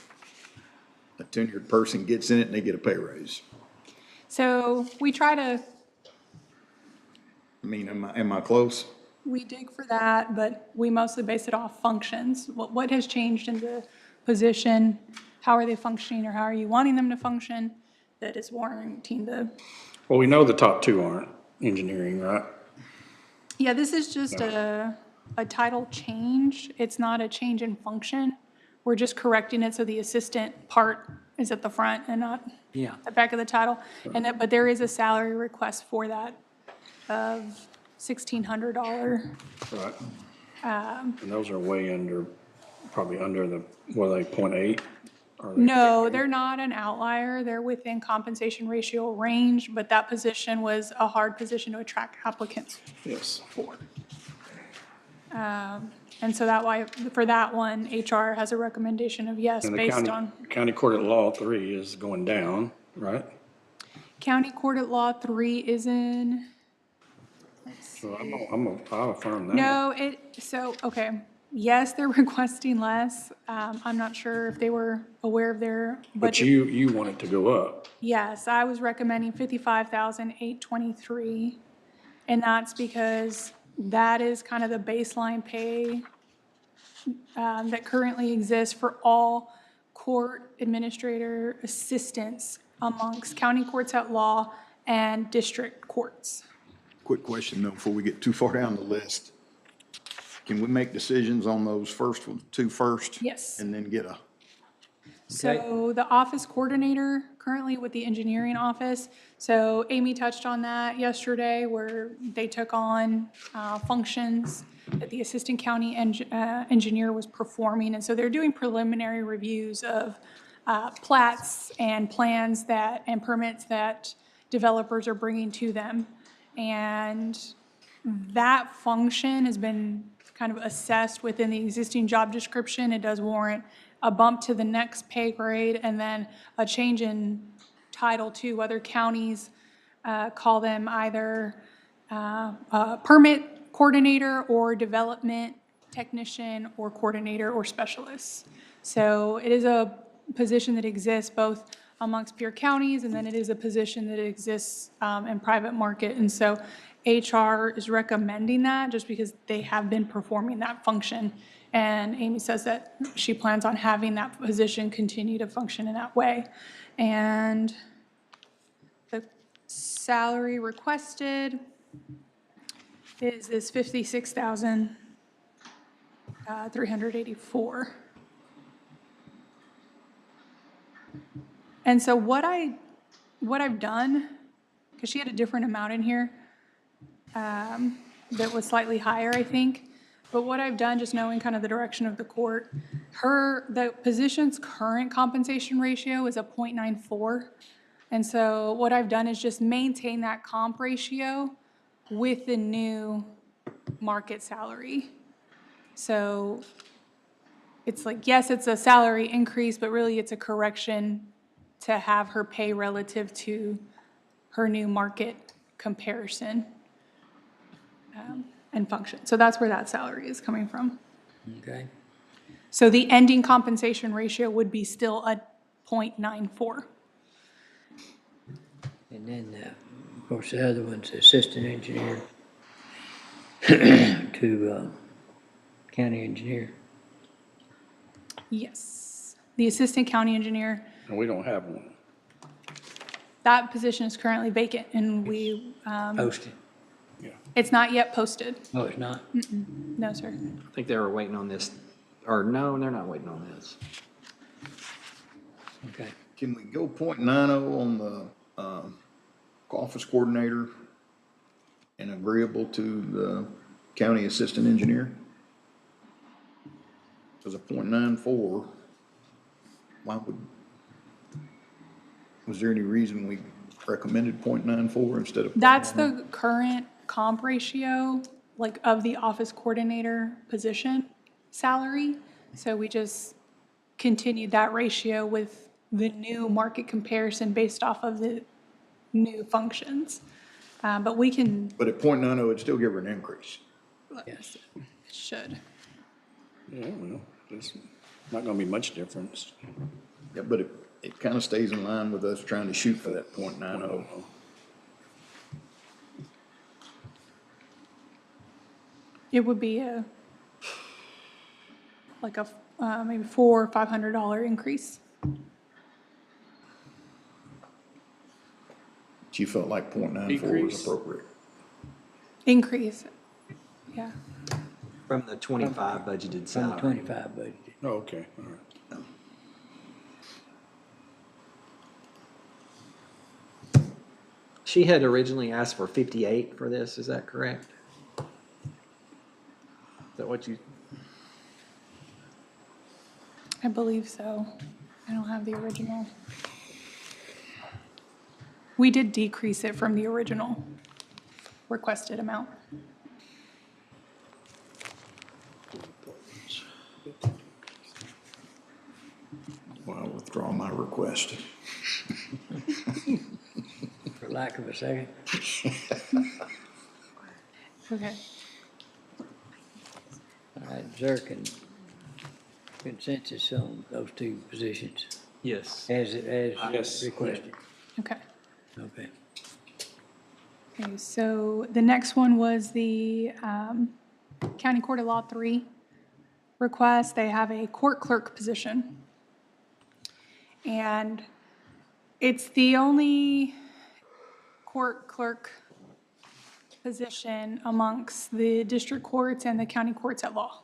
a tenured person gets in it and they get a pay raise. So we try to, I mean, am I close? we dig for that, but we mostly base it off functions. What has changed in the position? How are they functioning or how are you wanting them to function? That is warranting the, Well, we know the top two aren't engineering, right? yeah, this is just a title change. It's not a change in function. We're just correcting it so the assistant part is at the front and not Yeah. the back of the title. And that, but there is a salary request for that of $1,600. Right. And those are way under, probably under the, what are they, 0.8? Are they- No, they're not an outlier. They're within compensation ratio range, but that position was a hard position to attract applicants Yes. for. And so that why, for that one, HR has a recommendation of yes, And the based on county court at law 3 is going down, right? county court at law 3 is in, So I'll affirm that. no, okay. Yes, they're requesting less. I'm not sure if they were aware of their But budget. you want it to go up. Yes, I was recommending 55,823, and that's because that is kind of the baseline pay that currently exists for all court administrator assistants amongst county courts at law and district courts. Quick question though, before we get too far down the list. Can we make decisions on those two first? Yes. And then get a, So the office coordinator currently with the engineering office, so Amy touched on that yesterday where they took on functions that the assistant county engineer was performing. And so they're doing preliminary reviews of plats and plans that, and permits that developers are bringing to them. And that function has been kind of assessed within the existing job description. It does warrant a bump to the next pay grade and then a change in title too. Other counties call them either permit coordinator or development technician or coordinator or specialist. So it is a position that exists both amongst peer counties, and then it is a position that exists in private market. And so HR is recommending that just because they have been performing that function. And Amy says that she plans on having that position continue to function in that way. And the salary requested is this 56,384. And so what I've done, because she had a different amount in here that was slightly higher, I think. But what I've done, just knowing kind of the direction of the court, the position's current compensation ratio is a 0.94. And so what I've done is just maintain that comp ratio with the new market salary. So it's like, yes, it's a salary increase, but really it's a correction to have her pay relative to her new market comparison and function. So that's where that salary is coming from. Okay. So the ending compensation ratio would be still a 0.94. And then, of course, the other one's assistant engineer to county engineer. Yes. The assistant county engineer, And we don't have one. that position is currently vacant and we, Posted. it's not yet posted. Oh, it's not? No, sir. I think they were waiting on this, or no, they're not waiting on this. Okay. Can we go 0.90 on the, office coordinator and agreeable to the county assistant engineer? Because a 0.94, why was there any reason we recommended 0.94 instead of? That's the current comp ratio, like of the office coordinator position salary. So we just continued that ratio with the new market comparison based off of the new functions. But we can, But at 0.90, it'd still give her an increase. Yes. should. Yeah, well, it's not gonna be much difference. Yeah, but it kind of stays in line with us trying to shoot for that 0.90. It would be like a, maybe $400 or $500 increase. She felt like 0.94 was Decrease. appropriate. Increase, yeah. From the 25 budgeted From the salary. 25 budget. Oh, okay, all right. She had originally asked for 58 for this, is that correct? Is that what you, I believe so. I don't have the original. We did decrease it from the original requested amount. Well, I withdraw my request. For lack of a second. Okay. All right, is there consensus on those two positions yes. as Yes. requested? Okay. Okay. Okay, so the next one was the County Court of Law 3 request. They have a court clerk position. And it's the only court clerk position amongst the district courts and the county courts at law.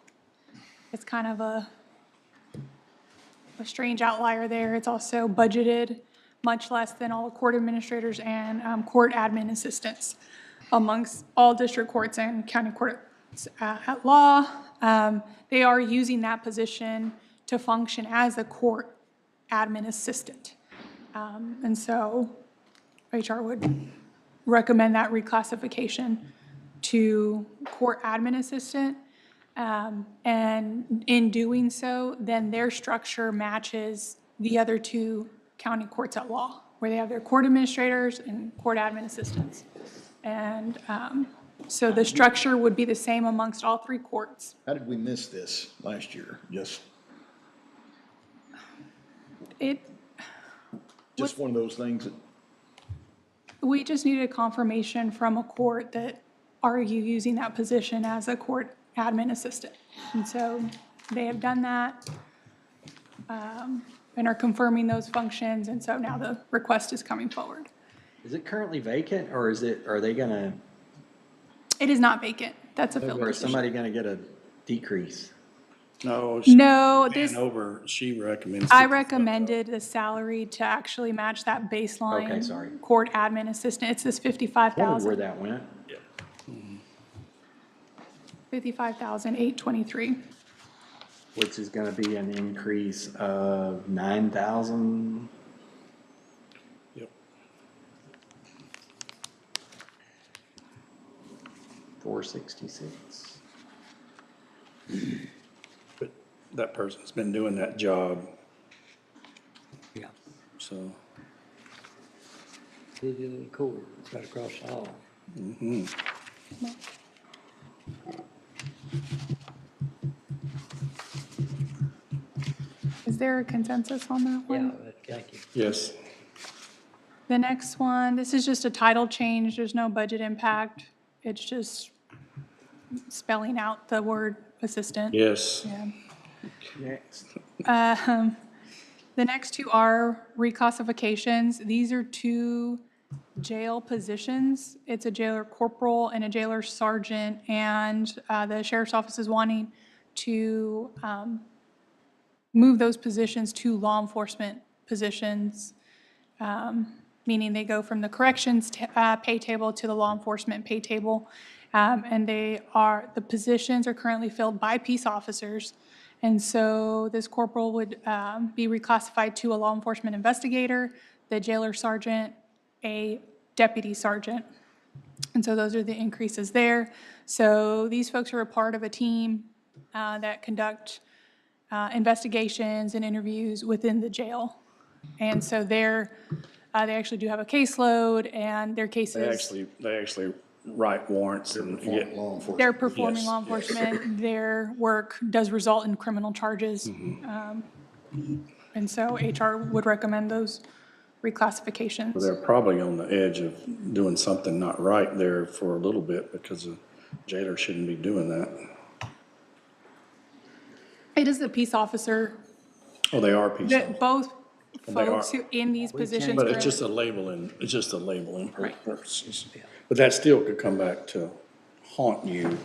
It's kind of a strange outlier there. It's also budgeted much less than all the court administrators and court admin assistants amongst all district courts and county courts at law. They are using that position to function as a court admin assistant. And so HR would recommend that reclassification to court admin assistant. And in doing so, then their structure matches the other two county courts at law, where they have their court administrators and court admin assistants. And so the structure would be the same amongst all three courts. How did we miss this last year? Just one of those things that, We just needed a confirmation from a court that, are you using that position as a court admin assistant? And so they have done that and are confirming those functions, and so now the request is coming forward. Is it currently vacant, or are they gonna, It is not vacant. That's a filled or is position. somebody gonna get a decrease? No. No, this, Over, she recommends. I 55. recommended the salary to actually match that baseline. Okay, sorry. Court admin assistant. It's this Wondered where 55,000. that went. $55,823. Which is gonna be an increase of 9,000. Yep. 466. But that person's been doing that job, Yeah. so. Did a little cord, it's right across the hall. Is there a consensus on that Yeah, one? thank you. Yes. The next one, this is just a title change. There's no budget impact. It's just spelling out the word assistant. Yes. Yeah. Next. The next two are reclassifications. These are two jail positions. It's a jailer corporal and a jailer sergeant, and the sheriff's office is wanting to move those positions to law enforcement positions, meaning they go from the corrections pay table to the law enforcement pay table. And the positions are currently filled by peace officers. And so this corporal would be reclassified to a law enforcement investigator, the jailer sergeant, a deputy sergeant. And so those are the increases there. So these folks are a part of a team that conduct investigations and interviews within the jail. And so they actually do have a caseload, and their cases. They actually write warrants and get. Law enforcement. They're performing Yes, law enforcement. Their work does result in criminal charges. And so HR would recommend those reclassifications. They're probably on the edge of doing something not right there for a little bit because a jailer shouldn't be doing that. It is the peace officer, Oh, they are peace that officers. both They are. folks who in these positions. But it's are- just a labeling, it's just a labeling Right. purposes. But that still could come back to haunt you.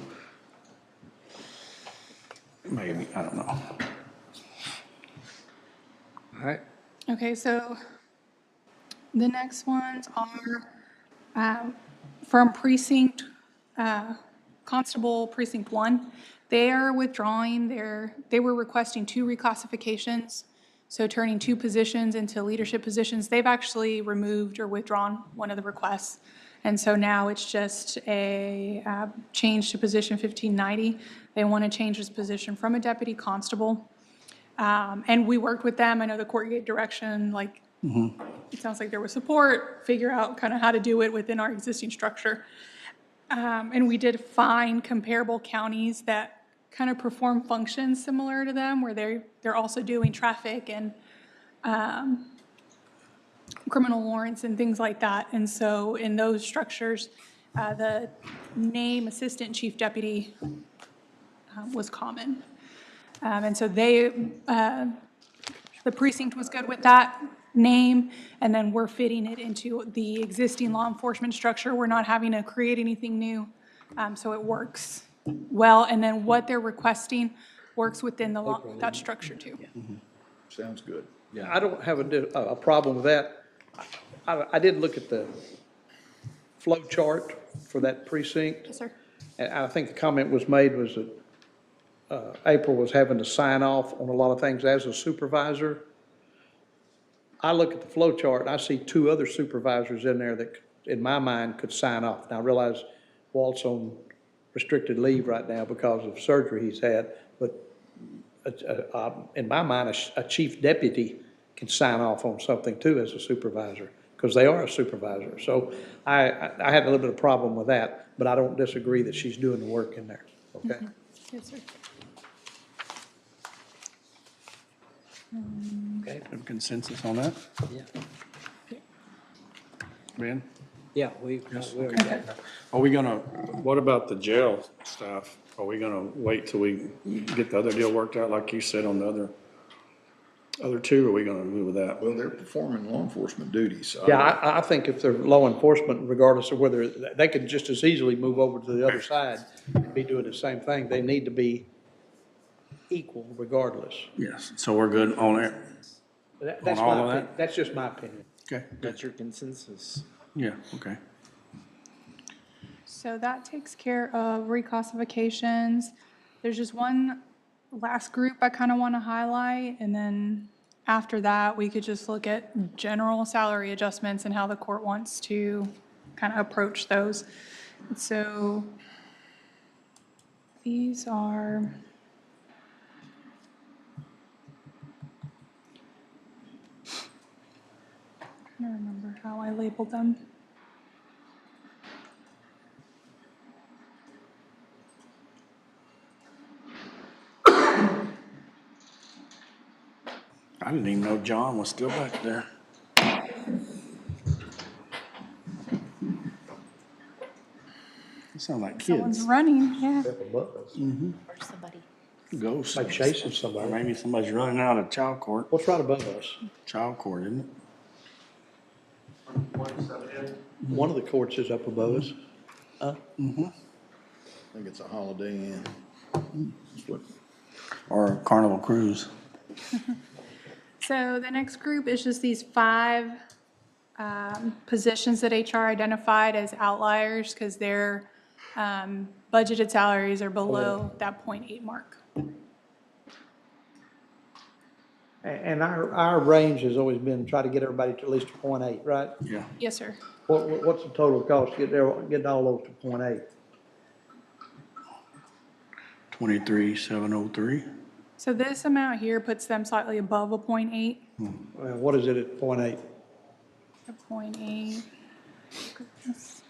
Maybe, I don't know. All right, Okay, so the next ones are from precinct, Constable Precinct 1. They are withdrawing they were requesting 2 reclassifications, so turning 2 positions into leadership positions. They've actually removed or withdrawn one of the requests. And so now it's just a change to position 1590. They want to change this position from a deputy constable. And we worked with them. I know the court gave direction, like, it sounds like there was support, figure out kind of how to do it within our existing structure. And we did find comparable counties that kind of perform functions similar to them, where they're also doing traffic and criminal warrants and things like that. And so in those structures, the name Assistant Chief Deputy was common. And so the precinct was good with that name, and then we're fitting it into the existing law enforcement structure. We're not having to create anything new, so it works well. And then what they're requesting works within that structure too. Sounds good. Yeah, I don't have a problem with that. I did look at the flow chart for that precinct. Yes, sir. And I think the comment was made was that April was having to sign off on a lot of things as a supervisor. I look at the flow chart, and I see 2 other supervisors in there that, in my mind, could sign off. Now, I realize Walt's on restricted leave right now because of surgery he's had, but in my mind, a chief deputy can sign off on something too as a supervisor, because they are a supervisor. So I had a little bit of problem with that, but I don't disagree that she's doing the work in there, okay? Yes, sir. okay, Have consensus on that? yeah. Ben? Yeah, we already got that. Are we gonna, what about the jail stuff? Are we gonna wait till we get the other deal worked out, like you said on the other 2? Are we gonna move with that? Well, they're performing law enforcement duties, so. Yeah, I think if they're law enforcement, regardless of whether, they could just as easily move over to the other side and be doing the same thing. They need to be equal regardless. Yes, so we're good on it? That's all my of that? opinion. That's just my opinion. Okay, That's your consensus. yeah, okay. So that takes care of reclassifications. There's just one last group I kind of want to highlight, and then after that, we could just look at general salary adjustments and how the court wants to kind of approach those. So these are, I don't remember how I labeled them. I didn't even know John was still back there. They sound like Someone's kids. running, yeah. Above us. Or somebody. Ghosts. Like chasing Or somebody. maybe somebody's running out of child court. What's right above us? Child court, isn't it? One of the courts is up above us. I think it's a Holiday Inn. That's what- Or a Carnival Cruise. So the next group is just these 5 positions that HR identified as outliers because their budgeted salaries are below that 0.8 mark. And our range has always been try to get everybody to at least a 0.8, right? Yeah. Yes, sir. What's the total cost to getting all those to 0.8? 23,703. So this amount here puts them slightly above a 0.8. What is it at 0.8? A 0.8. Goodness.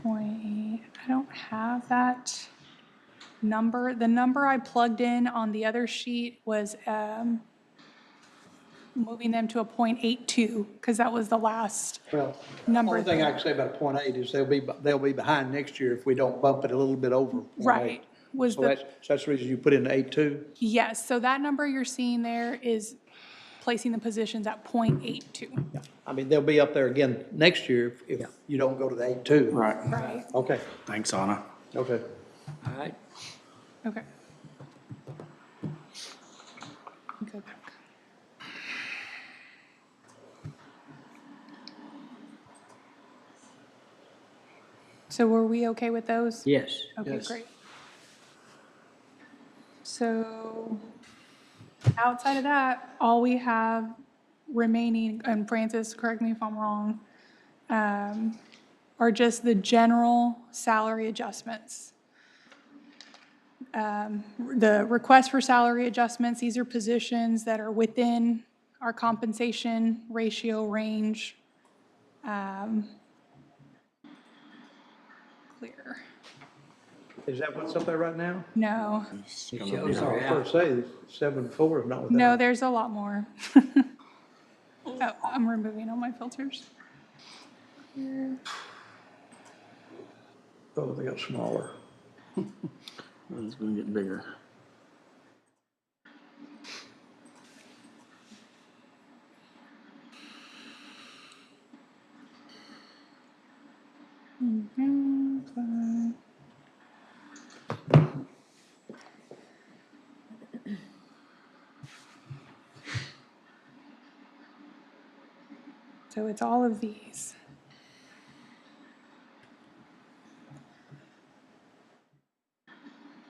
.8. I don't have that number. The number I plugged in on the other sheet was moving them to a 0.82 because that was the last Well, number. only thing I can say about a 0.8 is they'll be behind next year if we don't bump it a little bit over 0.8. Right. Was So the, that's the reason you put in the 8.2? yes, so that number you're seeing there is placing the positions at 0.82. Yeah. I mean, they'll be up there again next year if you don't go to the 8.2. Right. Right, Okay, Thanks, Anna. okay. All right. okay. Go back. So were we okay with those? Yes. Okay, Yes. great. So outside of that, all we have remaining, and Francis, correct me if I'm wrong, are just the general salary adjustments. The request for salary adjustments, these are positions that are within our compensation ratio range. Clear. Is that what's up there right now? No, It shows I our was out. going to say, 7.4 is not without. no, there's a lot more. Oh, I'm removing all my filters. Here. Oh, they got smaller. It's gonna get bigger. So it's all of these.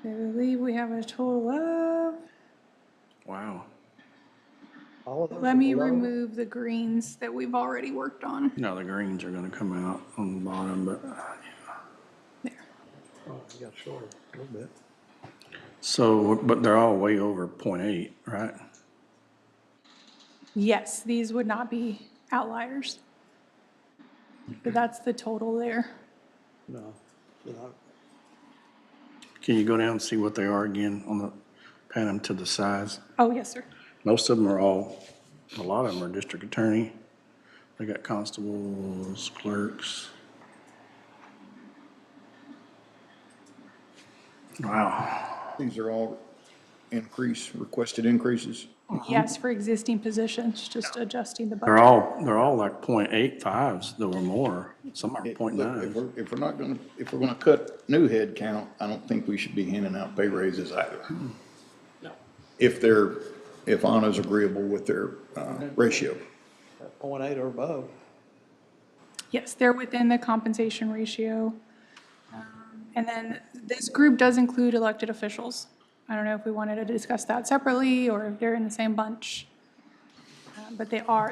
I believe we have a total of, Wow. All of those let are me below? remove the greens that we've already worked on. No, the greens are gonna come out on the bottom, but, There. Oh, you got shorter a little bit. so, but they're all way over 0.8, right? Yes, these would not be outliers. But that's the total there. No, they're not. Can you go down and see what they are again on the, pan them to the size? Oh, yes, sir. Most of them are all, a lot of them are district attorney. They got constables, clerks. Wow. These are all increase, requested increases? Yes, for existing positions, just adjusting the They're budget. all like .85s, though, or more. Some are Look, .9. if we're gonna cut new head count, I don't think we should be handing out pay raises either. If Anna's agreeable with their, ratio. 0.8 or above. Yes, they're within the compensation ratio. And then this group does include elected officials. I don't know if we wanted to discuss that separately or if they're in the same bunch. But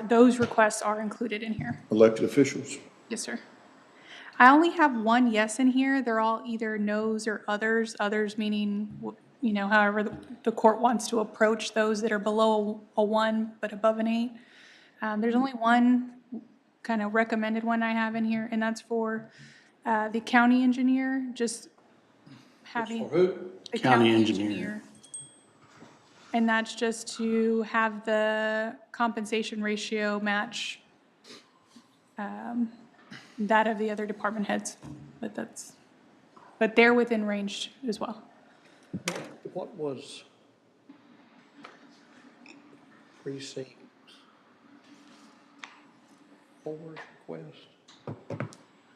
those requests are included in here. Elected officials? Yes, sir. I only have one yes in here. They're all either no's or others. Others meaning, however the court wants to approach those that are below a 1 but above an 8. There's only one kind of recommended one I have in here, and that's for the county engineer, just having. For who? The County engineer. And that's just to have the compensation ratio match that of the other department heads. But they're within range as well. What was precinct 4's request?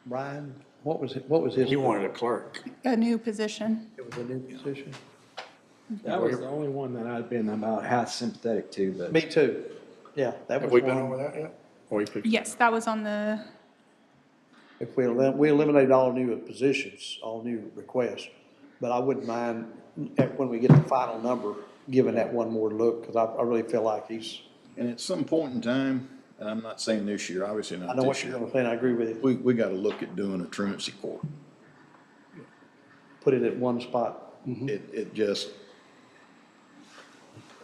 Brian, what was his? He wanted a clerk. A new position. It was a new position? That was the only one that I'd been about half sympathetic to, but. Me too. Yeah, that Have was we been one. over that yet? Or we picked? Yes, that was on the, If we eliminated all new positions, all new requests. But I wouldn't mind, when we get the final number, giving that one more look, because I really feel like he's, And at some point in time, and I'm not saying this year, obviously I not know what this you're year, gonna say, and I agree with you. we gotta look at doing a truancy court. Put it at one spot.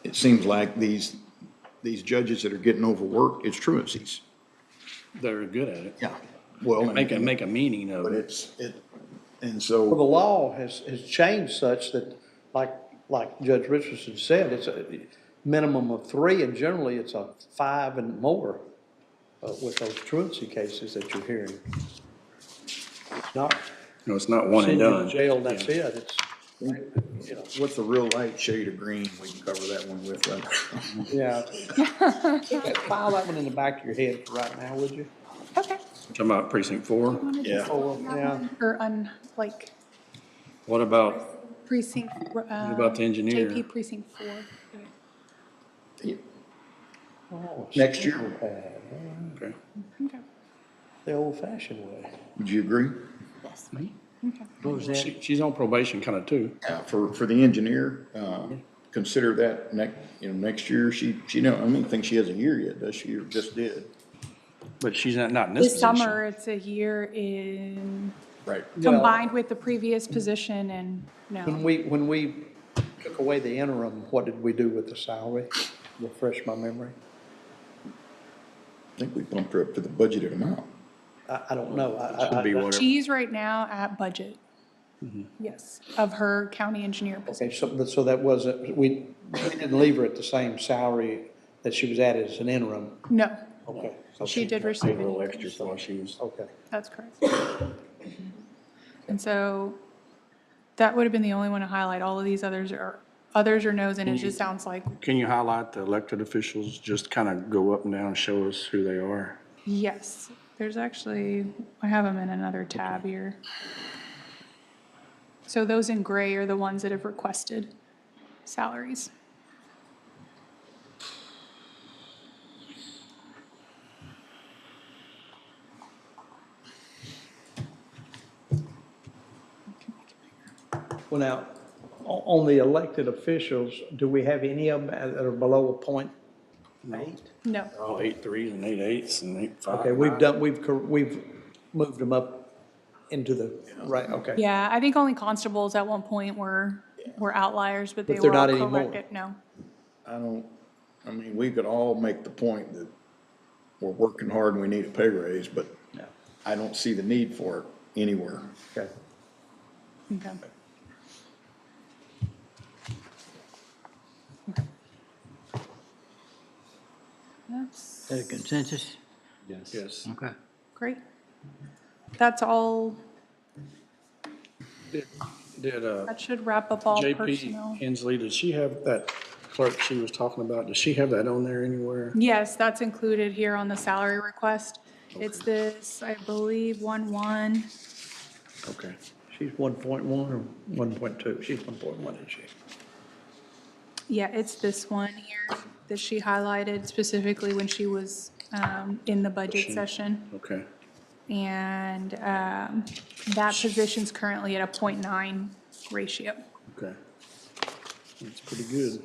It seems like these judges that are getting overworked, it's truancies. They're good at it. Yeah. Well, Make a meaning of but it. and Well, the so, law has changed such that, like Judge Richardson said, it's a minimum of 3, and generally it's a 5 and more with those truancy cases that you're hearing. It's not No, it's not one and send you to done. jail, that's it. It's, with a real light shade of green, we can cover that one with, right? yeah. File that one in the back of your head for right now, would you? okay. Talking about precinct 4. Yeah. Oh, well, yeah. Or What about, precinct. about the engineer? JP precinct 4. Oh, Next year. Okay. Okay. The old fashioned way. Would you agree? Yes. She's on probation kind of too. Yeah, for the engineer, consider that next year, she don't, I don't think she has a year yet, does she, or just did? But she's not in this This position. summer, it's a year in, Right. combined with the previous position and no. When we took away the interim, what did we do with the salary? Refresh my memory. I think we bumped her up to the budgeted amount. I don't know. Should be whatever. She's right now at budget. Yes, of her county engineer position. Okay, so that wasn't, we didn't leave her at the same salary that she was at as an interim. No, Okay. she did receive A little it. extra for what she was. Okay. That's correct. And so that would have been the only one to highlight. All of these others are no's, and it just sounds like, Can you highlight the elected officials, just kind of go up and down and show us who they are? yes. There's actually, I have them in another tab here. So those in gray are the ones that have requested salaries. Well, now, on the elected officials, do we have any of them that are below a point 8? No. They're all 8.3s and 8.8s and 8.5. Okay, we've moved them up into the, right, okay. Yeah, I think only constables at one point were outliers, but they But they're were all not anymore. corrected. No. I mean, we could all make the point that we're working hard and we need a pay raise, but Yeah. I don't see the need for it anywhere. Okay. Okay. That's Is that a consensus? Yes. Okay. great. That's all Did, That should wrap up all JP personnel. Hensley, did she have that clerk she was talking about? Does she have that on there anywhere? Yes, that's included here on the salary request. It's this, I believe, 1-1. Okay. She's 1.1 or 1.2? She's 1.1, isn't she? Yeah, it's this one here that she highlighted specifically when she was in the budget session. Okay. And that position's currently at a 0.9 ratio. Okay. That's pretty good.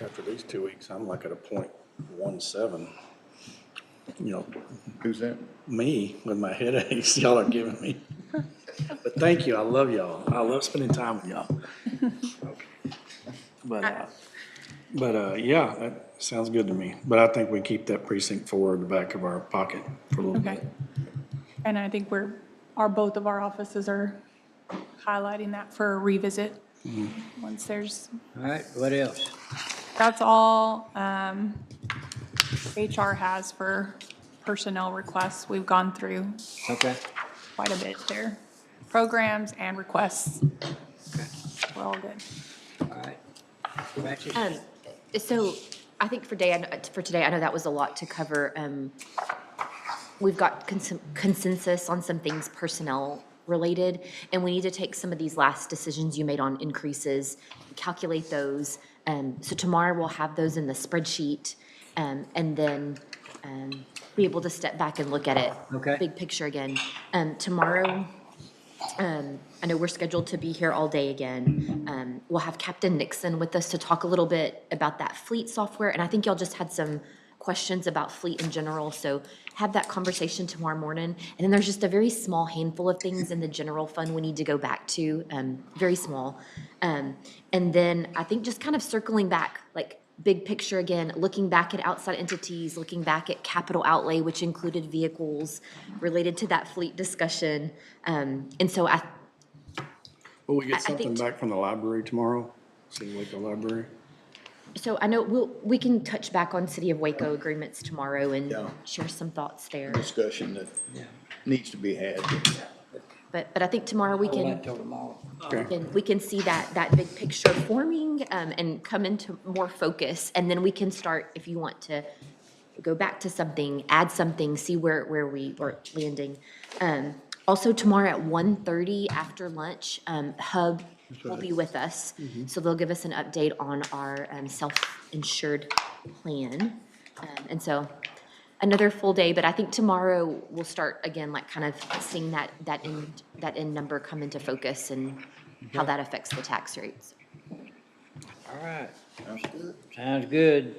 After these 2 weeks, I'm like at a 0.17. You know, Who's that? me with my headaches y'all are giving me. But thank you, I love y'all. I love spending time with y'all. But yeah, that sounds good to me. But I think we keep that precinct 4 in the back of our pocket for a little Okay. bit. And I think both of our offices are highlighting that for a revisit. Once there's, All right, what else? that's all HR has for personnel requests. We've gone through Okay. quite a bit there. Programs and requests. We're all good. All right. Ratchet? So I think for today, I know that was a lot to cover. We've got consensus on some things personnel related, and we need to take some of these last decisions you made on increases, calculate those. So tomorrow we'll have those in the spreadsheet, and then be able to step back and look at it. Okay. Big picture again. Tomorrow, I know we're scheduled to be here all day again. We'll have Captain Nixon with us to talk a little bit about that fleet software, and I think y'all just had some questions about fleet in general, so have that conversation tomorrow morning. And then there's just a very small handful of things in the general fund we need to go back to, very small. And then I think just kind of circling back, like big picture again, looking back at outside entities, looking back at capital outlay, which included vehicles related to that fleet discussion. And so Will we I get think something back from the library tomorrow? City Waco Library? So I know we can touch back on City of Waco agreements tomorrow and Yeah. share some thoughts there. Discussion that needs to be had. But I think tomorrow we Hold that can, till tomorrow. Okay. we can see that big picture forming, and come into more focus. And then we can start, if you want to go back to something, add something, see where we were landing. Also tomorrow at 1:30 after lunch, Hub will be with us. So they'll give us an update on our self-insured plan. And so another full day, but I think tomorrow we'll start again, like kind of seeing that end number come into focus and how that affects the tax rates. All right. Sounds good.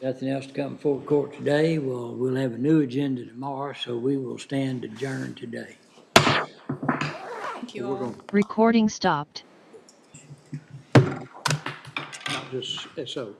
Nothing else to come before court today. We'll have a new agenda tomorrow, so we will stand adjourned today. Thank you all. Recording stopped. Not just, so.